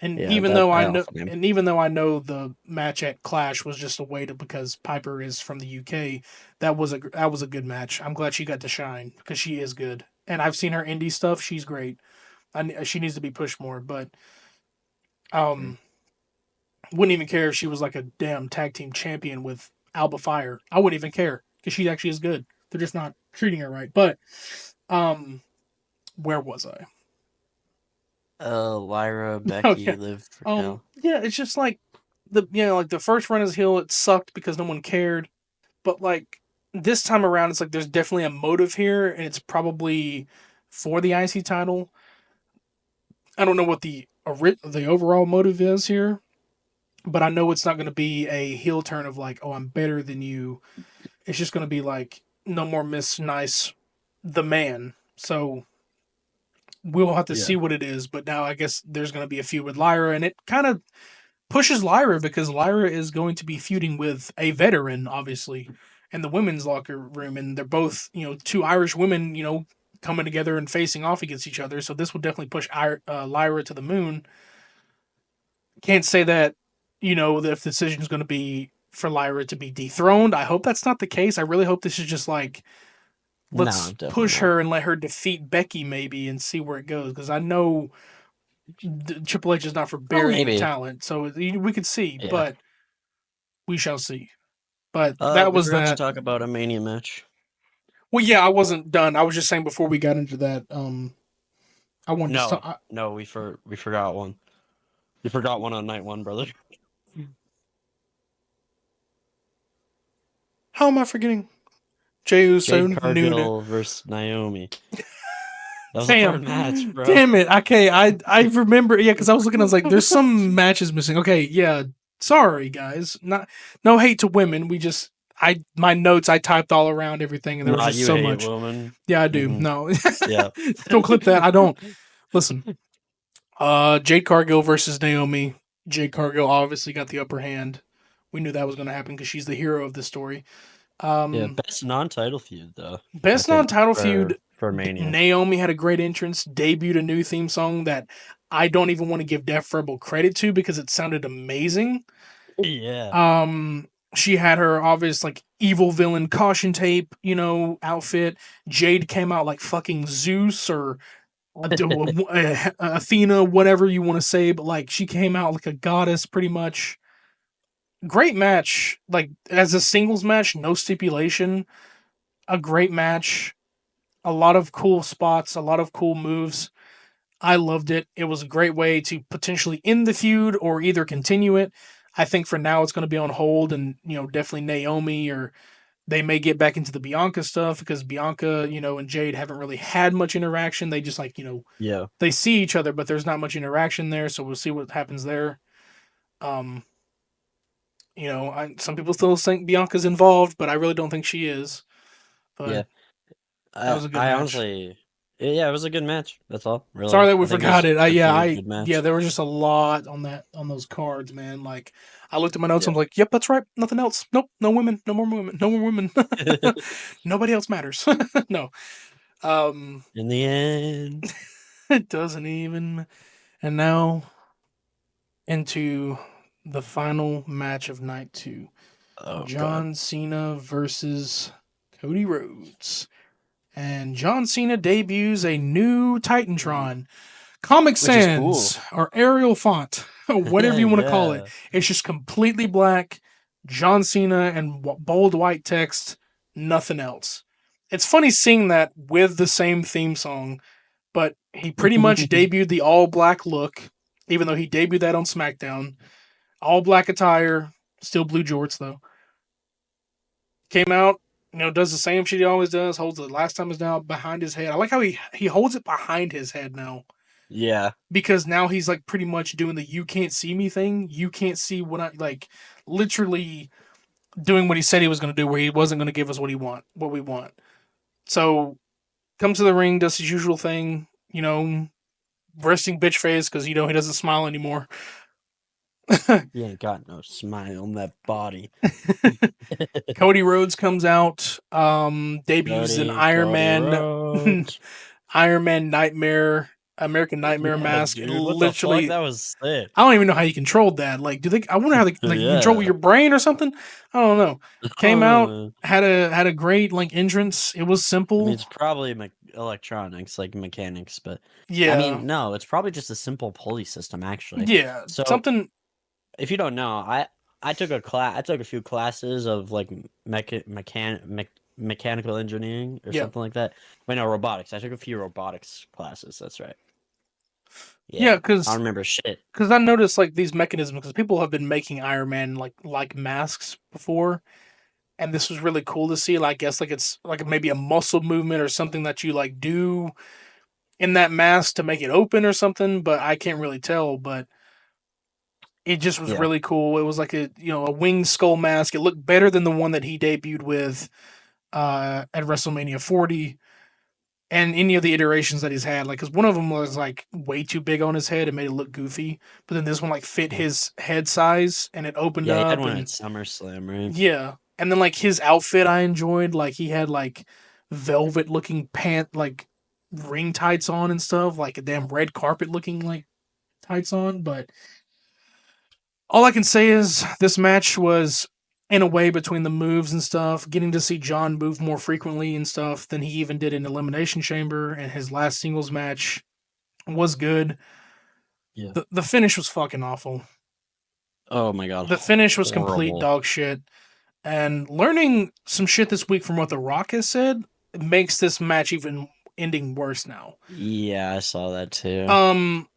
Yeah, that awful name. And even though I know the match at Clash was just a way to, because Piper is from the UK, that was a good match. I'm glad she got to shine because she is good, and I've seen her indie stuff. She's great. She needs to be pushed more, but um, wouldn't even care if she was like a damn tag team champion with Alba Fire. I wouldn't even care because she actually is good. They're just not treating her right. But um, where was I? Lyra, Oh Becky, yeah. Liv, Raquel. Yeah, it's just like like the first run as heel, it sucked because no one cared. But like this time around, it's like there's definitely a motive here, and it's probably for the IC title. I don't know what the overall motive is here, but I know it's not going to be a heel turn of like, oh, I'm better than you. It's just going to be like, no more Miss Nice, the man. So we'll have to Yeah. see what it is. But now I guess there's going to be a feud with Lyra, and it kind of pushes Lyra because Lyra is going to be feuding with a veteran, obviously, in the women's locker room, and they're both, two Irish women, coming together and facing off against each other. So this will definitely push Lyra to the moon. Can't say that, if the decision is going to be for Lyra to be dethroned. I hope that's not the case. I really hope this is just like, No, let's definitely push not. her and let her defeat Becky maybe and see where it goes, because I know Triple H is not for Well, burying maybe. talent, so we could see, Yeah. but we shall see. But that We was forgot to that. talk about a Mania match. Well, yeah, I wasn't done. I was just saying before we got into that. I wanted to. No, no, we forgot one. You forgot one on night one, brother. How am I forgetting? Jey Uso, Jade Nuda. Cargill versus Naomi. That was a Damn, hard match, bro. damn it. Okay, I remember. Yeah, because I was looking. I was like, there's some matches missing. Okay, yeah. Sorry, guys. Not no hate to women. We just my notes I typed all around everything, and there was Nah, just you so hate much. women. Yeah, I do. Mm-hmm. No, Yeah. don't clip that. I don't. Listen. Jade Cargill versus Naomi. Jade Cargill obviously got the upper hand. We knew that was going to happen because she's the hero of the story. Yeah, Um, best non-title feud though. I best think non-title feud. for Mania. Naomi had a great entrance. Debuted a new theme song that I don't even want to give Def Verbal credit to because it sounded amazing. Yeah. She had her obvious like evil villain caution tape, outfit. Jade came out like fucking Zeus or Athena, whatever you want to say, but like she came out like a goddess pretty much. Great match, like as a singles match, no stipulation. A great match, a lot of cool spots, a lot of cool moves. I loved it. It was a great way to potentially end the feud or either continue it. I think for now it's going to be on hold, and definitely Naomi, or they may get back into the Bianca stuff because Bianca, and Jade haven't really had much interaction. They just Yeah. they see each other, but there's not much interaction there. So we'll see what happens there. Um, some people still think Bianca's involved, but I really don't think she is. But Yeah. that I was a good I match. honestly, yeah, it was a good match. That's all, Sorry really. that we I think it was forgot it. a pretty good Yeah, match. there was just a lot on those cards, man. Like I looked at my notes, Yeah. I'm like, yep, that's right. Nothing else. Nope, no women, no more women, no more women. Nobody else matters. No. Um In the end. it doesn't even. And now into the final match of night 2. Oh God. John Cena versus Cody Rhodes. And John Cena debuts a new Titantron. Comic Which is cool. Sans or Arial font, whatever you want to call it. Yeah. It's just completely black, John Cena and bold white text, nothing else. It's funny seeing that with the same theme song, but he pretty much debuted the all black look, even though he debuted that on SmackDown. All black attire, still blue jorts though. Came out, does the same shit he always does. Holds the last time is now behind his head. I like how he holds it behind his head now Yeah. because now he's like pretty much doing the "you can't see me" thing. You can't see what I like. Literally doing what he said he was going to do, where he wasn't going to give us what we want. So comes to the ring, does his usual thing. Resting bitch face because he doesn't smile anymore. He ain't got no smile on that body. Cody Rhodes comes out, debuts an Cody Rhodes. Iron Man Nightmare, American Nightmare Yeah, mask, and dude. What the fuck? literally, That was sick. I don't even know how you controlled that. Like, do they? I wonder how they like control Yeah. your brain or something. I don't know. Came out, I had a great like entrance. It was mean, simple. it's probably electronics, like mechanics, but I Yeah, mean, no, it's probably just a simple pulley system, actually. yeah, So, something. if you don't know, I took I took a few classes of like mechanical engineering or Yeah, something like that. Wait, no, robotics. I took a few robotics classes. That's right. yeah, Yeah, I because don't remember shit. I noticed like these mechanisms because people have been making Iron Man like masks before, and this was really cool to see. Like, I guess like it's like maybe a muscle movement or something that you like do in that mask to make it open or something, but I can't really tell. But it just was Yeah, really cool. It was like a winged skull mask. It looked better than the one that he debuted with at WrestleMania 40 and any of the iterations that he's had. Like, because one of them was like way too big on his head and made it look goofy, but then this one like fit yeah, his head size and it opened yeah. He had up one at and SummerSlam, right? yeah. And then like his outfit I enjoyed. Like he had like velvet looking pant like ring tights on and stuff, like a damn red carpet looking like tights on. But all I can say is this match was in a way between the moves and stuff, getting to see John move more frequently and stuff than he even did in Elimination Chamber, and his last singles match was good. Yeah. The finish was fucking awful. Oh my god, The finish was complete horrible. dog shit. And learning some shit this week from what The Rock has said makes this match even ending worse now. Yeah, I saw that too. Um,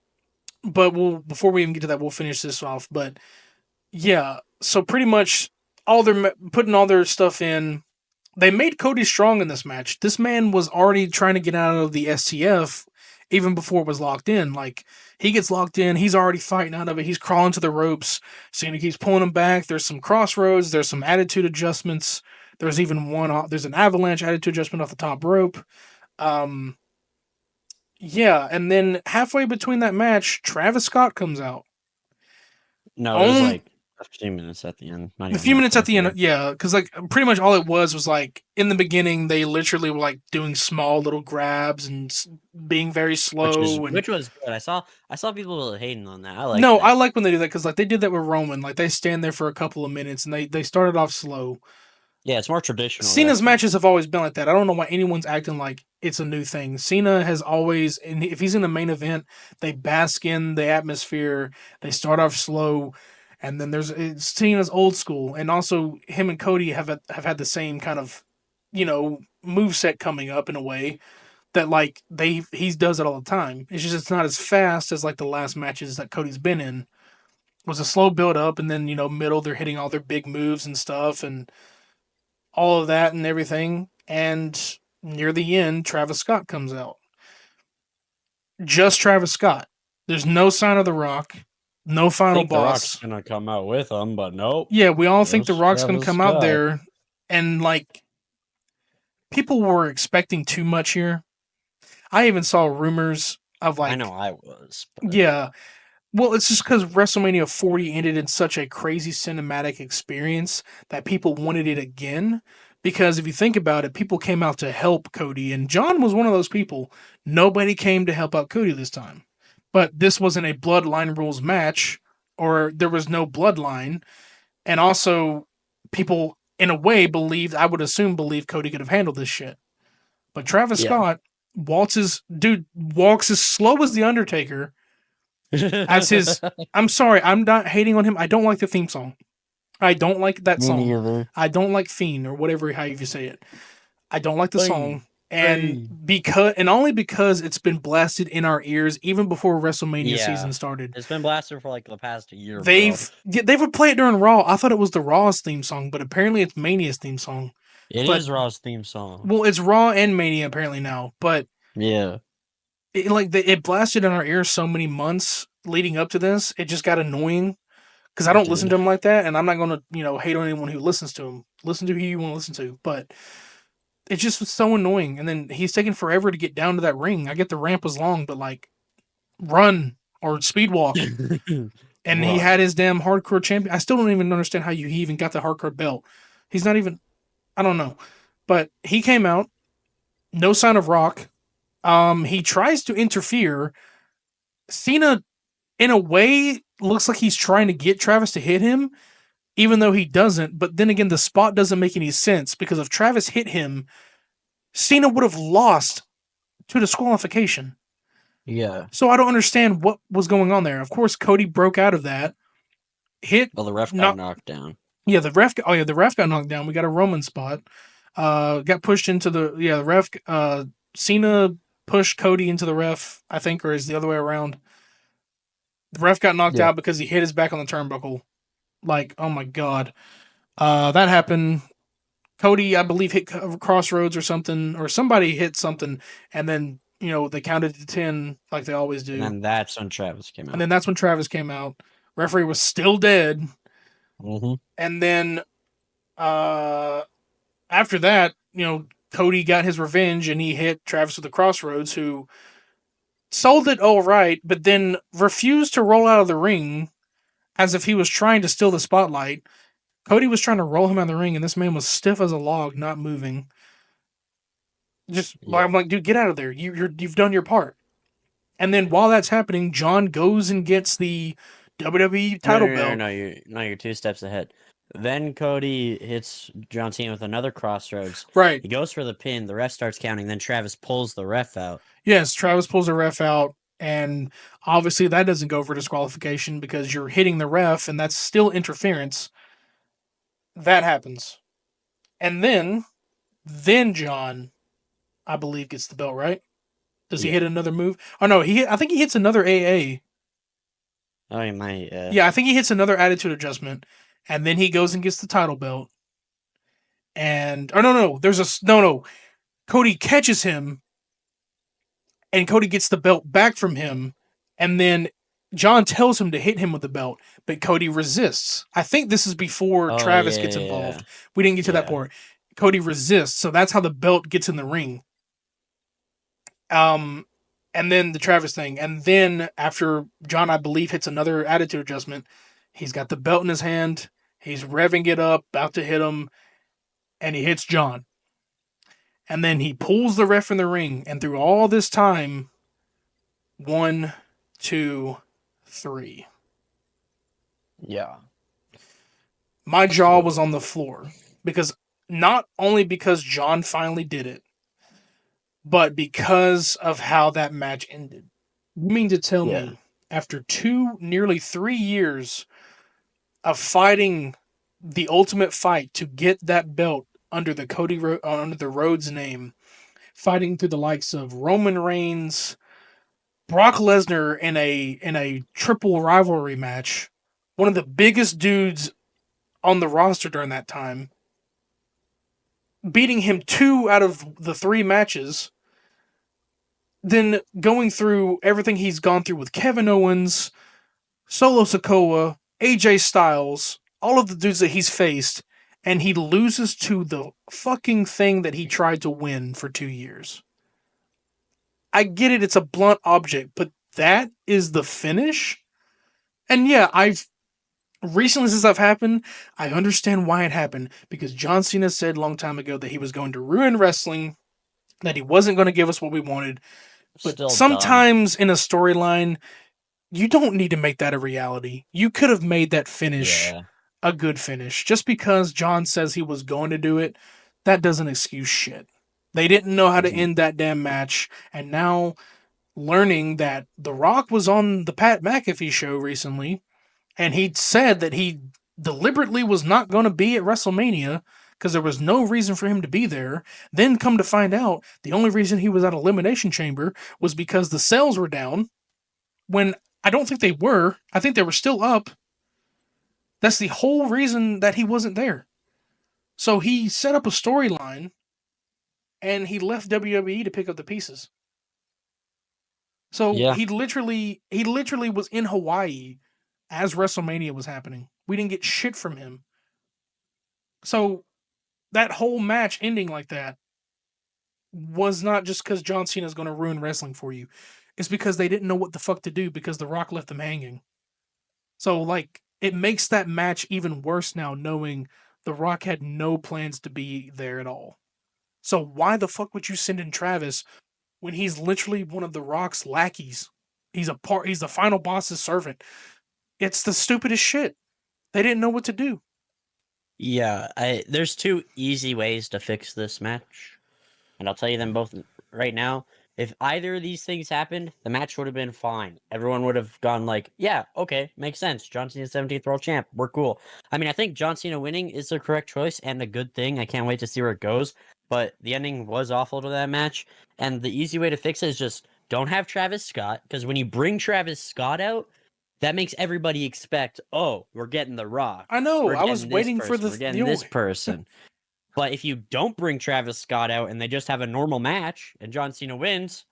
but we'll before we even get to that, we'll finish this off. But yeah, so pretty much all their putting all their stuff in. They made Cody strong in this match. This man was already trying to get out of the STF even before it was locked in. Like he gets locked in, he's already fighting out of it. He's crawling to the ropes. Cena keeps pulling him back. There's some crossroads. There's some attitude adjustments. There's even one. There's an avalanche attitude adjustment off the top rope. Um, yeah, and then halfway between that match, Travis Scott comes out. No, it was On like a few minutes at the end, not a even few minutes halfway at the end, through. yeah, because like pretty much all it was like in the beginning they literally were like doing small little grabs and being very slow and Which was good. I saw people hating on that. I like no, I that. like when they do that because like they did that with Roman, like they stand there for a couple of minutes and they started off slow. Yeah, it's more traditional Cena's wrestling. matches have always been like that. I don't know why anyone's acting like it's a new thing. Cena has always, and if he's in the main event, they bask in the atmosphere. They start off slow, and then it's Cena's old school, and also him and Cody have had the same kind of, move set coming up in a way that like he does it all the time. It's just it's not as fast as like the last matches that Cody's been in. was a slow build up, and then middle they're hitting all their big moves and stuff, and all of that and everything. And near the end, Travis Scott comes out. Just Travis Scott. There's no sign of The Rock, no I final think The Rock's boss. gonna come out with him, but nope. Yeah, we all think The Just Rock's gonna Travis come out Scott. there, and like people were expecting too much here. I even saw rumors of I know like, I was. But... yeah, well, it's just because WrestleMania 40 ended in such a crazy cinematic experience that people wanted it again. Because if you think about it, people came out to help Cody, and John was one of those people. Nobody came to help out Cody this time. But this wasn't a bloodline rules match, or there was no bloodline. And also, people, in a way, believed, I would assume, believed Cody could have handled this shit. But Travis Yeah. Scott walks as slow as The Undertaker as his. I'm sorry, I'm not hating on him. I don't like the theme song. I don't like that Me song. neither. I don't like Fiend or whatever how you say it. I don't like the song. And Fiend. only because it's been blasted in our ears even before WrestleMania season started. It's been blasted for like the past year. They would play it during Raw. I thought it was the Raw's theme song, but apparently it's Mania's theme song. It is Raw's theme song. Well, it's Raw and Mania apparently now, but yeah, it blasted in our ears so many months leading up to this. It just got annoying because I don't listen to him like that, and I'm not going to hate on anyone who listens to him. Listen to who you want to listen to, but it just was so annoying. And then he's taking forever to get down to that ring. I get the ramp was long, but like run or speed walk. And he had his damn hardcore champion. I still don't even understand how he even got the hardcore belt. He's not even. I don't know, but he came out. No sign of Rock. He tries to interfere. Cena, in a way, looks like he's trying to get Travis to hit him, even though he doesn't. But then again, the spot doesn't make any sense because if Travis hit him, Cena would have lost to disqualification. Yeah. So I don't understand what was going on there. Of course, Cody broke out of that. Well, the ref got knocked down. Yeah, the ref. Oh yeah, the ref got knocked down. We got a Roman spot. Got pushed into the ref. Cena pushed Cody into the ref, I think, or is the other way around. The ref got knocked out because he hit his back on the turnbuckle. Like, oh my god. That happened. Cody, I believe, hit Crossroads or something, or somebody hit something, and then they counted to 10 like they always do. And then that's when Travis came out. Referee was still dead. Mm-hmm. And then after that, Cody got his revenge and he hit Travis with the Crossroads, who sold it all right, but then refused to roll out of the ring as if he was trying to steal the spotlight. Cody was trying to roll him out of the ring, and this man was stiff as a log, not moving. I'm like, dude, get out of there. You've done your part. And then while that's happening, John goes and gets the WWE title belt. No, you're 2 steps ahead. Then Cody hits John Cena with another Crossroads. Right. He goes for the pin. The ref starts counting. Then Travis pulls the ref out. Yes, Travis pulls the ref out. And obviously that doesn't go for disqualification because you're hitting the ref, and that's still interference. That happens. And then John, I believe, gets the belt, right? Does he hit another move? Oh, no, I think he hits another AA. Oh, he might. Yeah, I think he hits another attitude adjustment. And then he goes and gets the title belt. And, no. Cody catches him, and Cody gets the belt back from him. And then John tells him to hit him with the belt, but Cody resists. I think this is before Travis gets involved. We didn't get to that part. Cody resists, so that's how the belt gets in the ring. And then the Travis thing. And then after John, I believe, hits another attitude adjustment, he's got the belt in his hand. He's revving it up, about to hit him, and he hits John. And then he pulls the ref in the ring, and through all this time, 1, 2, 3. Yeah. My jaw was on the floor not only because John finally did it, but because of how that match ended. You mean to tell me, after nearly 3 years of fighting the ultimate fight to get that belt under the Rhodes name, fighting through the likes of Roman Reigns, Brock Lesnar in a triple rivalry match, one of the biggest dudes on the roster during that time, beating him 2 out of the 3 matches, then going through everything he's gone through with Kevin Owens, Solo Sikoa, AJ Styles, all of the dudes that he's faced, and he loses to the fucking thing that he tried to win for 2 years. I get it, it's a blunt object, but that is the finish? And yeah, I've recently since I've happened, I understand why it happened because John Cena said a long time ago that he was going to ruin wrestling, that he wasn't going to give us what we wanted. But Still dumb. sometimes in a storyline, you don't need to make that a reality. You could have made that finish a good finish. Just because John says he was going to do it, that doesn't excuse shit. They didn't know how to end that damn match, and now learning that The Rock was on the Pat McAfee show recently, and he said that he deliberately was not going to be at WrestleMania because there was no reason for him to be there. Then come to find out, the only reason he was at Elimination Chamber was because the sales were down, when I don't think they were. I think they were still up. That's the whole reason that he wasn't there. So he set up a storyline and he left WWE to pick up the pieces. So he literally was in Hawaii as WrestleMania was happening. We didn't get shit from him. So that whole match ending like that was not just because John Cena's going to ruin wrestling for you. It's because they didn't know what the fuck to do because The Rock left them hanging. So, like, it makes that match even worse now knowing The Rock had no plans to be there at all. So why the fuck would you send in Travis when he's literally one of The Rock's lackeys? He's the final boss's servant. It's the stupidest shit. They didn't know what to do. Yeah, there's 2 easy ways to fix this match, and I'll tell you them both right now. If either of these things happened, the match would have been fine. Everyone would have gone like, yeah, okay, makes sense. John Cena's 17th world champ. We're cool. I mean, I think John Cena winning is the correct choice and a good thing. I can't wait to see where it goes. But the ending was awful to that match. And the easy way to fix it is just don't have Travis Scott. Because when you bring Travis Scott out, that makes everybody expect, oh, we're getting The Rock. I know. We're I was getting this waiting for person. We're getting this person. But if you don't bring Travis Scott out and they just have a normal match and John Cena wins,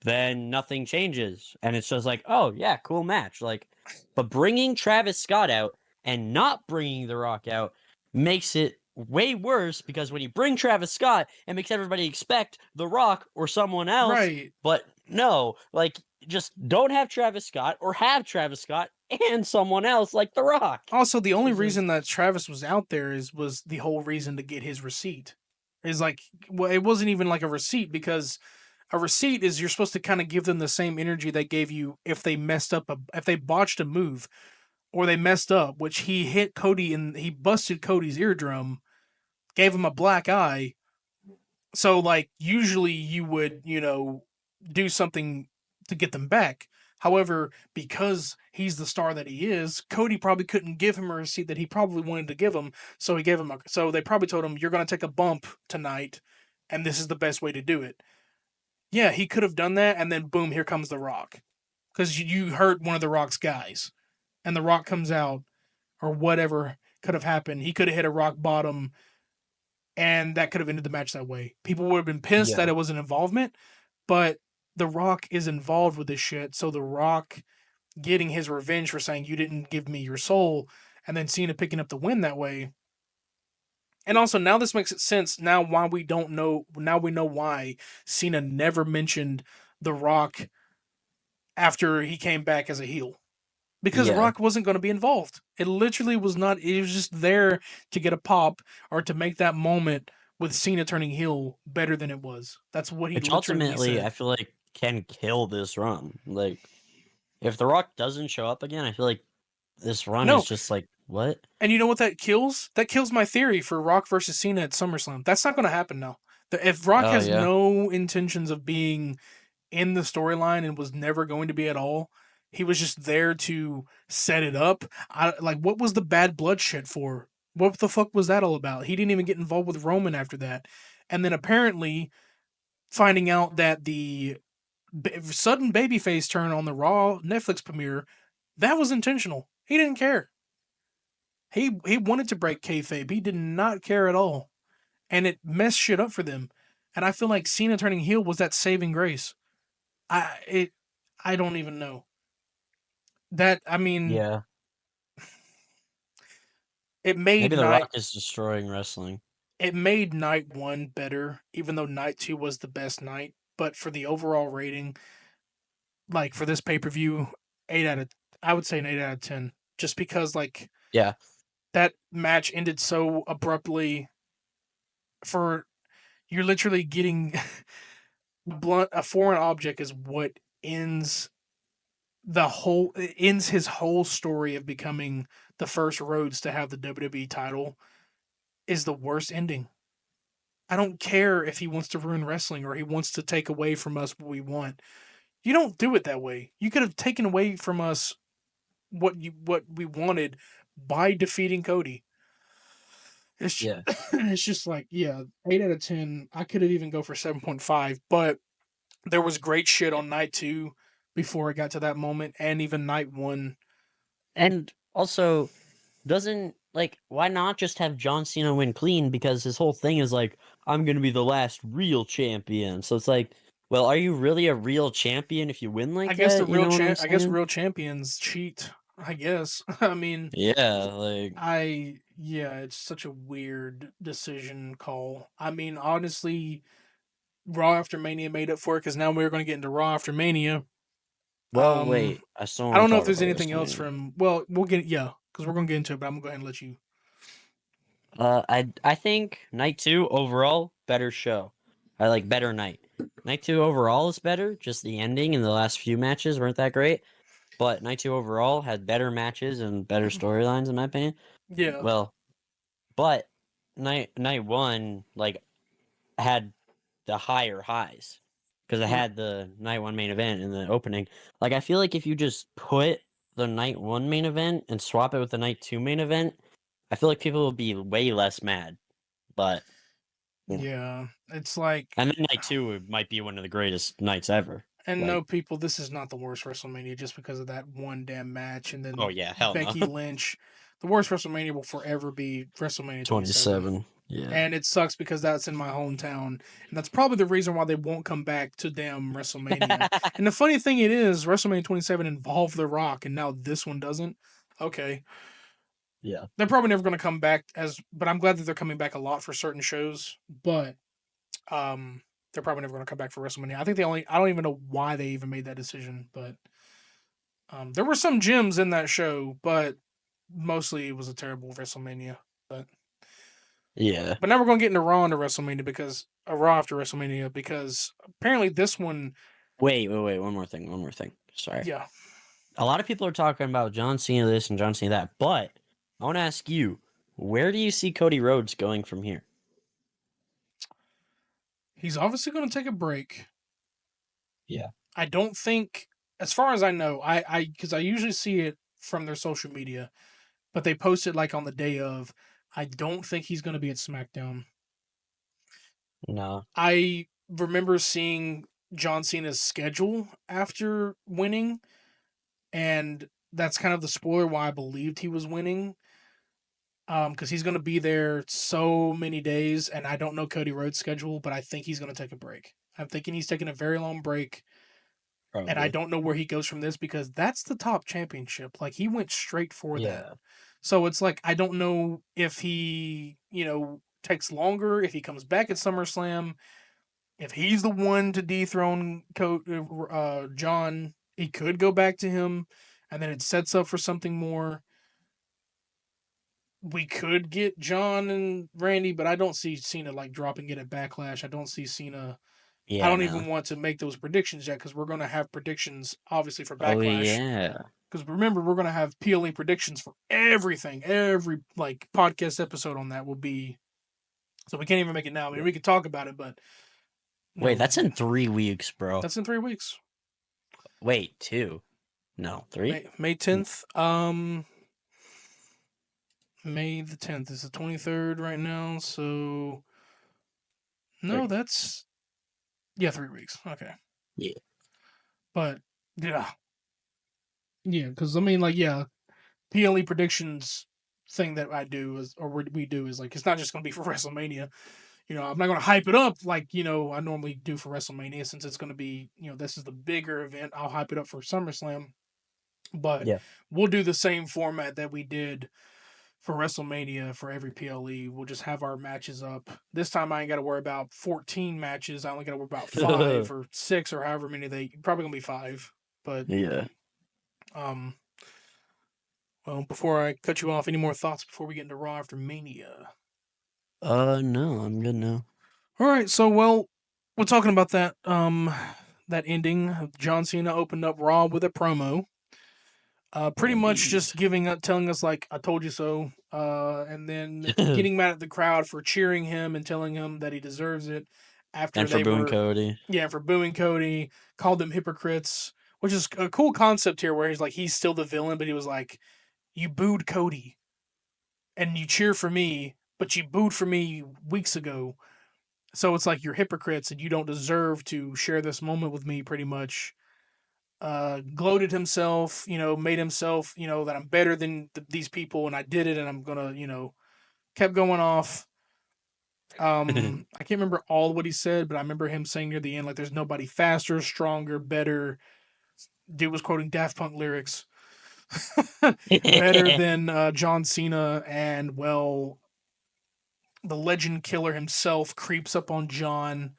then nothing changes. And it's just like, oh, yeah, cool match. Like, but bringing Travis Scott out and not bringing The Rock out makes it way worse because when you bring Travis Scott, it makes everybody expect The Rock or someone else. Right. But no, like, just don't have Travis Scott or have Travis Scott and someone else like The Rock. Also, the only reason that Travis was out there was the whole reason to get his receipt. Is like, well, it wasn't even like a receipt because a receipt is you're supposed to kind of give them the same energy they gave you if they messed up if they botched a move or they messed up, which he hit Cody and he busted Cody's eardrum, gave him a black eye. So like usually you would, do something to get them back. However, because he's the star that he is, Cody probably couldn't give him a receipt that he probably wanted to give him. So he gave him so they probably told him, you're going to take a bump tonight, and this is the best way to do it. Yeah, he could have done that, and then boom, here comes The Rock. Because you hurt one of The Rock's guys, and The Rock comes out, or whatever could have happened. He could have hit a rock bottom, and that could have ended the match that way. People would have been pissed that it was an involvement, but The Rock is involved with this shit, so The Rock getting his revenge for saying you didn't give me your soul, and then Cena picking up the win that way. And also now this makes sense now why we don't know now we know why Cena never mentioned The Rock after he came back as a heel. Because Rock wasn't going to be involved. It literally was not, it was just there to get a pop or to make that moment with Cena turning heel better than it was. That's what he Which literally ultimately, said. I feel like, can kill this run. Like, if The Rock doesn't show up again, I feel like this run is just like, what? And you know what that kills? That kills my theory for Rock versus Cena at SummerSlam. That's not going to happen now. If Rock has no intentions of being in the storyline and was never going to be at all, he was just there to set it up. Like, what was the bad blood shit for? What the fuck was that all about? He didn't even get involved with Roman after that. And then apparently finding out that the sudden babyface turn on the Raw Netflix premiere, that was intentional. He didn't care. He wanted to break kayfabe. He did not care at all, and it messed shit up for them. And I feel like Cena turning heel was that saving grace. I it I don't even know that. I mean, Yeah. it made Maybe The night Rock is destroying wrestling. it made night one better, even though night two was the best night. But for the overall rating, like for this pay per view, 8 out of I would say an 8 out of 10, just because like Yeah. that match ended so abruptly. For you're literally getting blunt a foreign object is what ends ends his whole story of becoming the first Rhodes to have the WWE title is the worst ending. I don't care if he wants to ruin wrestling or he wants to take away from us what we want. You don't do it that way. You could have taken away from us what we wanted by defeating Cody. It's Yeah. it's just like, yeah, 8 out of 10. I could have even go for 7.5, but there was great shit on night two before it got to that moment, and even night one. And also, doesn't like why not just have John Cena win clean? Because his whole thing is like, I'm gonna be the last real champion. So it's like, well, are you really a real champion if you win like that? You know what I'm I guess saying? real champions cheat. I guess. I mean, Yeah, like yeah, it's such a weird decision call. I mean, honestly, Raw After Mania made up for it because now we're going to get into Raw After Mania. well, Um, wait, I still I want don't to know if talk there's about anything else WrestleMania. from. Well, we'll get yeah, because we're going to get into it. But I'm going to go ahead and let you. I think night two overall better show. I like better night. Night two overall is better. Just the ending and the last few matches weren't that great. But night two overall had better matches and better storylines in my opinion. Yeah. Well, but night one like had the higher highs because it R- had the night one main event in the opening. Like I feel like if you just put the night one main event and swap it with the night two main event, I feel like people will be way less mad. But you know, Yeah. It's like. and then night two might be one of the greatest nights ever. And Like, no, people, this is not the worst WrestleMania just because of that one damn match. And oh then yeah, hell no. Becky Lynch. The worst WrestleMania will forever be WrestleMania 27. 27. Yeah. And it sucks because that's in my hometown. And that's probably the reason why they won't come back to damn WrestleMania. And the funny thing it is, WrestleMania 27 involved The Rock, and now this one doesn't. Okay. Yeah. They're probably never going to come back but I'm glad that they're coming back a lot for certain shows. But um, they're probably never going to come back for WrestleMania. I don't even know why they even made that decision, but there were some gems in that show, but mostly it was a terrible WrestleMania. But Yeah. but now we're going to get into Raw into WrestleMania because Raw after WrestleMania because apparently this one, Wait. One more thing. One more thing. Sorry. yeah, A lot of people are talking about John Cena this and John Cena that, but I want to ask you, where do you see Cody Rhodes going from here? he's obviously going to take a break. Yeah. I don't think, as far as I know, because I usually see it from their social media, but they post it like on the day of. I don't think he's going to be at SmackDown. No. I remember seeing John Cena's schedule after winning, and that's kind of the spoiler why I believed he was winning. Because he's going to be there so many days, and I don't know Cody Rhodes' schedule, but I think he's going to take a break. I'm thinking he's taking a very long break, and I Probably. don't know where he goes from this because that's the top championship. Like he went straight for that. Yeah. So it's like I don't know if he, takes longer, if he comes back at SummerSlam, if he's the one to dethrone John, he could go back to him, and then it sets up for something more. We could get John and Randy, but I don't see Cena like dropping it at Backlash. I don't see Cena. I Yeah, don't no. even want to make those predictions yet because we're going to have predictions obviously for Oh Backlash. yeah. Because remember, we're going to have peeling predictions for everything. Every like podcast episode on that will be. So we can't even make it now. I mean, we can talk about it, but Wait, no, that's in 3 weeks, bro. that's in 3 weeks. Wait, two. No, three? May 10th. May the 10th is the 23rd right now. So no, Three. that's yeah, 3 weeks. Okay, Yeah. but yeah, yeah, because I mean, like, yeah, PLE predictions thing that I do is, or we do is like, it's not just going to be for WrestleMania. I'm not going to hype it up like, I normally do for WrestleMania since it's going to be, this is the bigger event. I'll hype it up for SummerSlam, but Yeah. we'll do the same format that we did for WrestleMania for every PLE. We'll just have our matches up. This time I ain't got to worry about 14 matches. I only got to worry about 5 or 6 or however many probably going to be 5. But, Yeah. um, well, before I cut you off, any more thoughts before we get into Raw after Mania? No, I'm good now. All right, so we're talking about that ending. John Cena opened up Raw with a promo. Pretty much Indeed. just telling us like I told you so, and then getting mad at the crowd for cheering him and telling him that he deserves it after And for they booing were, Cody. yeah, for booing Cody, called them hypocrites, which is a cool concept here where he's still the villain, but he was like, you booed Cody and you cheer for me, but you booed for me weeks ago. So it's like you're hypocrites and you don't deserve to share this moment with me, pretty much. Gloated himself, made himself, that I'm better than these people and I did it and I'm gonna, kept going off. I can't remember all what he said, but I remember him saying near the end, like, there's nobody faster, stronger, better. Dude was quoting Daft Punk lyrics. Better than John Cena, and the legend killer himself creeps up on John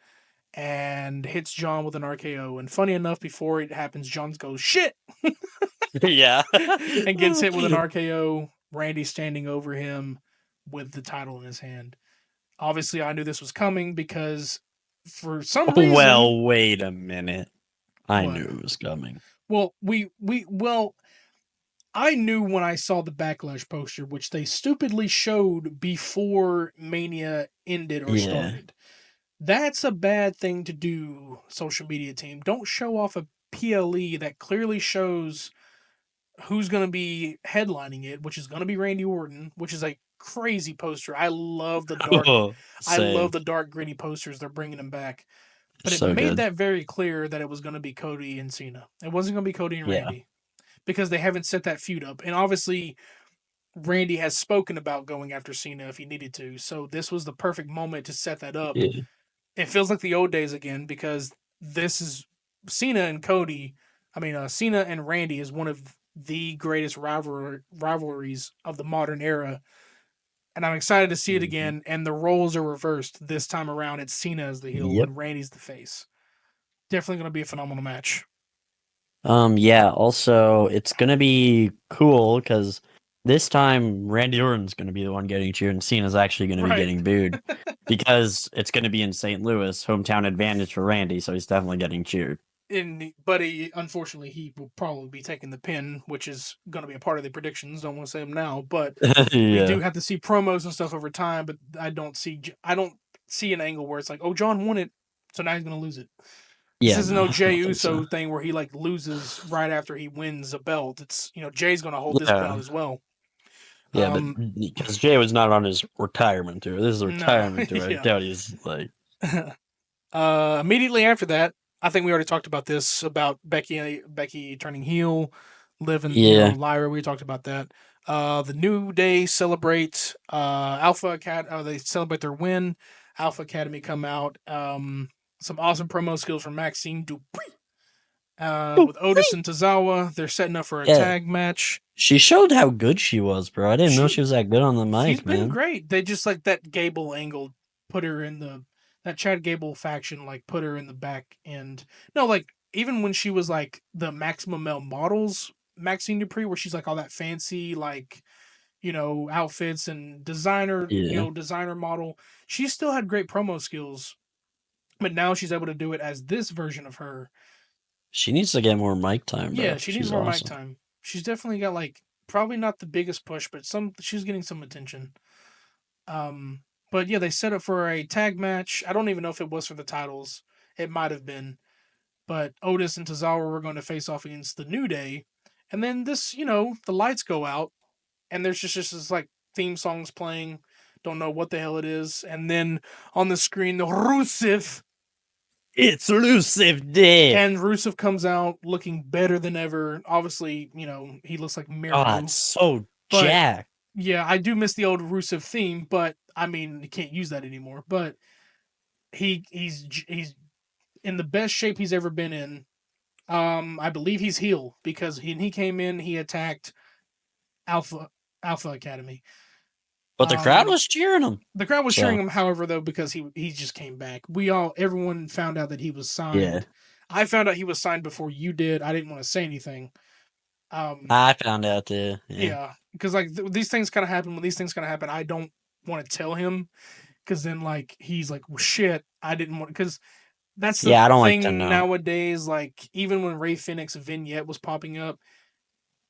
and hits John with an RKO. And funny enough, before it happens, John goes, shit! Yeah. And gets hit with an RKO. Randy standing over him with the title in his hand. Obviously, I knew this was coming because for some reason. Well, wait a minute. I What? knew it was coming. Well, I knew when I saw the Backlash poster, which they stupidly showed before Mania ended or Yeah. started. That's a bad thing to do, social media team. Don't show off a PLE that clearly shows who's going to be headlining it, which is going to be Randy Orton, which is a crazy poster. I love Same. the dark gritty posters. They're bringing them back. But it So made good. that very clear that it was going to be Cody and Cena. It wasn't going to be Cody and Yeah. Randy because they haven't set that feud up. And obviously, Randy has spoken about going after Cena if he needed to. So this was the perfect moment to set that up. Yeah. It feels like the old days again because this is Cena and Cody. I mean, Cena and Randy is one of the greatest rivalries of the modern era. And I'm excited to see it Mhm. again. And the roles are reversed this time around. It's Cena as the heel Yep. and Randy's the face. Definitely going to be a phenomenal match. Yeah, also it's gonna be cool because this time Randy Orton's gonna be the one getting cheered and Cena's actually gonna be Right. getting booed because it's gonna be in St. Louis, hometown advantage for Randy, so he's definitely getting cheered. But unfortunately, he will probably be taking the pin, which is going to be a part of the predictions. Don't want to say them now, but we do Yeah. have to see promos and stuff over time. But I don't see an angle where it's like, oh, John won it, so now he's going to lose it. This Yeah, isn't no, no I Jey don't think so. Uso thing where he like loses right after he wins a belt. It's Jay's going to hold this belt Yeah. as well. Yeah, but because Jay was not on his retirement tour. This is a No, retirement tour. I yeah. doubt he's like Immediately after that, I think we already talked about this about Becky turning heel, living yeah. Lyra. We talked about that. The New Day celebrate Alpha Cat. They celebrate their win. Alpha Academy come out. Some awesome promo skills from Maxine Dupree. With Otis and Tozawa, they're setting up for a Yeah. tag match. She showed how good she was, bro. I didn't know she She was that good on the she's mic, been man. great. They just like that Gable angle put her in that Chad Gable faction like put her in the back end. No, like even when she was like the Maximum Male Models Maxine Dupree, where she's like all that fancy like outfits and Yeah. designer model. She still had great promo skills, but now she's able to do it as this version of her. She needs to get more mic time, Yeah, bro. she needs She's more mic awesome. time. She's definitely got like probably not the biggest push, but she's getting some attention. Um, but yeah, they set up for a tag match. I don't even know if it was for the titles. It might have been, but Otis and Tozawa were going to face off against the New Day, and then the lights go out, and there's just this like theme songs playing. Don't know what the hell it is, and then on the screen, the Rusev It's Rusev Day. And Rusev comes out looking better than ever. Obviously, he looks like Miro. God, so but jacked. yeah, I do miss the old Rusev theme, but I mean, you can't use that anymore. But he's in the best shape he's ever been in. I believe he's heel because he came in, he attacked Alpha Academy. But the crowd was cheering him. The crowd was cheering him, however, though, because he just came back. Everyone found out that he was signed. Yeah. I found out he was signed before you did. I didn't want to say anything. I found out too. Yeah, because like these things kind of happen. When these things kind of happen, I don't want to tell him because then like he's like, well, shit, I didn't want because that's the I don't thing like to know. Nowadays. Like even when Ray Phoenix vignette was popping up,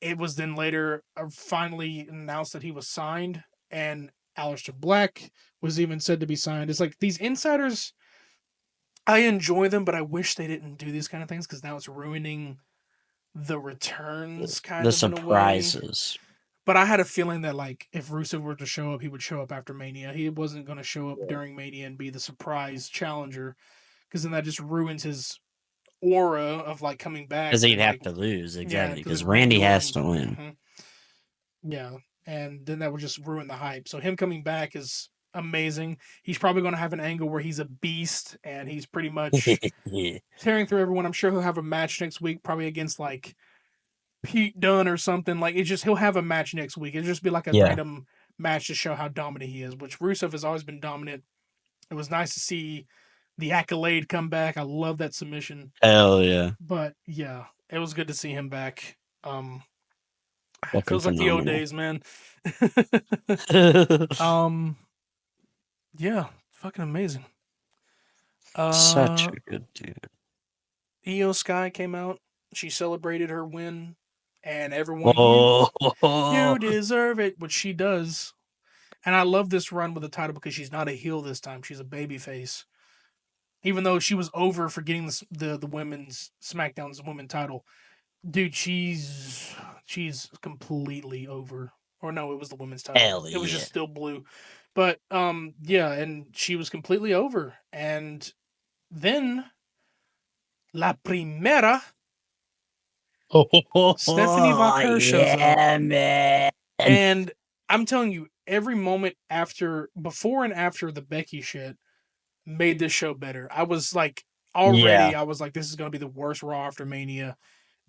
it was then later finally announced that he was signed, and Aleister Black was even said to be signed. It's like these insiders, I enjoy them, but I wish they didn't do these kind of things because now it's ruining the returns kind the of surprises. in a way. But I had a feeling that like if Rusev were to show up, he would show up after Mania. He wasn't going to show up during Mania and be the surprise challenger, because then that just ruins his aura of like coming back. Because he'd have to lose, exactly. Because Randy Randy has to win. Mm-hmm. Yeah, and then that would just ruin the hype. So him coming back is amazing. He's probably going to have an angle where he's a beast and he's pretty much tearing through everyone. I'm sure he'll have a match next week, probably against like Pete Dunne or something. Like it's just he'll have a match next week. It'll just be like a random match to show how dominant he is. Which Rusev has always been dominant. It was nice to see the accolade come back. I love that submission. Hell yeah! But yeah, it was good to see him back. It feels like the old days, man. Yeah, fucking amazing. Such a good dude. Io Sky came out. She celebrated her win, and everyone, you deserve it, which she does. And I love this run with the title because she's not a heel this time; she's a babyface. Even though she was over for getting the women's SmackDown's women title, dude, she's completely over. Or no, it was the women's title. Hell it was just still blue. But yeah, and she was completely over. And then La Primera, Stephanie Vaquer shows up. Man. And I'm telling you, every moment before and after the Becky shit made this show better. I was like, I was like, this is going to be the worst Raw after Mania.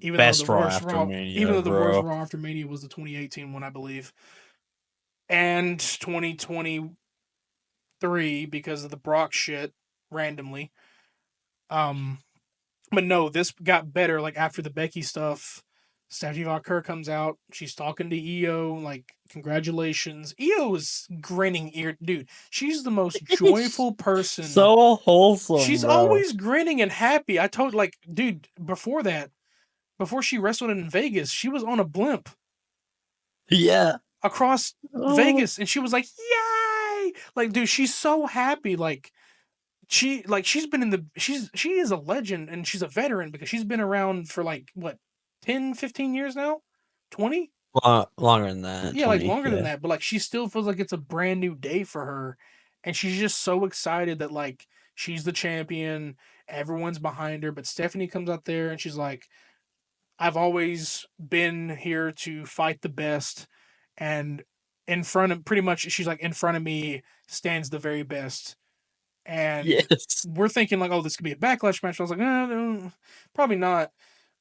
Even though the worst Raw after Mania was the 2018 one, I believe. And 2023 because of the Brock shit randomly. But no, this got better. Like after the Becky stuff, Stephanie Vaquer comes out. She's talking to Io, like, congratulations. Io is grinning dude. She's the most joyful person. So wholesome. She's always grinning and happy. I told, like, dude, before she wrestled in Vegas, she was on a blimp. Yeah. Across Vegas, and she was like, yay! Like, dude, she's so happy. Like, she's been she is a legend, and she's a veteran because she's been around for like what, 10, 15 years now? 20? Longer than that. Yeah, 20, like longer than that. But like she still feels like it's a brand new day for her. And she's just so excited that like she's the champion, everyone's behind her. But Stephanie comes out there and she's like, I've always been here to fight the best. And in front of me stands the very best. And we're thinking like, oh, this could be a backlash match. I was like, no, probably not.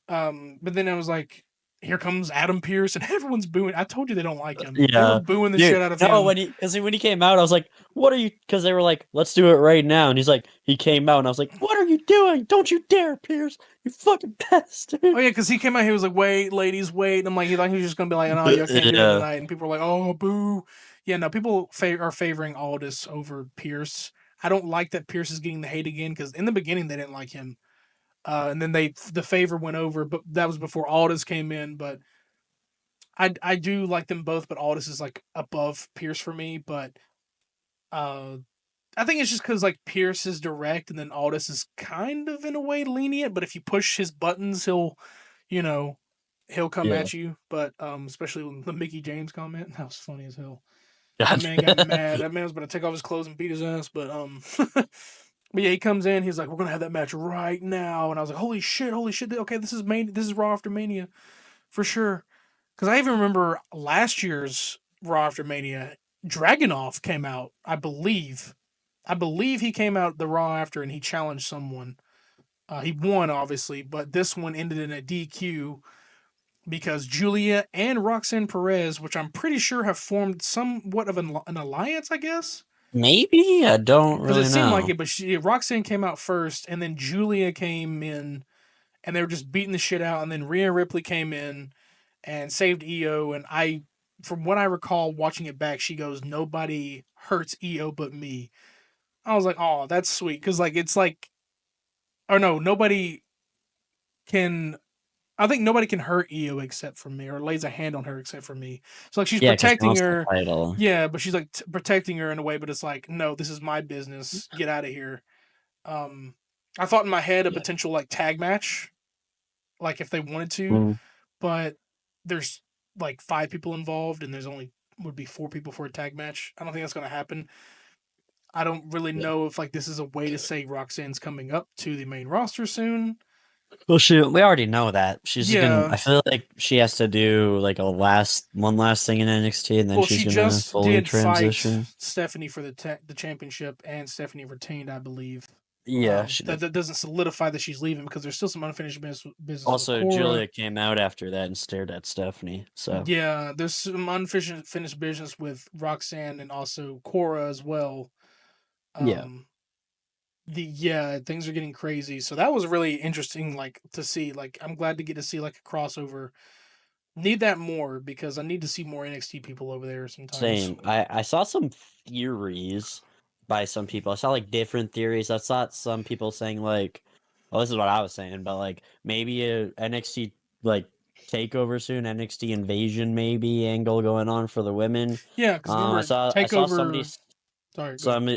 But then I was like, here comes Adam Pearce, and everyone's booing. I told you they don't like him. Yeah. They were booing the shit out of him. No, when he came out, I was like, what are you? Because they were like, let's do it right now. And he's like, he came out, and I was like, what are you doing? Don't you dare, Pearce. You fucking bastard. Oh, yeah, because he came out, he was like, wait, ladies, wait. And I'm like, he was just going to be like, no, you can't do it tonight. And people were like, oh, boo. Yeah, no, people are favoring Aldis over Pearce. I don't like that Pearce is getting the hate again, because in the beginning, they didn't like him. And then the favor went over, but that was before Aldis came in. But I do like them both, but Aldis is like above Pearce for me. But I think it's just because like Pearce is direct, and then Aldis is kind of in a way lenient. But if you push his buttons, he'll come at you. But especially the Mickey James comment, that was funny as hell. That man got mad. That man was about to take off his clothes and beat his ass. But But yeah, he comes in. He's like, "We're gonna have that match right now," and I was like, "Holy shit! Holy shit! Okay, this is This is Raw after Mania for sure." Because I even remember last year's Raw after Mania, Dragunov came out. I believe. I believe he came out the Raw after and he challenged someone. He won, obviously, but this one ended in a DQ because Julia and Roxanne Perez, which I'm pretty sure have formed somewhat of an alliance, I guess. Maybe? I don't Because it really seemed like know. it, but Roxanne came out first, and then Julia came in, and they were just beating the shit out, and then Rhea Ripley came in and saved EO, and from what I recall watching it back, she goes, "Nobody hurts EO but me." I was like, "Oh, that's sweet," because like it's like, or no, nobody can. I think nobody can hurt EO except for me, or lays a hand on her except for me. So like she's Yeah, because she protecting wants the her, title. yeah, but she's like protecting her in a way, but it's like, no, this is my business. Get out of here. Um, I thought in my head a Yeah. potential like tag match, like if they wanted to, Mm. but there's like 5 people involved, and there's only would be 4 people for a tag match. I don't think that's gonna happen. I don't really Yeah. know if like this is a way to say Roxanne's coming up to the main roster soon. Well, we already know that. She's gonna. Yeah, I feel like she has to do like one last thing in NXT, and then well, she's she gonna just fully did fight transition. Stephanie for the championship, and Stephanie retained, I believe. Yeah, she did. That doesn't solidify that she's leaving because there's still some unfinished business with Also, Cora. Julia came out after that and stared at Stephanie. So Yeah, there's some unfinished business with Roxanne and also Cora as well. yeah, Um, things are getting crazy. So that was really interesting, like to see. Like I'm glad to get to see like a crossover. Need that more because I need to see more NXT people over there sometimes. same. I saw some theories by some people. I saw like different theories. I saw some people saying like, well, this is what I was saying, but like maybe a NXT like takeover soon, NXT invasion maybe angle going on for the women. Yeah, because remember I saw somebody Takeover. Sorry, go ahead. some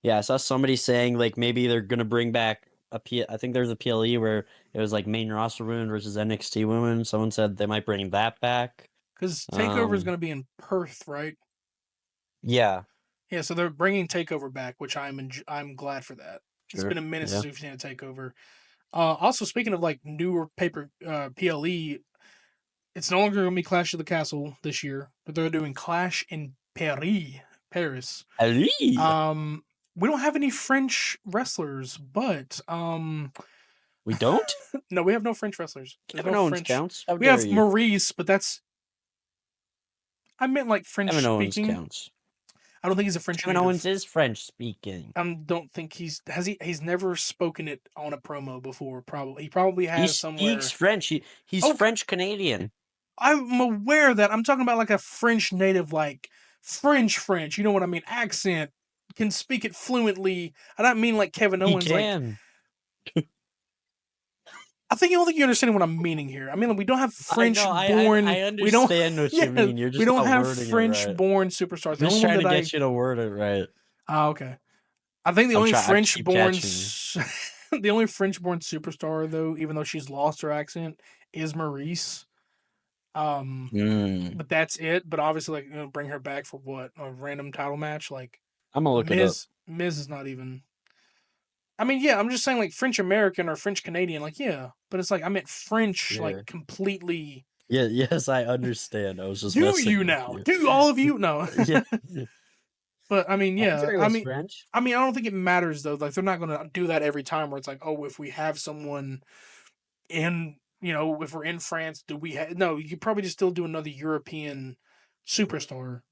yeah, I saw somebody saying like maybe they're gonna bring back I think there's a PLE where it was like main roster women versus NXT women. Someone said they might bring that back. Because Takeover is Um, going to be in Perth, right? yeah, Yeah, so they're bringing Takeover back, which I'm glad for that. It's sure, been a minute since yeah. we've seen a Takeover. Also, speaking of like newer paper PLE, it's no longer going to be Clash of the Castle this year, but they're doing Clash in Paris. Ali, Um, we don't have any French wrestlers, but we don't. no, we have no French wrestlers. There's no Kevin Owens French. counts. How We dare have you? Maurice, but that's I meant like French Kevin Owens speaking. counts. I don't think he's a French Kevin Owens native. is French speaking. I don't think he's never spoken it on a promo before. Probably he probably He has speaks somewhere. French. He's Oh, French Canadian. I'm aware of that. I'm talking about like a French native, like French. You know what I mean? Accent can speak it fluently. I don't mean like Kevin He Owens. Like can. I think you don't think you understand what I'm meaning here. I mean, like, we don't have I French know. born. I We don't. understand what you Yeah, mean. You're we just don't not have wording it French right. born superstars. I'm The just only one trying to that I. get you to word it right. Ah, okay. I think the only I French keep born, catching you. the only French born superstar though, even though she's lost her accent, is Maurice. Um, Mm. but that's it. But obviously, like bring her back for what a random title match? Like I'm gonna the look it up. Miz is not even. I mean, yeah, I'm just saying like French American or French Canadian, like yeah, but it's like I meant French, like Yeah. completely. Yeah. Yes, I understand. I was just Do messing you with now? you. Do all of you? No. Yeah. But I mean, yeah. Andre was French. I mean, I don't think it matters though. Like they're not going to do that every time. Where it's like, oh, if we have someone in, if we're in France, do we? No, you could probably just still do another European superstar.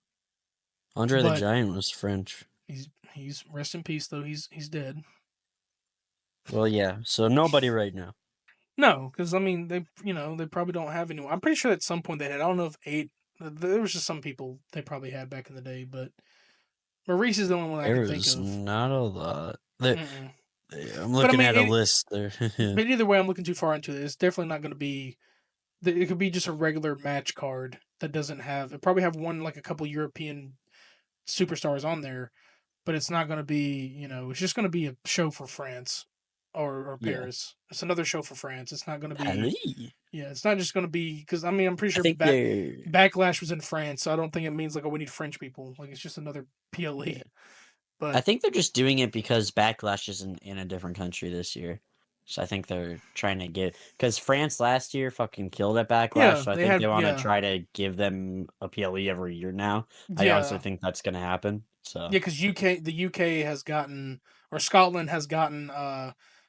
Andre the But Giant was French. he's rest in peace though. He's dead. Well, yeah. So nobody right now. No, because I mean they probably don't have anyone. I'm pretty sure at some point they had. I don't know if eight. There was just some people they probably had back in the day, but Maurice is the only one I There can think was of. not a lot. Mm-mm. I'm But I looking mean, at a list there. but either way, I'm looking too far into it. It's definitely not going to be. It could be just a regular match card that doesn't have. It probably have one like a couple European superstars on there, but it's not going to be. It's just going to be a show for France or Yeah. Paris. It's another show for France. It's not going to be. Paris. Yeah, it's not just going to be because I mean I'm pretty I sure think they're Backlash was in France, so I don't think it means like we need French people. Like it's just another yeah. PLE. But I think they're just doing it because Backlash is in a different country this year. So I think they're trying to get, because France last year fucking killed at Backlash. yeah, So I they think had they want to try to give them a PLE every year now. I honestly yeah think that's gonna happen. So yeah because the UK has gotten, or Scotland has gotten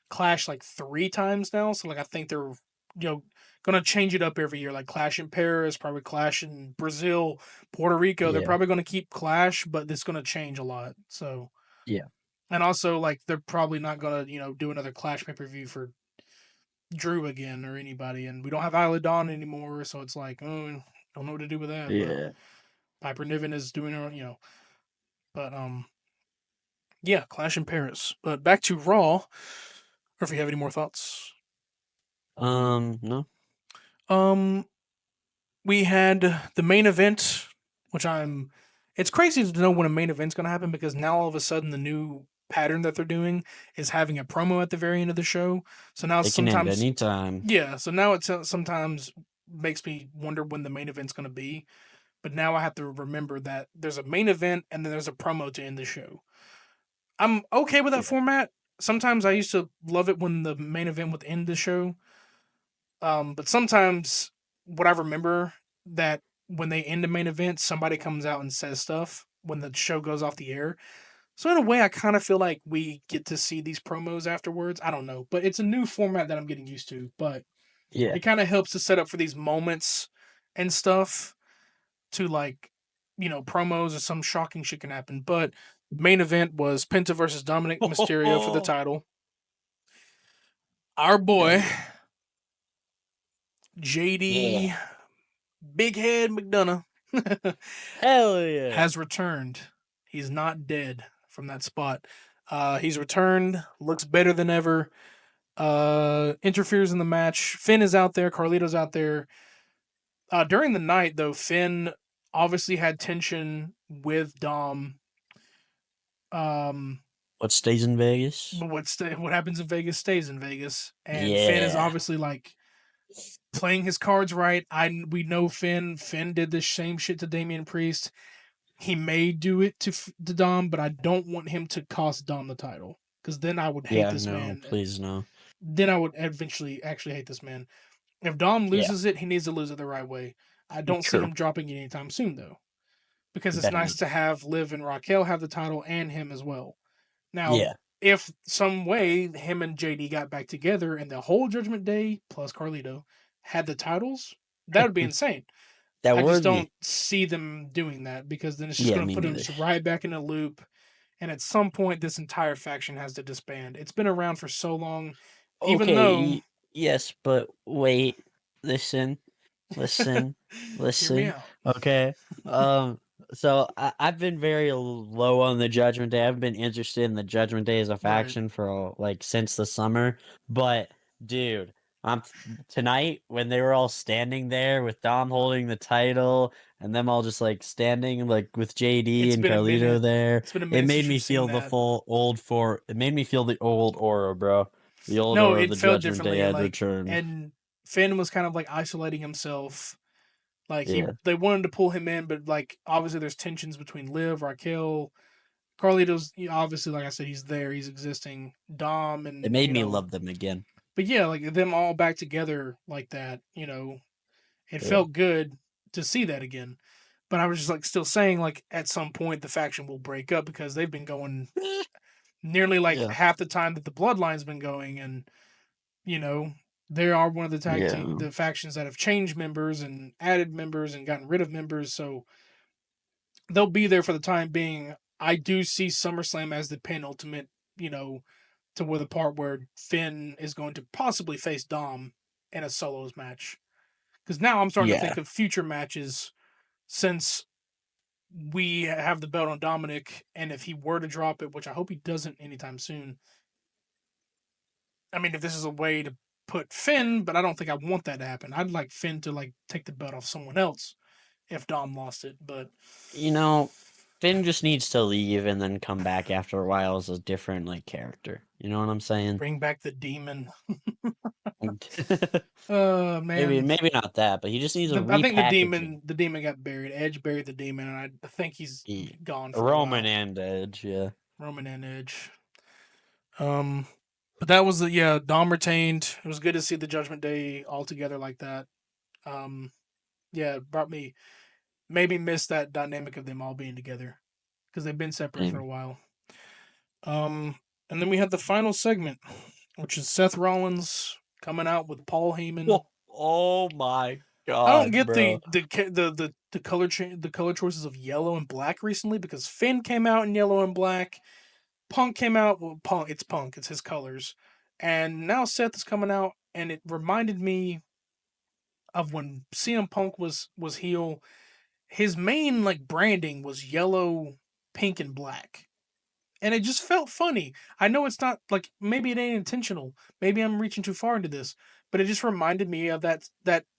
Clash like 3 times now. So like I think they're gonna change it up every year. Like Clash in Paris, probably Clash in Brazil, Puerto Rico. They're yeah, probably gonna keep Clash, but it's gonna change a lot. So yeah, and also like they're probably not gonna do another Clash pay per view for Drew again or anybody, and we don't have Isla Dawn anymore. So it's like, oh, don't know what to do with that. But yeah. Piper Niven is doing her, but yeah, Clash in Paris. But back to Raw, or if you have any more thoughts. No. Um, we had the main event, which I'm. It's crazy to know when a main event's going to happen because now all of a sudden the new pattern that they're doing is having a promo at the very end of the show. So now It can end sometimes, anytime. yeah. So now it sometimes makes me wonder when the main event's going to be. But now I have to remember that there's a main event and then there's a promo to end the show. I'm okay with that Yeah. format. Sometimes I used to love it when the main event would end the show. But sometimes what I remember that when they end the main event, somebody comes out and says stuff when the show goes off the air. So in a way, I kind of feel like we get to see these promos afterwards. I don't know, but it's a new format that I'm getting used to. But Yeah. it kind of helps to set up for these moments and stuff to like, promos or some shocking shit can happen. But the main event was Penta versus Dominic Mysterio for the title. Our Hell boy yeah. JD Yeah. Big Head McDonough Hell yeah. has returned. He's not dead from that spot. He's returned, looks better than ever. Interferes in the match. Finn is out there. Carlito's out there. During the night, though, Finn obviously had tension with Dom. Um, What stays in Vegas? but what happens in Vegas stays in Vegas, and Finn is Yeah. obviously like playing his cards right. We know Finn. Finn did the same shit to Damian Priest. He may do it to Dom, but I don't want him to cost Dom the title because then I would hate Yeah, this no, man. please no. Then I would eventually actually hate this man. If Dom Yeah, loses it, he needs to lose it the right way. I don't see true. him dropping it anytime soon though, because it's Better nice not. to have Liv and Raquel have the title and him as well. Now, Yeah. if some way him and JD got back together and the whole Judgment Day plus Carlito had the titles, that would be insane. That I just would don't be. see them doing that because then it's just Yeah, going to me put them neither. just right back in a loop. And at some point, this entire faction has to disband. It's been around for so long, even Okay, though. yes, but wait. Listen, listen, Hear me listen. out. Okay. Um. So I've been very low on the Judgment Day. I've been interested in the Judgment Day as a Right. faction for like since the summer. But dude, I'm tonight when they were all standing there with Dom holding the title and them all just like standing like with JD It's and been a Carlito minute. there. It's been a It minute made since me you've seen feel the that. full old for. It made me feel the old aura, bro. The old No, aura of it the felt Judgment Day differently. had Like, returned. and Finn was kind of like isolating himself. Like Yeah. they wanted to pull him in, but like obviously there's tensions between Liv, Raquel, Carlito's. Obviously, like I said, he's there. He's existing. Dom, It and made me love them again. but yeah, like them all back together like that. It Yeah. felt good to see that again. But I was just like still saying like at some point the faction will break up because they've been going nearly like Yeah. half the time that the bloodline's been going, and you know they are one of the Yeah. the factions that have changed members and added members and gotten rid of members, so they'll be there for the time being. I do see SummerSlam as the penultimate, to where the part where Finn is going to possibly face Dom in a solos match. Because now I'm starting to Yeah. think of future matches since we have the belt on Dominic, and if he were to drop it, which I hope he doesn't anytime soon. I mean, if this is a way to put Finn, but I don't think I want that to happen. I'd like Finn to like take the belt off someone else if Dom lost it, but You know, Finn just needs to leave and then come back after a while as a different like character. You know what I'm saying? bring back the demon. maybe Man, maybe not that, but he just needs a I think repackaging. the demon got buried. Edge buried the demon, and I think he's gone for a Roman while. and Edge, yeah. Roman and Edge. But that was Dom retained. It was good to see the Judgment Day all together like that. Um, yeah, it made me miss that dynamic of them all being together because they've been separate for a while. Um, and then we had the final segment, which is Seth Rollins coming out with Paul Heyman. Oh my I don't god, get bro! the the color choices of yellow and black recently because Finn came out in yellow and black, Punk came out. Well, Punk, it's his colors, and now Seth is coming out, and it reminded me of when CM Punk was heel. His main like branding was yellow, pink, and black, and it just felt funny. I know it's not like maybe it ain't intentional. Maybe I'm reaching too far into this, but it just reminded me of that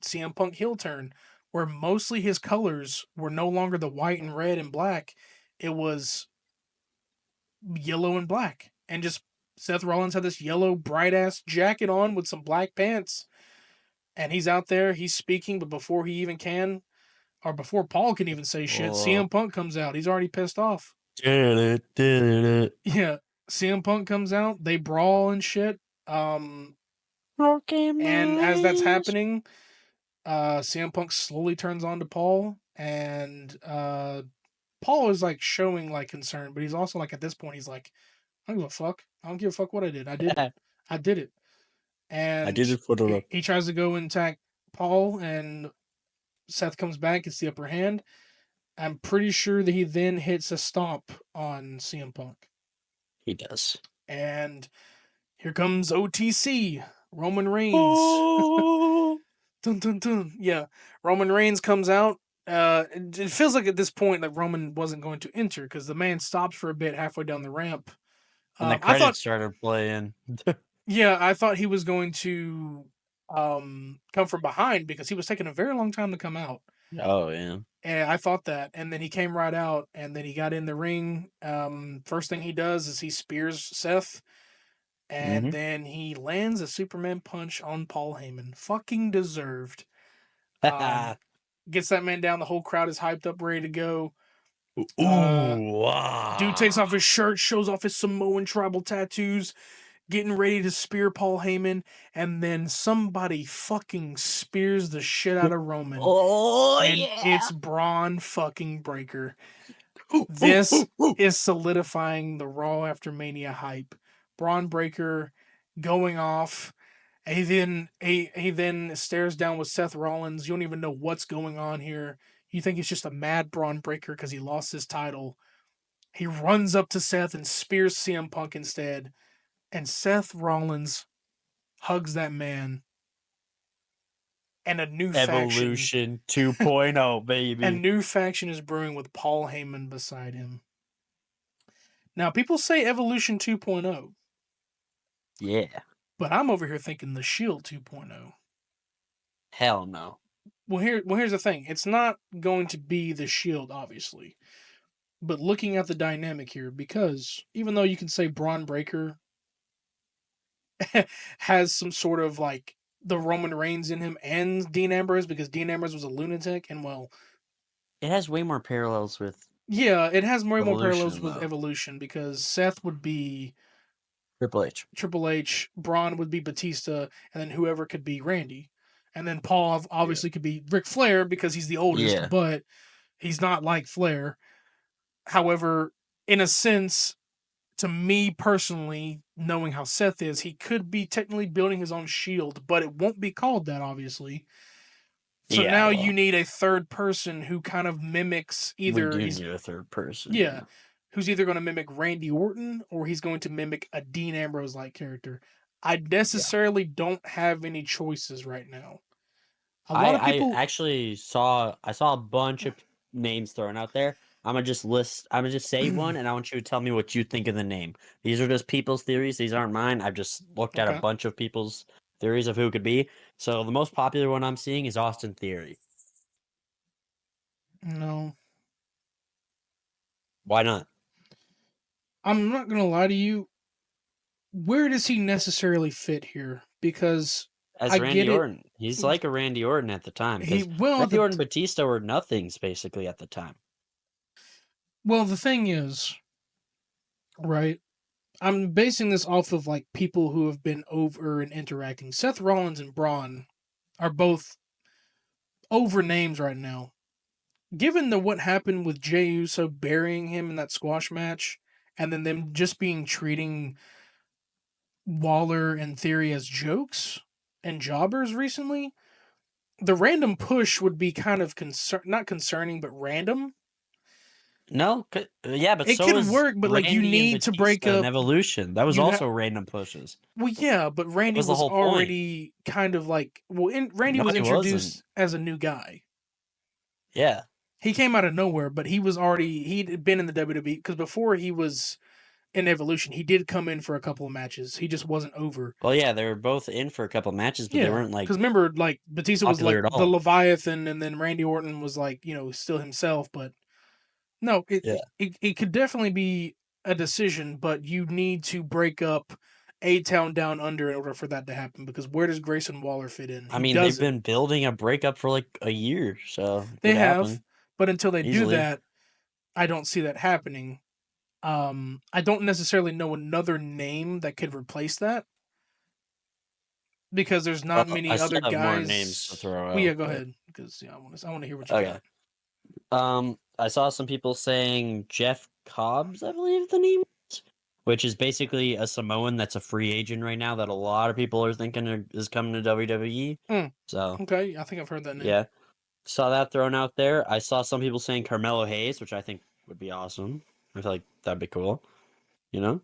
CM Punk heel turn where mostly his colors were no longer the white and red and black. It was yellow and black, and just Seth Rollins had this yellow bright ass jacket on with some black pants, and he's out there, he's speaking, but before he even can, or before Paul can even say shit, Oh. CM Punk comes out. He's already pissed off. Yeah, CM Punk comes out. They brawl and shit. Um, and as that's happening, CM Punk slowly turns on to Paul, and Paul is like showing like concern, but he's also like at this point he's like, I don't give a fuck. I don't give a fuck what I did. I did it. I did it. I And did it for the rock. he tries to go and attack Paul, and Seth comes back, gets the upper hand. I'm pretty sure that he then hits a stomp on CM Punk. He does. And here comes OTC, Roman Reigns. Oh. Dun, dun, dun. Yeah, Roman Reigns comes out. It feels like at this point that Roman wasn't going to enter because the man stops for a bit halfway down the ramp. And the I thought, credits started playing. yeah, I thought he was going to come from behind because he was taking a very long time to come out. Oh yeah. And I thought that, and then he came right out, and then he got in the ring. First thing he does is he spears Seth, and Mm-hmm. then he lands a Superman punch on Paul Heyman. Fucking deserved. Ooh, Gets that man down. The whole crowd is hyped up, ready to go. Dude takes wow. off his shirt, shows off his Samoan tribal tattoos, getting ready to spear Paul Heyman, and then somebody fucking spears the shit out of Roman. Oh And yeah. it's Braun fucking Breaker. Ooh, ooh, This ooh, ooh. is solidifying the Raw after Mania hype. Braun Breaker going off. He then stares down with Seth Rollins. You don't even know what's going on here. You think it's just a mad Braun Breaker because he lost his title. He runs up to Seth and spears CM Punk instead. And Seth Rollins hugs that man. And Evolution 2.0, a baby. new faction is brewing with Paul Heyman beside him. Now, people say Evolution 2.0, Yeah. but I'm over here thinking the Shield 2.0. Hell no. Here's the thing. It's not going to be the Shield, obviously. But looking at the dynamic here, because even though you can say Braun Breaker has some sort of like the Roman Reigns in him and Dean Ambrose, because Dean Ambrose was a lunatic, and well, It has way more parallels with yeah, it has more parallels Evolution with though. Evolution because Seth would be Triple H. Triple H, Braun would be Batista, and then whoever could be Randy. And then Paul Yeah. obviously could be Ric Flair because he's the oldest, Yeah. but he's not like Flair. However, in a sense, to me personally, knowing how Seth is, he could be technically building his own shield, but it won't be called that, obviously. So Yeah, now you well, need a third person who kind of mimics we either do he's need a third person, yeah, yeah. who's either going to mimic Randy Orton or he's going to mimic a Dean Ambrose like character. I Yeah. necessarily don't have any choices right now. A lot of I people actually saw a bunch of names thrown out there. I'm gonna just say one and I want you to tell me what you think of the name. These are just people's theories, these aren't mine. I've just looked at a okay. bunch of people's theories of who it could be. So the most popular one I'm seeing is Austin Theory. No. Why not? I'm not going to lie to you. Where does he necessarily fit here? Because I As get Randy it. Orton. He's like a Randy Orton at the time He because well Randy the Orton and Batista were nothings basically at the time. the thing is, Right. I'm basing this off of like people who have been over and interacting. Seth Rollins and Braun are both over names right now. Given the what happened with Jey Uso burying him in that squash match, and then them just being treating Waller and Theory as jokes and jobbers recently, the random push would be kind of not concerning, but random. No, yeah, but It so could was work, but like you Randy and need to break Batista and up. Evolution. That was You have also random pushes. well, yeah, but That Randy was the was whole point. already kind of like Randy No, was he wasn't. introduced as a new guy. Yeah. He came out of nowhere, but he'd been in the WWE because before he was in Evolution, he did come in for a couple of matches. He just wasn't over. Well, yeah, they were both in for a couple matches, but they Yeah, weren't like because remember, like Batista was popular like at the all. Leviathan, and then Randy Orton was like still himself. But no, Yeah. it could definitely be a decision, but you need to break up A Town Down Under in order for that to happen. Because where does Grayson Waller fit in? I He mean, they've doesn't. been building a breakup for like a year, so it They could have, happen but until they do easily. that, I don't see that happening. I don't necessarily know another name that could replace that because there's not I many still other have more names to guys. throw Well, yeah, out, go but ahead because I want to hear what you okay. got. I saw some people saying Jeff Cobbs, I believe the name is, which is basically a Samoan that's a free agent right now that a lot of people are thinking is coming to WWE. Mm, So, okay, I think I've heard that name. yeah. Saw that thrown out there. I saw some people saying Carmelo Hayes, which I think would be awesome. I feel like that'd be cool. You know?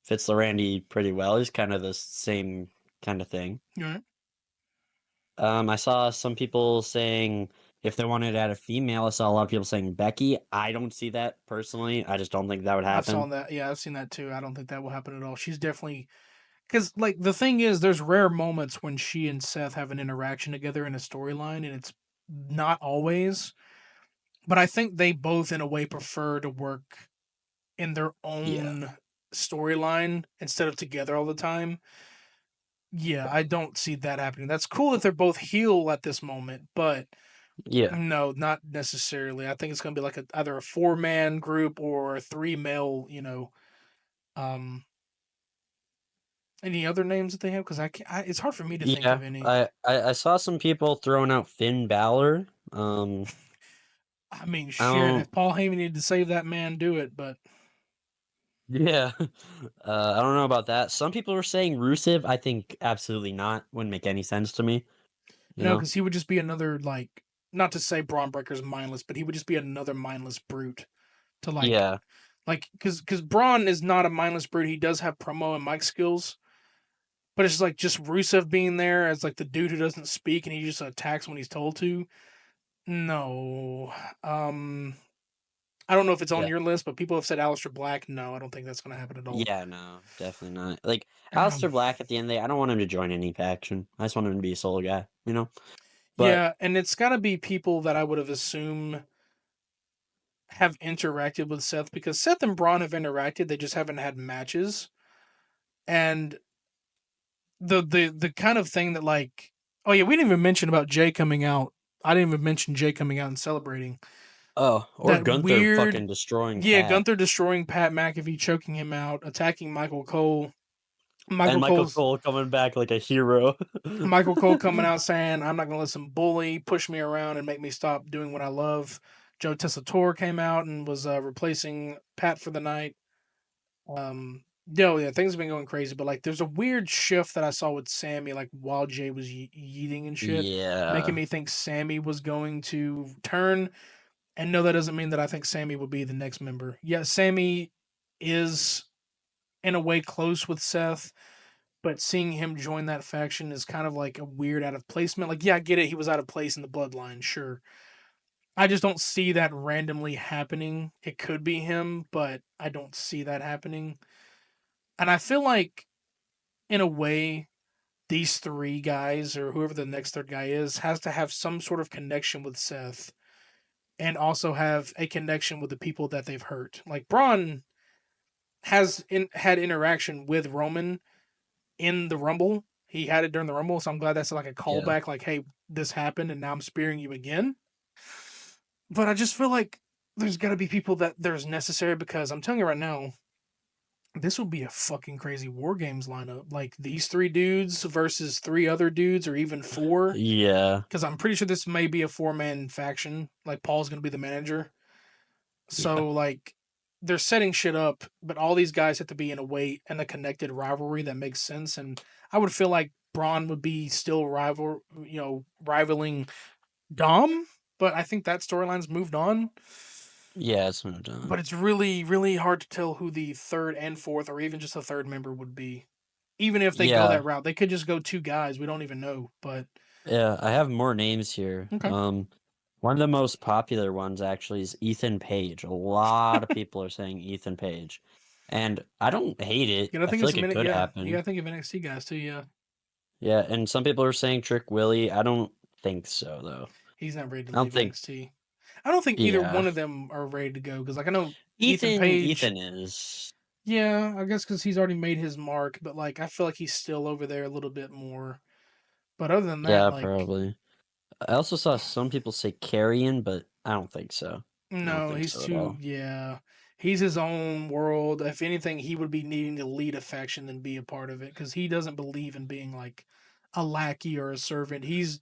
Fits the Randy pretty well. He's kind of the same kind of thing. All right. I saw some people saying if they wanted to add a female, I saw a lot of people saying Becky. I don't see that personally. I just don't think that would I saw happen. that. Yeah, I've seen that too. I don't think that will happen at all. She's definitely because like the thing is, there's rare moments when she and Seth have an interaction together in a storyline, and it's not always. But I think they both, in a way, prefer to work in their Yeah. own storyline instead of together all the time. Yeah, I don't see that happening. That's cool that they're both heel at this moment, but Yeah. no, not necessarily. I think it's going to be like either a four-man group or a three-male. Um, any other names that they have? Because I, can't, it's hard for me to think Yeah. of any. I saw some people throwing out Finn Balor. I mean, I shit. don't If Paul Heyman needed to save that man, do it. But yeah. I don't know about that. Some people were saying Rusev. I think absolutely not. Wouldn't make any sense to me. You no, know? because he would just be another like, not to say Braun Breaker's mindless, but he would just be another mindless brute to Yeah. because Braun is not a mindless brute. He does have promo and mic skills, but it's just Rusev being there as like the dude who doesn't speak and he just attacks when he's told to. No, um, I don't know if it's on Yeah. your list, but people have said Aleister Black. No, I don't think that's going to happen at all. Yeah, no, definitely not. Like Um, Aleister Black at the end of the day, I don't want him to join any faction. I just want him to be a solo guy, you know? But yeah, and it's got to be people that I would have assumed have interacted with Seth because Seth and Braun have interacted. They just haven't had matches. And the kind of thing that like, oh yeah, we didn't even mention about Jay coming out. I didn't even mention Jay coming out and celebrating oh, or that Gunther weird. fucking destroying Yeah, Pat. Gunther destroying Pat McAfee, choking him out, attacking Michael Cole. And Michael Michael Cole's Cole coming back like a hero. Michael Cole coming out saying, "I'm not gonna let some bully push me around and make me stop doing what I love." Joe Tessitore came out and was replacing Pat for the night. Yeah, things have been going crazy, but like, there's a weird shift that I saw with Sammy, like while Jay was yeeting and shit, making Yeah. me think Sammy was going to turn. And no, that doesn't mean that I think Sammy would be the next member. Yeah, Sammy is in a way close with Seth, but seeing him join that faction is kind of like a weird out of placement. Like, yeah, I get it, he was out of place in the bloodline, sure. I just don't see that randomly happening. It could be him, but I don't see that happening. And I feel like, in a way, these three guys, or whoever the next third guy is, has to have some sort of connection with Seth and also have a connection with the people that they've hurt. Like Braun had interaction with Roman in the Rumble. He had it during the Rumble, so I'm glad that's like a Yeah. callback. Like, hey, this happened, and now I'm spearing you again. But I just feel like there's got to be people that there's necessary because I'm telling you right now, This would be a fucking crazy War Games lineup. Like these 3 dudes versus 3 other dudes, or even 4. Yeah. Because I'm pretty sure this may be a 4-man faction. Like Paul's gonna be the manager. Yeah. So like they're setting shit up, but all these guys have to be in a way and a connected rivalry that makes sense. And I would feel like Braun would be still rivaling Dom, but I think that storyline's moved on. Yeah, it's moved on. But it's really, really hard to tell who the third and fourth, or even just a third member would be. Even if they go Yeah. that route, they could just go 2 guys. We don't even know. But Yeah, I have more names here. okay, One of the most popular ones actually is Ethan Page. A lot of people are saying Ethan Page. And I don't hate it. you gotta I think feel of like some it minute. could Yeah, you happen. gotta think of NXT guys too. Yeah, Yeah, and some people are saying Trick Willie. I don't think so though. he's not ready to I don't leave think NXT. I don't think either yeah. one of them are ready to go because, like, I know Ethan Ethan Page. is. Yeah, I guess because he's already made his mark, but like I feel like he's still over there a little bit more. But other than that, Yeah, like, probably. I also saw some people say Carrion, but I don't think so. I don't no, think he's so at too. all. Yeah, he's his own world. If anything, he would be needing to lead a faction than be a part of it because he doesn't believe in being like a lackey or a servant. He's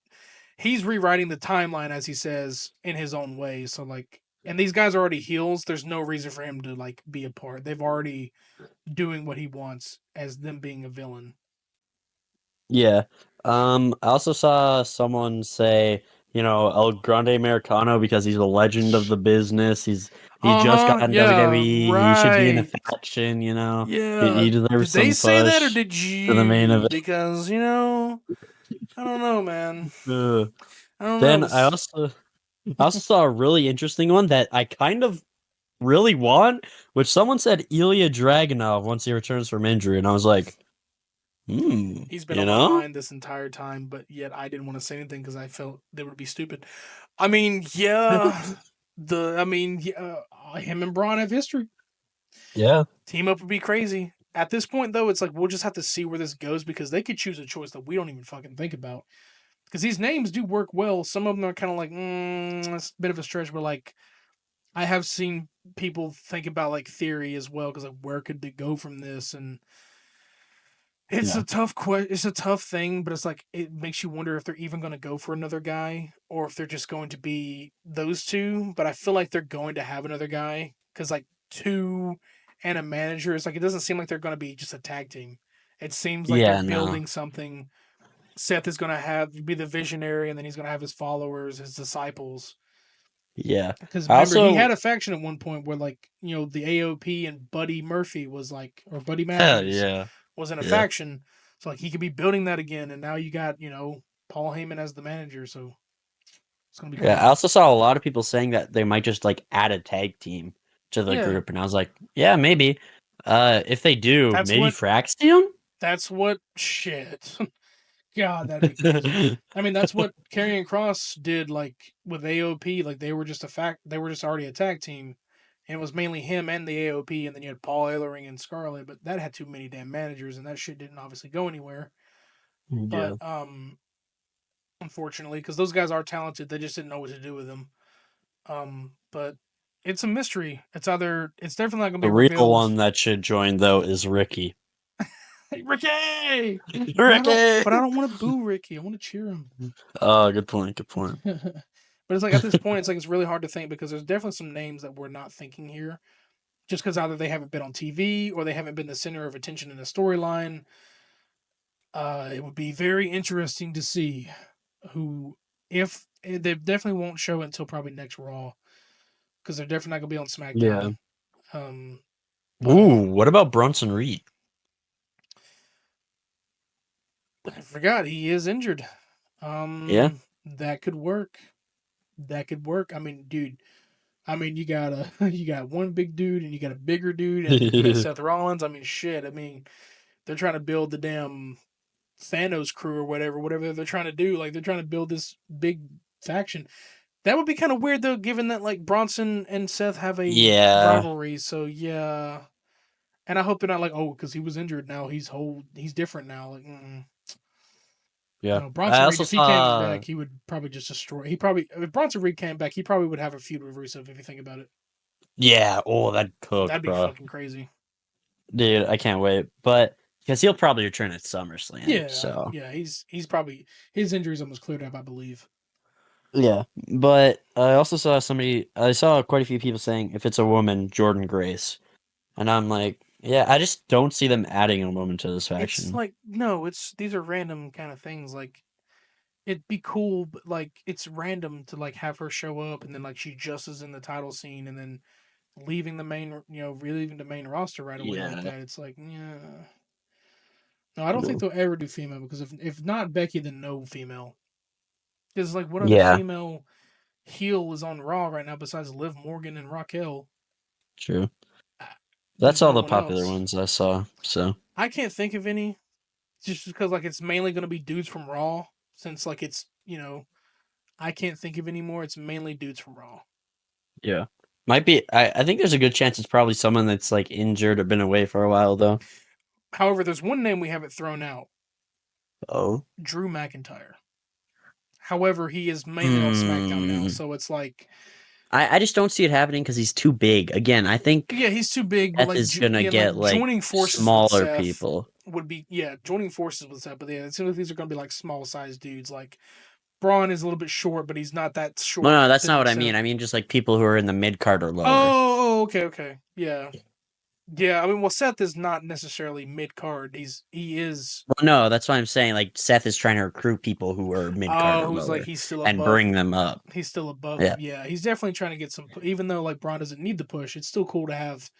rewriting the timeline as he says in his own way. So like, and these guys are already heels. There's no reason for him to like be a part. They've already doing what he wants as them being a villain. Yeah. I also saw someone say, El Grande Americano because he's a legend of the business. He Uh just got huh. in Yeah. WWE. He should be in a Right. faction, Yeah. He deserves Did they some say that or push did to the main you? event. Because I don't know, man. Uh, I don't know. then I also saw a really interesting one that I kind of really want, which someone said Ilya Dragunov once he returns from injury, and I was like, He's been you on my know? mind this entire time, but yet I didn't want to say anything because I felt they would be stupid. I mean, yeah, him and Braun have history. Yeah. Team up would be crazy. At this point, though, it's like we'll just have to see where this goes because they could choose a choice that we don't even fucking think about. Because these names do work well. Some of them are kind of like, it's a bit of a stretch, but like I have seen people think about like theory as well because like where could they go from this and it's Yeah. a tough it's a tough thing, but it's like it makes you wonder if they're even going to go for another guy or if they're just going to be those two. But I feel like they're going to have another guy because like 2 and a manager, it's like it doesn't seem like they're going to be just a tag team. It seems like they're Yeah, no. building something. Seth is going to be the visionary, and then he's going to have his followers, his disciples. Yeah. Because I remember, he also had a faction at one point where like the AOP and Buddy Murphy was like, or Buddy Matthews yeah. was in a Yeah. faction. So like he could be building that again, and now you got Paul Heyman as the manager. So it's gonna be Yeah, I crazy. also saw a lot of people saying that they might just like add a tag team to the Yeah, group, and I was like, yeah, maybe. If they do, that's maybe what Fraxium? shit. God, that'd be crazy. I mean, that's what Karrion Cross did like with AOP. Like they were just they were just already a tag team. And it was mainly him and the AOP, and then you had Paul Ellering and Scarlett, but that had too many damn managers, and that shit didn't obviously go anywhere. But Yeah. unfortunately, because those guys are talented, they just didn't know what to do with them. But it's a mystery. It's definitely not gonna The be real revealed. one that should join though is Ricky. Ricky, Ricky! but I don't want to boo Ricky. I want to cheer him. Oh, good point, good point. But it's like at this point, it's really hard to think because there's definitely some names that we're not thinking here, just because either they haven't been on TV or they haven't been the center of attention in a storyline. It would be very interesting to see who, if they definitely won't show it until probably next Raw, because they're definitely not gonna be on Yeah. SmackDown. Um, but Ooh, what about Bronson Reed? I forgot he is injured. Yeah? That could work. That could work. I mean, dude. I mean, you got you got one big dude and you got a bigger dude and you got Seth Rollins. I mean, shit. I mean, they're trying to build the damn Thanos crew or whatever they're trying to do. Like they're trying to build this big faction. That would be kind of weird though, given that like Bronson and Seth have a Yeah. rivalry. So yeah, and I hope they're not like, oh, because he was injured now he's different now. Like, Yeah. no, I Bronson Reed, also if he came saw back, he would probably just destroy. He probably if Bronson Reed came back, he probably would have a feud with Rusev if you think about it. yeah, oh that cook, That'd be bro. fucking crazy. Dude, I can't wait. But because he'll probably return at SummerSlam, Yeah, so yeah, he's probably his injury's almost cleared up, I believe. yeah. But I also saw I saw quite a few people saying if it's a woman, Jordan Grace. And I'm like, yeah, I just don't see them adding a woman to this It's faction. like no, it's these are random kind of things. Like it'd be cool, but like it's random to like have her show up and then like she just is in the title scene and then leaving the main, leaving the main roster right away like Yeah. that. It's like, yeah. No, I don't think No. they'll ever do female because if not Becky, then no female. Because like, what other Yeah, female heel is on Raw right now besides Liv Morgan and Raquel? true. Uh, That's There's all no the one popular else. ones I saw. So I can't think of any, just because like it's mainly going to be dudes from Raw. Since like it's I can't think of any more. It's mainly dudes from Raw. yeah. Might be I think there's a good chance it's probably someone that's like injured or been away for a while though. However, there's one name we haven't thrown out: Oh. Drew McIntyre. However, he is mainly on SmackDown now, Hmm. so it's like, I just don't see it happening because he's too big. Again, I think yeah, he's too big. But Seth like, is gonna yeah, like get like joining forces with smaller Seth people. would be, yeah, joining forces with Seth. But yeah, it seems like these are going to be like small sized dudes. Like Braun is a little bit short, but he's not that Well, short no, that's to not be what I mean. Seth. I mean just like people who are in the mid card or lower. Okay, okay, yeah, yeah. I mean, well, Seth is not necessarily mid card. He is. Well, no, that's what I'm saying. Like Seth is trying to recruit people who are mid card Oh, or who's like lower he's still and above. bring them up. He's still above Yeah. him. Yeah, he's definitely trying to get some. Even though like Braun doesn't need the push, it's still cool to have.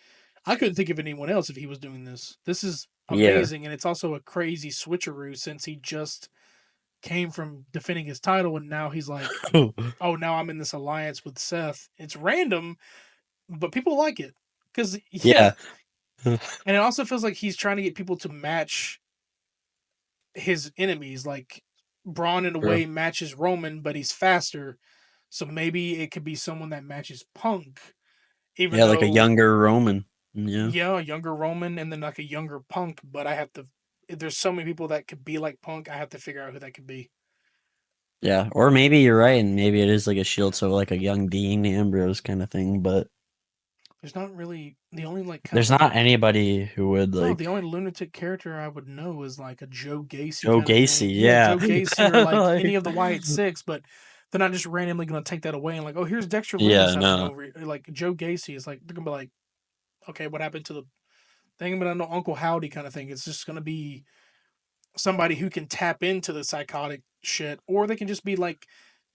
I couldn't think of anyone else if he was doing this. This is Yeah. amazing, and it's also a crazy switcheroo since he just came from defending his title, and now he's like, oh, now I'm in this alliance with Seth. It's random, but people like it because yeah, Yeah. and it also feels like he's trying to get people to match his enemies. Like Braun in a True. way matches Roman, but he's faster. So maybe it could be someone that matches Punk, even Yeah, like a though younger Roman. Yeah. yeah, a younger Roman and then like a younger Punk. But I have to. There's so many people that could be like Punk. I have to figure out who that could be. Yeah. Or maybe you're right, and maybe it is like a shield, so like a young Dean Ambrose kind of thing, but There's not really the only like kind of there's like not anybody who would no, the like only lunatic character I would know is like a Joe Gacy Joe kind of thing. Gacy. Yeah, Yeah. Joe Gacy or like any of the Wyatt Six, but they're not just randomly going to take that away and like, oh, here's Dexter Yeah, Loomis out of no. nowhere. Like Joe Gacy is like they're gonna be like, okay, what happened to the thing? But I know Uncle Howdy kind of thing. It's just gonna be somebody who can tap into the psychotic shit, or they can just be like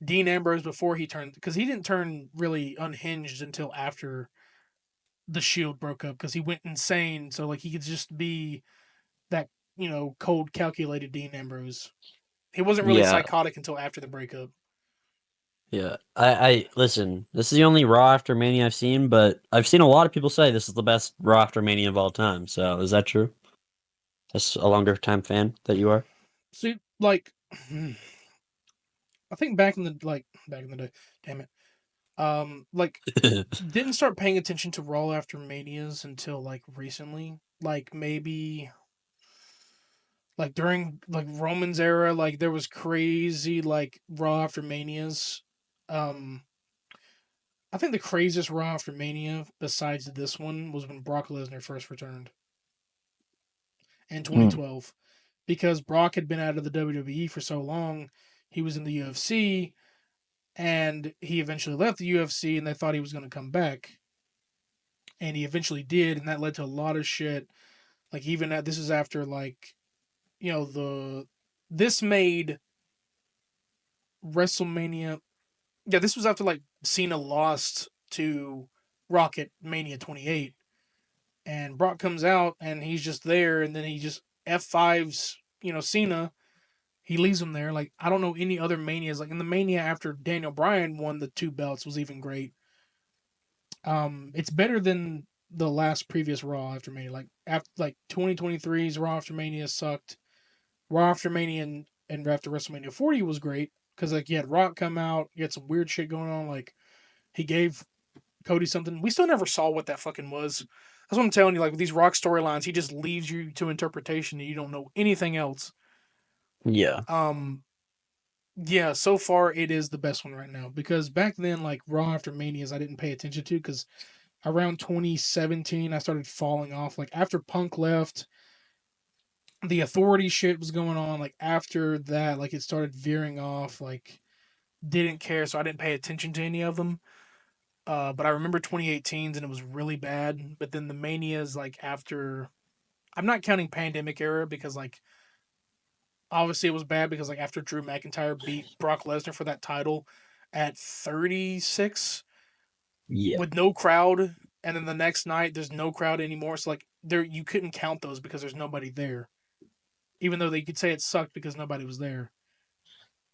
Dean Ambrose before he turned, because he didn't turn really unhinged until after the Shield broke up because he went insane. So like he could just be that cold, calculated Dean Ambrose. He wasn't really Yeah. psychotic until after the breakup. Yeah. I listen, this is the only Raw After Mania I've seen, but I've seen a lot of people say this is the best Raw After Mania of all time. So is that true? That's a longer time fan that you are? See, like, I think back in the day, damn it, like didn't start paying attention to Raw after Manias until like recently, like maybe like during like Roman's era, like there was crazy like Raw after Manias. Um, I think the craziest Raw after Mania, besides this one, was when Brock Lesnar first returned in Hmm. 2012, because Brock had been out of the WWE for so long. He was in the UFC, and he eventually left the UFC, and they thought he was going to come back, and he eventually did, and that led to a lot of shit. Like even this is after like the this made WrestleMania. Yeah, this was after like Cena lost to Rocket Mania 28, and Brock comes out and he's just there, and then he just F5s Cena. He leaves him there. Like I don't know any other manias. Like in the Mania after Daniel Bryan won the two belts was even great. It's better than the last previous Raw after Mania. Like after like 2023's Raw after Mania sucked. Raw after Mania and after WrestleMania 40 was great because like you had Rock come out, you had some weird shit going on. Like he gave Cody something. We still never saw what that fucking was. That's what I'm telling you. Like with these Rock storylines, he just leaves you to interpretation and you don't know anything else. Yeah. Um, yeah, so far it is the best one right now because back then, like Raw after Manias, I didn't pay attention to because around 2017, I started falling off. Like after Punk left, the Authority shit was going on. Like after that, like it started veering off. Like didn't care, so I didn't pay attention to any of them. But I remember 2018's and it was really bad. But then the Manias, like after, I'm not counting pandemic era because like obviously it was bad because like after Drew McIntyre beat Brock Lesnar for that title at 36 Yeah. with no crowd, and then the next night there's no crowd anymore. So like there you couldn't count those because there's nobody there, even though they could say it sucked because nobody was there.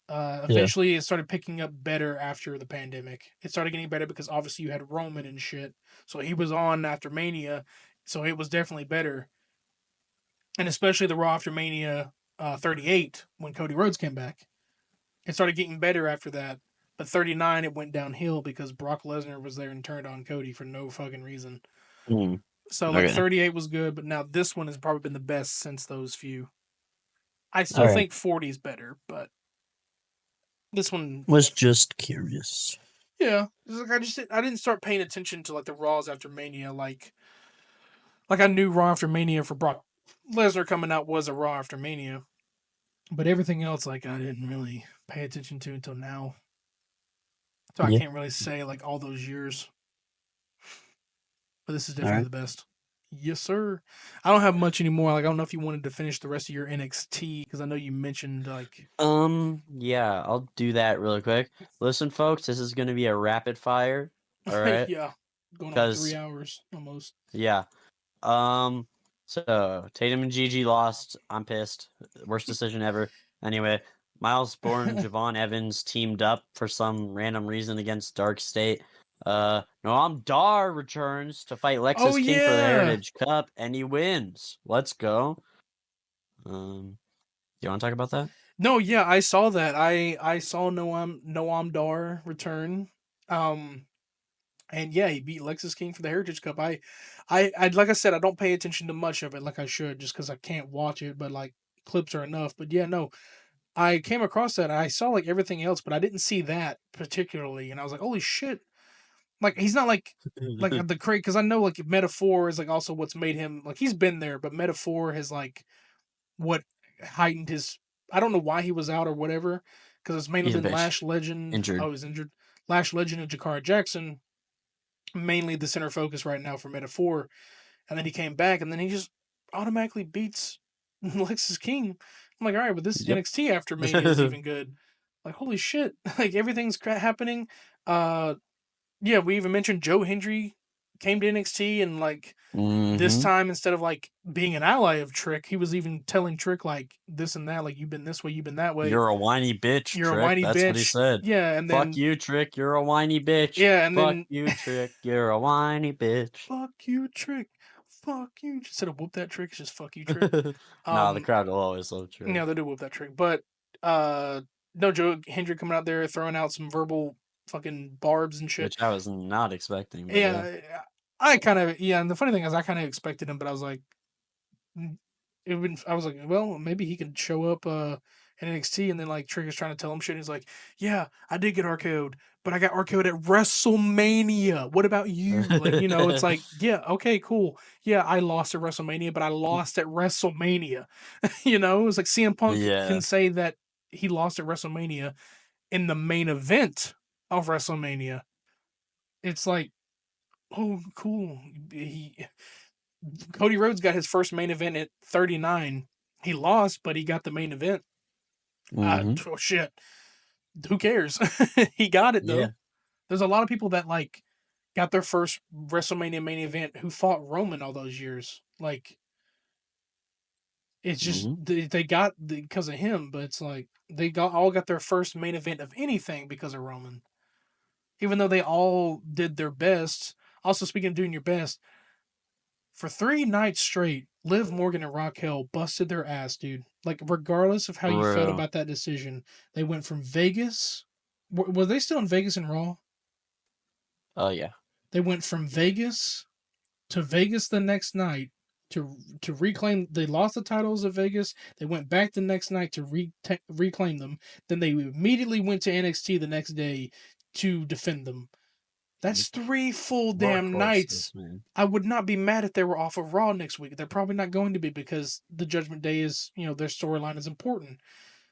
Yeah. Eventually, it started picking up better after the pandemic. It started getting better because obviously you had Roman and shit, so he was on after Mania, so it was definitely better. And especially the Raw after Mania 38 when Cody Rhodes came back, it started getting better after that. But 39, it went downhill because Brock Lesnar was there and turned on Cody for no fucking reason. Mm. So like Okay. 38 was good, but now this one has probably been the best since those few. I All still right. think 40 is better, but this one, Was just curious. yeah. Like I didn't start paying attention to like the Raws after Mania. Like I knew Raw after Mania for Brock Lesnar coming out was a Raw after Mania, but everything else like I didn't really pay attention to until now. So I Yeah. can't really say like all those years. But this is All definitely right. the best. Yes, sir. I don't have much anymore. Like I don't know if you wanted to finish the rest of your NXT because I know you mentioned like. Yeah, I'll do that really quick. Listen, folks, this is gonna be a rapid fire. All right. Yeah, going on Because 3 hours almost. yeah. Um, so Tatum and Gigi lost. I'm pissed. Worst decision ever. Anyway, Miles Bourne, Javon Evans teamed up for some random reason against Dark State. Noam Dar returns to fight Oh Lexus King for the yeah. Heritage Cup, and he wins. Let's go. You want to talk about that? No, yeah, I saw that. I saw Noam Dar return. Um and yeah, he beat Lexus King for the Heritage Cup. I like I said, I don't pay attention to much of it like I should just because I can't watch it, but like clips are enough. But yeah, no, I came across that. I saw like everything else, but I didn't see that particularly, and I was like, holy shit! Like he's not like the crate because I know like Metaphor is like also what's made him like he's been there, but Metaphor has like what heightened his. I don't know why he was out or whatever because it's mainly He's a been bitch. Lash Legend. Injured. Oh, he's injured. Lash Legend and Jakara Jackson mainly the center focus right now for Metaphor, and then he came back and then he just automatically beats Lexus King. I'm like, all right, but this Yep. NXT after Mania is even good. Like, holy shit! Like everything's happening. Uh, yeah, we even mentioned Joe Hendry came to NXT and like this Mm-hmm. time instead of like being an ally of Trick, he was even telling Trick like this and that, like you've been this way, you've been that way. You're a whiny bitch, You're a Trick. whiny That's what he bitch. said. Yeah, and Fuck then you, Trick. You're a whiny bitch. yeah, and Fuck then you, Trick. You're a whiny bitch. fuck you, Trick. Fuck you. Instead of whoop that Trick, it's just fuck you, Trick. Nah, the Um, crowd will always love Trick. yeah, they do whoop that Trick, but uh, no, Joe Hendry coming out there throwing out some verbal fucking barbs and shit. Which I was not expecting, but yeah. Yeah, I kind of yeah, and the funny thing is, I kind of expected him, but I was like, I was like, well, maybe he could show up in NXT, and then like Trigger's trying to tell him shit. And he's like, yeah, I did get RKO'd, but I got RKO'd at WrestleMania. What about you? Like, it's like, yeah, okay, cool. Yeah, I lost at WrestleMania, but I lost at WrestleMania. It's like CM Punk can Yeah. say that he lost at WrestleMania in the main event of WrestleMania. It's like, oh, cool. Cody Rhodes got his first main event at 39. He lost, but he got the main event. Mm-hmm. Oh shit. Who cares? He got it Yeah. though. There's a lot of people that like got their first WrestleMania main event who fought Roman all those years. Like it's just Mm-hmm. they got because of him, but it's like they all got their first main event of anything because of Roman. Even though they all did their best. Also, speaking of doing your best, for 3 nights straight, Liv Morgan and Raquel busted their ass, dude. Like, regardless of how you For felt real. about that decision, they went from Vegas. Were they still in Vegas and Raw? Oh, yeah. They went from Vegas to Vegas the next night to reclaim. They lost the titles of Vegas. They went back the next night to reclaim them. Then they immediately went to NXT the next day to defend them. That's 3 full damn nights. Workhorses, man. I would not be mad if they were off of Raw next week. They're probably not going to be because the Judgment Day is, their storyline is important.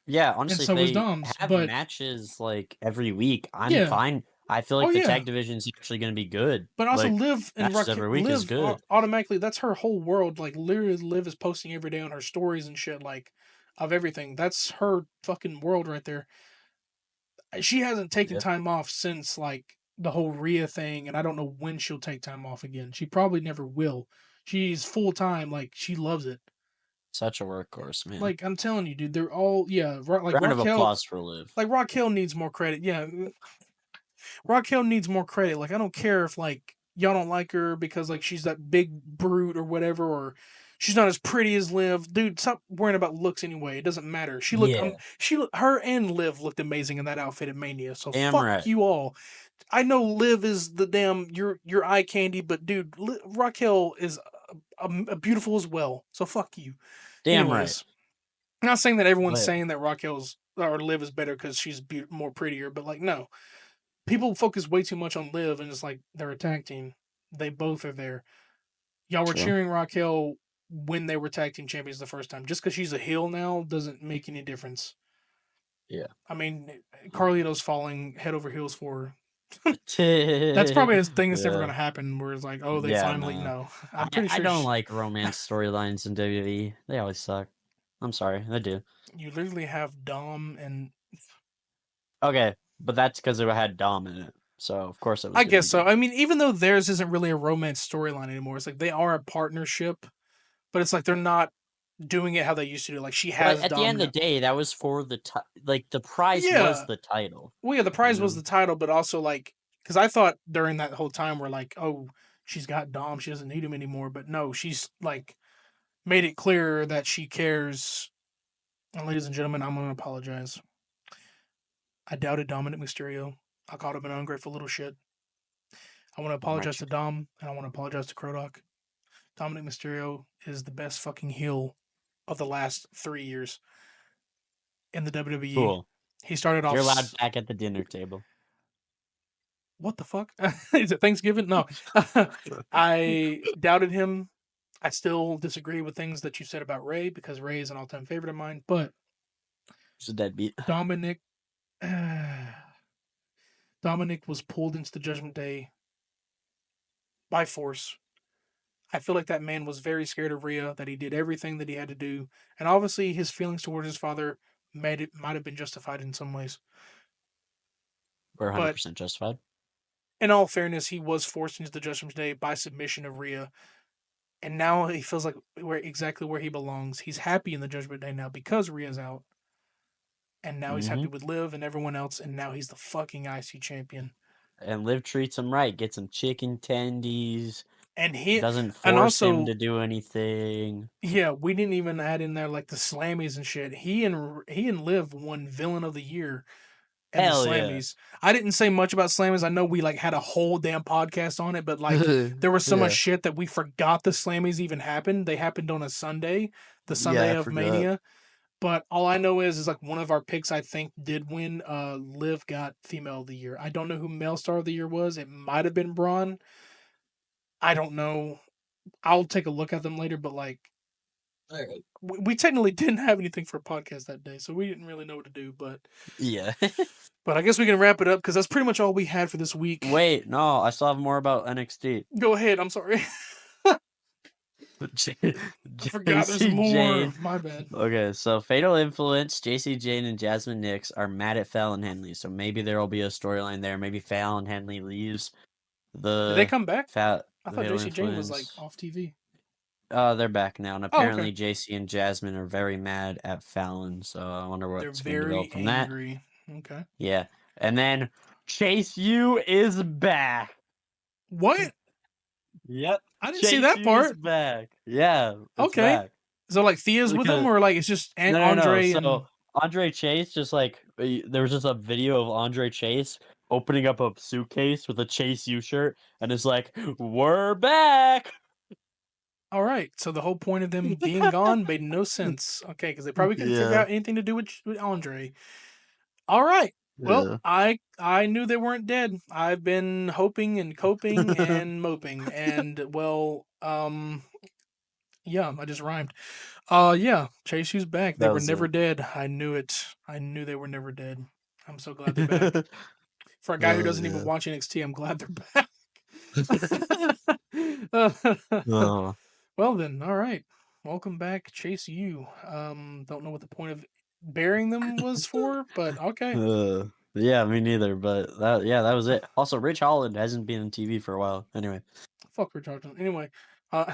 Yeah, And honestly, if so is they Dom's. have But matches like every week, I'm yeah. fine. I feel like Oh the yeah. tag division is actually going to be good. But also Like Liv and matches Raquel every week is Liv good. automatically that's her whole world. Like literally Liv is posting every day on her stories and shit, like of everything. That's her fucking world right there. She hasn't taken Yeah, time off since like the whole Rhea thing, and I don't know when she'll take time off again. She probably never will. She's full time, like she loves it. such a workhorse, man. Like I'm telling you, dude, they're all like Round of Raquel. applause for Liv. Like Raquel needs more credit. Yeah, Raquel needs more credit. Like I don't care if like y'all don't like her because like she's that big brute or whatever, or she's not as pretty as Liv. Dude, stop worrying about looks anyway. It doesn't matter. Yeah, Her and Liv looked amazing in that outfit at Mania. So damn fuck right. you all. I know Liv is the damn your eye candy, but dude, Raquel is beautiful as well. So fuck you. Damn right. Anyways, I'm not saying that everyone's Liv. saying that Raquel's or Liv is better because she's more prettier, but like no, people focus way too much on Liv, and it's like they're a tag team. They both are there. Y'all were True. cheering Raquel when they were tag team champions the first time. Just because she's a heel now doesn't make any difference. Yeah. I mean, Carlito's falling head over heels for her. That's Yeah. probably a thing that's never going to happen. Where it's like, oh, they Yeah, finally no. know. I'm pretty I sure don't like romance storylines in WWE. They always suck. I'm sorry, I do. you literally have Dom and Okay, but that's because it had Dom in it. So of course it was I gonna be guess so. good. I mean, even though theirs isn't really a romance storyline anymore, it's like they are a partnership, but it's like they're not doing it how they used to do. Like she But has at the end of Dom. the day, that was for the like the prize was Yeah, the title. well, yeah, the You prize was know? the title, but also like because I thought during that whole time we're like, oh, she's got Dom, she doesn't need him anymore. But no, she's like made it clear that she cares. And ladies and gentlemen, I'm gonna apologize. I doubted Dominic Mysterio. I called him an ungrateful little shit. I want to Damn right apologize you to did. Dom, and I want to apologize to Krodok. Dominic Mysterio is the best fucking heel of the last 3 years in the WWE. Cool. He started off. You're allowed back at the dinner table. What the fuck? Is it Thanksgiving? No. I doubted him. I still disagree with things that you said about Ray because Ray is an all-time favorite of mine. But It's a deadbeat. Dominic, Dominic was pulled into the Judgment Day by force. I feel like that man was very scared of Rhea. That he did everything that he had to do, and obviously his feelings towards his father might have been justified in some ways. We're But 100% justified. in all fairness, he was forced into the Judgment Day by submission of Rhea, and now he feels like exactly where he belongs. He's happy in the Judgment Day now because Rhea's out, and now he's happy Mm-hmm. with Liv and everyone else, and now he's the fucking IC champion. And Liv treats him right. Gets him chicken tendies. And he, Doesn't and force him also, to do anything. yeah, we didn't even add in there like the Slammies and shit. He and Liv won Villain of the Year and the Hell yeah. Slammies. I didn't say much about Slammies. I know we like had a whole damn podcast on it, but like there was so much Yeah. shit that we forgot the Slammies even happened. They happened on a Sunday, the Yeah, Sunday I of forgot. Mania. But all I know is like one of our picks I think did win. Liv got Female of the Year. I don't know who Male Star of the Year was. It might have been Braun. I don't know. I'll take a look at them later. But like Alright. we technically didn't have anything for a podcast that day, so we didn't really know what to do. Yeah. But I guess we can wrap it up because that's pretty much all we had for this week. Wait, no, I still have more about NXT. Go ahead. I'm sorry. I forgot there's JC more. Jane. My bad. Okay, so Fatal Influence, JC Jane, and Jasmine Nix are mad at Fallon Henley. So maybe there will be a storyline there. Maybe Fallon Henley leaves Did they the come back? I thought Fatal JC Jane was like Influence. off TV. They're back now, and Oh, okay. apparently JC and Jasmine are very mad at Fallon. So I wonder They're what's going to very develop from that. angry. Okay. Yeah, and then Chase U is back. What? Yep. I didn't see Chase that U is part. back. Yeah, it's Okay. back. So like Thea's with him, Because or like it's just no. Andre and So Andre Chase just like there was just a video of Andre Chase opening up a suitcase with a Chase U shirt and it's like, "We're back." all right. So the whole point of them being gone made no sense. Okay, because they probably couldn't figure Yeah. out anything to do with Andre. All right. Well, Yeah. I knew they weren't dead. I've been hoping and coping and moping, and well, yeah, I just rhymed. Yeah, Chase U's back. They That were was never it. dead. I knew it. I knew they were never dead. I'm so glad they're back. For a guy who Oh doesn't even yeah. watch NXT, I'm glad they're back. Oh. Well then, all right. Welcome back, Chase U. Don't know what the point of burying them was for, but okay. Yeah, me neither. But that was it. Also, Rich Holland hasn't been on TV for a while. Anyway. Fuck Richard. Anyway, uh,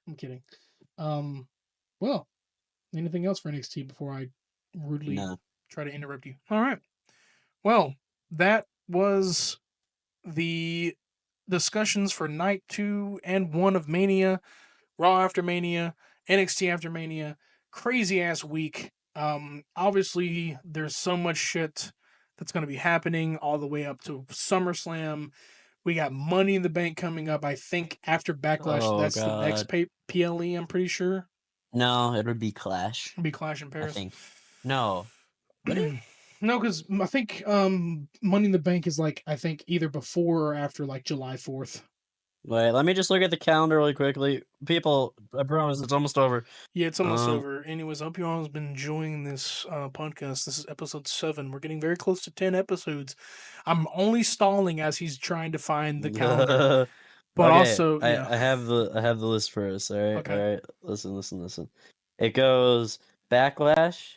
I'm kidding. Um, well, anything else for NXT before I rudely No. try to interrupt you? All right. Well, that was the discussions for night 2 and 1 of Mania, Raw after Mania, NXT after Mania. Crazy ass week. Obviously, there's so much shit that's going to be happening all the way up to SummerSlam. We got Money in the Bank coming up. I think after Backlash, Oh that's the next God. PLE. I'm pretty sure. No, it would be Clash. It'll be Clash in I Paris. think. No. Would it? No, because I think Money in the Bank is like I think either before or after like July 4th. Wait, let me just look at the calendar really quickly. People, I promise it's almost over. Yeah, it's almost Um, over. Anyways, I hope you all have been enjoying this podcast. This is episode 7. We're getting very close to 10 episodes. I'm only stalling as he's trying to find the calendar, but okay, also yeah. I have the list for us. All right, all Okay. right. Listen. It goes Backlash,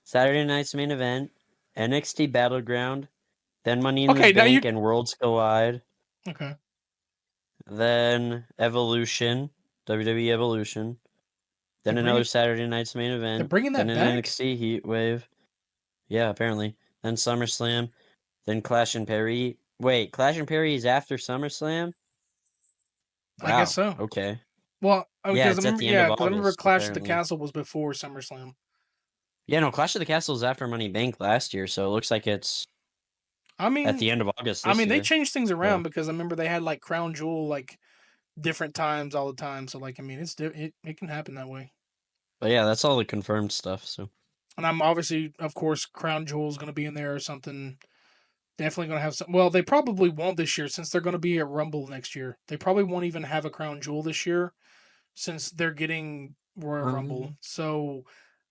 Saturday night's main event, NXT Battleground, then Money in the Okay, now you Bank and Worlds Collide, okay. then Evolution, WWE Evolution, They're then another bringing Saturday night's main they're event, bringing then that an back? NXT Heatwave. Yeah, apparently. Then SummerSlam, then Clash and Perry. Wait, Clash and Perry is after SummerSlam? I guess Wow. so. Okay. Well, Yeah, because it's at the end of I remember August, Clash at the apparently. Castle was before SummerSlam. Yeah, no, Clash of the Castle is after Money Bank last year, so it looks like it's I at mean, the end of August this they year. changed things So, around because I remember they had like Crown Jewel like different times all the time. So like it can happen that way. but yeah, that's all the confirmed stuff. So, And I'm obviously, of course, Crown Jewel is going to be in there or something. Definitely going to have some. Well, they probably won't this year since they're going to be at Rumble next year. They probably won't even have a Crown Jewel this year since they're getting Royal Rumble. um, So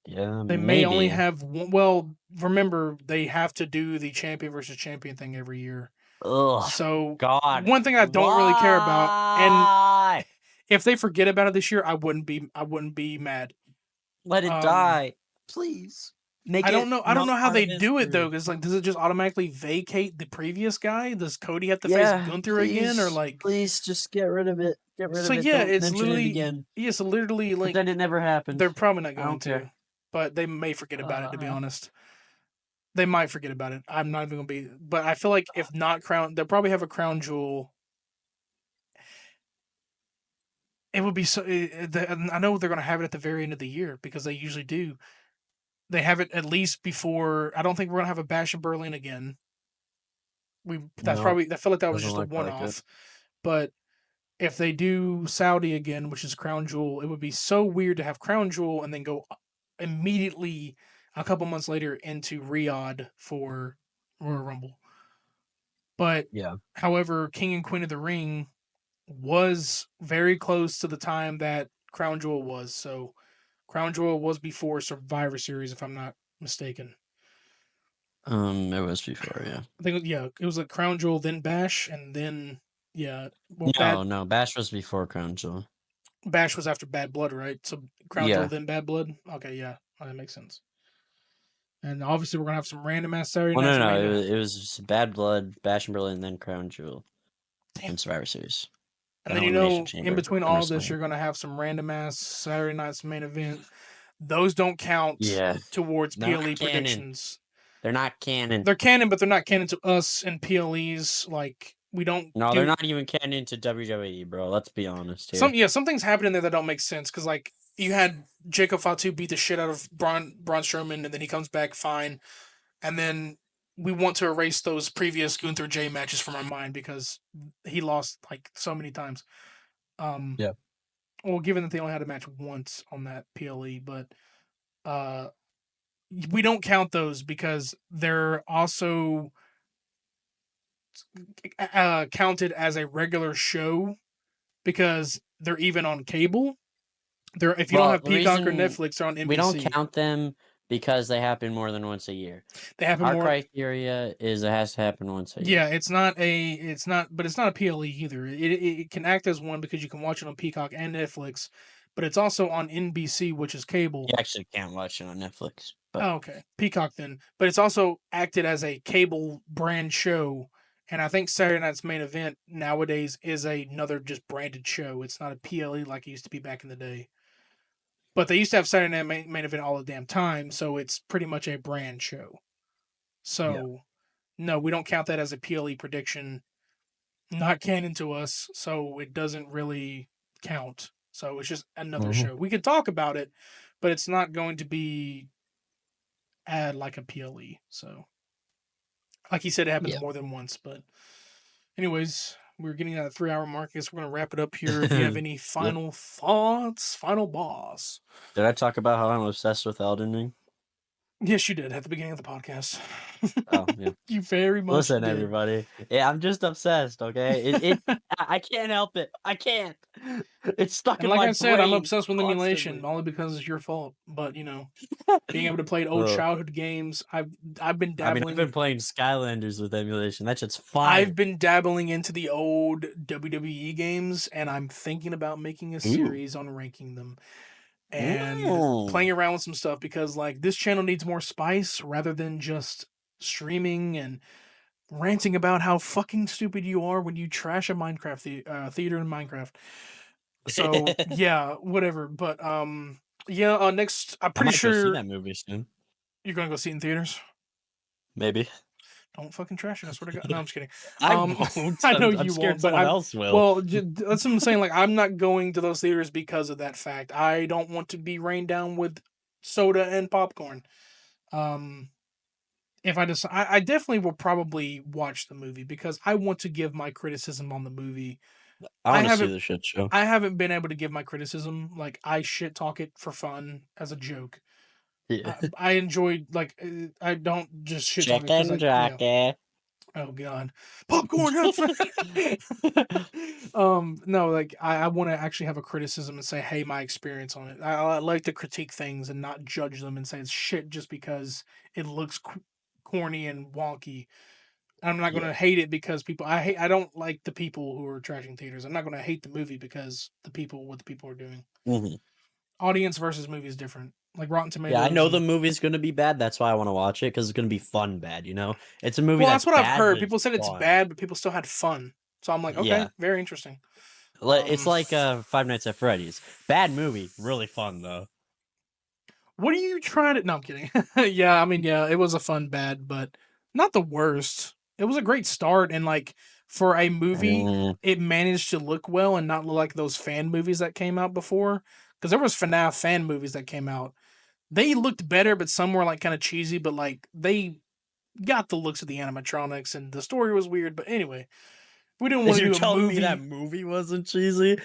yeah, they may only maybe. have one. Well, remember, they have to do the champion versus champion thing every year. Ugh, So God, one thing I don't really care about, and why? if they forget about it this year, I wouldn't be mad. Let it Um, die, please. Make I don't it know. I don't not know how part they of do it though. history. Because like, does it just automatically vacate the previous guy? Does Cody have to face Yeah, Gunther again, or please, like? please, just get rid of it. Get rid So of it. yeah, Don't it's mention it literally again. yes, literally like Pretend it never happened. they're probably not I going don't care. to, but they may forget about it. To be Uh, honest, they might forget about it. I'm not even gonna be, but I feel like if not Crown, they'll probably have a Crown Jewel. It would be so. I know they're gonna have it at the very end of the year because they usually do. They have it at least before. I don't think we're gonna have a Bash in Berlin again. That's no, probably. I feel like that was doesn't just a look one like it. off, but if they do Saudi again, which is Crown Jewel, it would be so weird to have Crown Jewel and then go immediately a couple months later into Riyadh for Royal Rumble. But Yeah. however, King and Queen of the Ring was very close to the time that Crown Jewel was. So Crown Jewel was before Survivor Series, if I'm not mistaken. It was before, yeah. I think yeah, it was like Crown Jewel, then Bash, and then yeah, well, No, Bad no, Bash was before Crown Jewel. Bash was after Bad Blood, right? So Crown Jewel, Yeah. then Bad Blood. Okay, yeah, that makes sense. And obviously, we're gonna have some random ass Saturday Well, Nights no, Arena. it was Bad Blood, Bash and Berlin, then Crown Jewel, Damn. then Survivor Series, And then then Elimination in Chamber, between then all of this, WrestleMania. you're gonna have some random ass Saturday Night's main event. Those don't count Yeah. towards They're not PLE canon. predictions. They're not canon. They're canon, but they're not canon to us and PLEs. Like we don't No, they're do not even canon to WWE, bro. Let's be honest some. here. Yeah, some things happen in there that don't make sense because like you had Jacob Fatu beat the shit out of Braun Strowman, and then he comes back fine, and then we want to erase those previous Gunther J matches from our mind because he lost like so many times. Um, Yeah. well, given that they only had a match once on that PLE, but uh, we don't count those because they're also counted as a regular show because they're even on cable. They're if you don't Well, have the Peacock or reason Netflix, they're on we don't NBC. count them because they happen more than once a year. They happen Our more. criteria is it has to happen once a Yeah, year. but it's not a PLE either. It can act as one because you can watch it on Peacock and Netflix, but it's also on NBC, which is cable. You actually can't watch it on Netflix, but Oh, okay, Peacock then. But it's also acted as a cable brand show, and I think Saturday Night's Main Event nowadays is another just branded show. It's not a PLE like it used to be back in the day. But they used to have Saturday Night Main Event all the damn time, so it's pretty much a brand show. yeah. So no, we don't count that as a PLE prediction. Not canon to us, so it doesn't really count. So it's just another Mhm. show. We could talk about it, but it's not going to be like a PLE. So, like he said, it happens Yeah. more than once. But, anyways, we're getting at a 3 hour mark. I guess we're gonna wrap it up here. Do you have any Yep. final thoughts? Final boss. Did I talk about how I'm obsessed with Elden Ring? Yes, you did at the beginning of the podcast. Oh, yeah. You very much Listen, did. everybody. Yeah, I'm just obsessed, okay? I can't help it. I can't. It's stuck And in like my I said, I'm brain obsessed with emulation constantly. only because it's your fault. But being able to play old Ugh. childhood games, I've been I mean, I've been dabbling. playing Skylanders with emulation. That shit's I've fire. been dabbling into the old WWE games, and I'm thinking about making a Ooh. series on ranking them and Mm. playing around with some stuff because like this channel needs more spice rather than just streaming and ranting about how fucking stupid you are when you trash a Minecraft theater in Minecraft. So yeah, whatever. But yeah. Next, I'm I pretty might go see sure that movie soon. you're gonna go see it in theaters. Maybe. Don't fucking trash it. I swear to God. No, I'm just kidding. I Um, won't. I know I'm you scared won't, but someone I'm. else will. Well, that's what I'm saying. Like, I'm not going to those theaters because of that fact. I don't want to be rained down with soda and popcorn. Um, if I decide, I definitely will probably watch the movie because I want to give my criticism on the movie. I I want to see haven't. the shit show. I haven't been able to give my criticism. Like, I shit talk it for fun as a joke. Yeah. I enjoy like I don't just shit talk it because Chicken jockey. oh god, popcorn. No, like I want to actually have a criticism and say, hey, my experience on it. I like to critique things and not judge them and say it's shit just because it looks corny and wonky. I'm not Yeah. gonna hate it because people. I don't like the people who are trashing theaters. I'm not gonna hate the movie because what the people are doing. Hmm. Audience versus movie is different. Like Rotten Yeah, I Tomatoes know the and movie's gonna be bad. That's why I want to watch it because it's gonna be fun bad. You know, it's a movie well, that's that's what I've bad, heard. but it's People said it's fun. bad, but people still had fun. So I'm like, okay, Yeah, very interesting. It's Um, like Five Nights at Freddy's. Bad movie, really fun though. what are you trying to? No, I'm kidding. Yeah, I mean, yeah, it was a fun bad, but not the worst. It was a great start, and like for a movie, Mm, it managed to look well and not look like those fan movies that came out before. Because there was FNAF fan movies that came out. They looked better, but some were like kind of cheesy. But like they got the looks of the animatronics, and the story was weird. But anyway, we didn't want to you're do a telling me that movie. movie wasn't cheesy?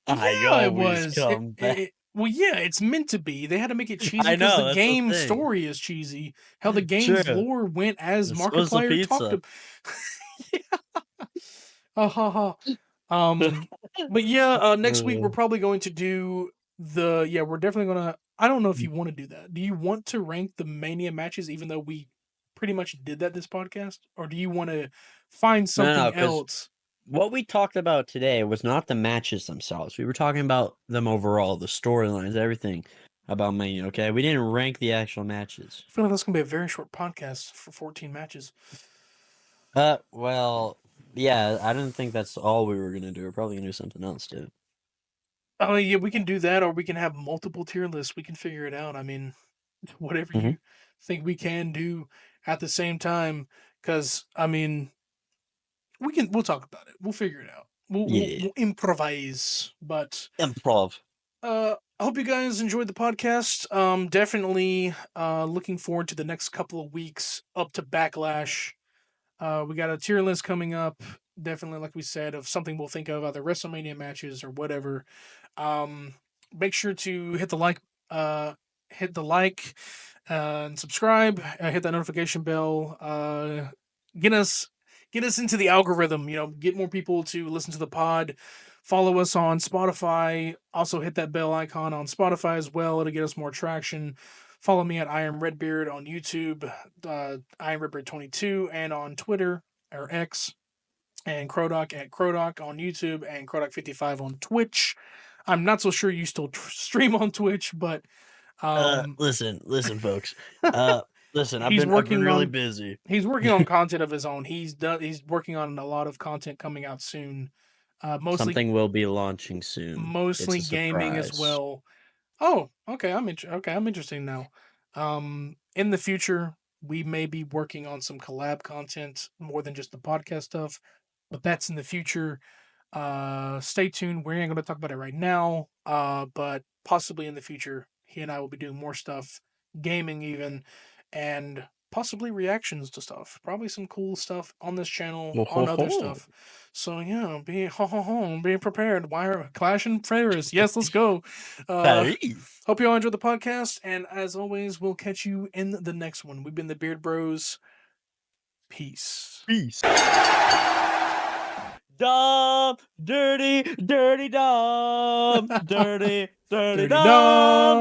I Yeah, it always was. come back. Well, yeah, it's meant to be. They had to make it cheesy I because the know that's the game thing. story is cheesy. How the game's True. lore went as So was the Markiplier talked pizza. to. Yeah. Ha ha ha. Um, but yeah, next week we're probably going to do the. Yeah, we're definitely gonna. I don't know if you want to do that. Do you want to rank the Mania matches, even though we pretty much did that this podcast, or do you want to find No, something because else? what we talked about today was not the matches themselves. We were talking about them overall, the storylines, everything about Mania. Okay, we didn't rank the actual matches. I feel like that's gonna be a very short podcast for 14 matches. Well, yeah, I didn't think that's all we were gonna do. We're probably gonna do something else too. Oh yeah, we can do that, or we can have multiple tier lists. We can figure it out. I mean, whatever Hmm. you think we can do at the same time. Because I mean, we'll talk about it. We'll figure it out. Yeah, We'll improvise. But improv. I hope you guys enjoyed the podcast. Definitely looking forward to the next couple of weeks up to Backlash. We got a tier list coming up. Definitely, like we said, of something we'll think of, either WrestleMania matches or whatever. Um, Make sure to hit the like, and subscribe. Hit that notification bell. Get us into the algorithm. Get more people to listen to the pod. Follow us on Spotify. Also hit that bell icon on Spotify as well to get us more traction. Follow me at I am RedBeard on YouTube, I am RedBeard22, and on Twitter or X, and Krodok at Krodok on YouTube, and Krodok55 on Twitch. I'm not so sure you still stream on Twitch, but Listen, folks. Listen, I've he's been working really on busy. he's working on content of his own. He's working on a lot of content coming out soon. Mostly Something will be launching soon. It's a gaming as surprise. well. Oh, okay. I'm interested now. In the future, we may be working on some collab content more than just the podcast stuff, but that's in the future. Stay tuned. We ain't going to talk about it right now, but possibly in the future, he and I will be doing more stuff, gaming even, and possibly reactions to stuff. Probably some cool stuff on this channel, on other stuff. So yeah, being prepared. Why are Clash and Favors? Yes, let's go. Paris. Hope you all enjoyed the podcast, and as always, we'll catch you in the next one. We've been the Beard Bros. Peace. Dumb, dirty, dirty, dumb, dirty, dirty, Dirty dumb. dumb.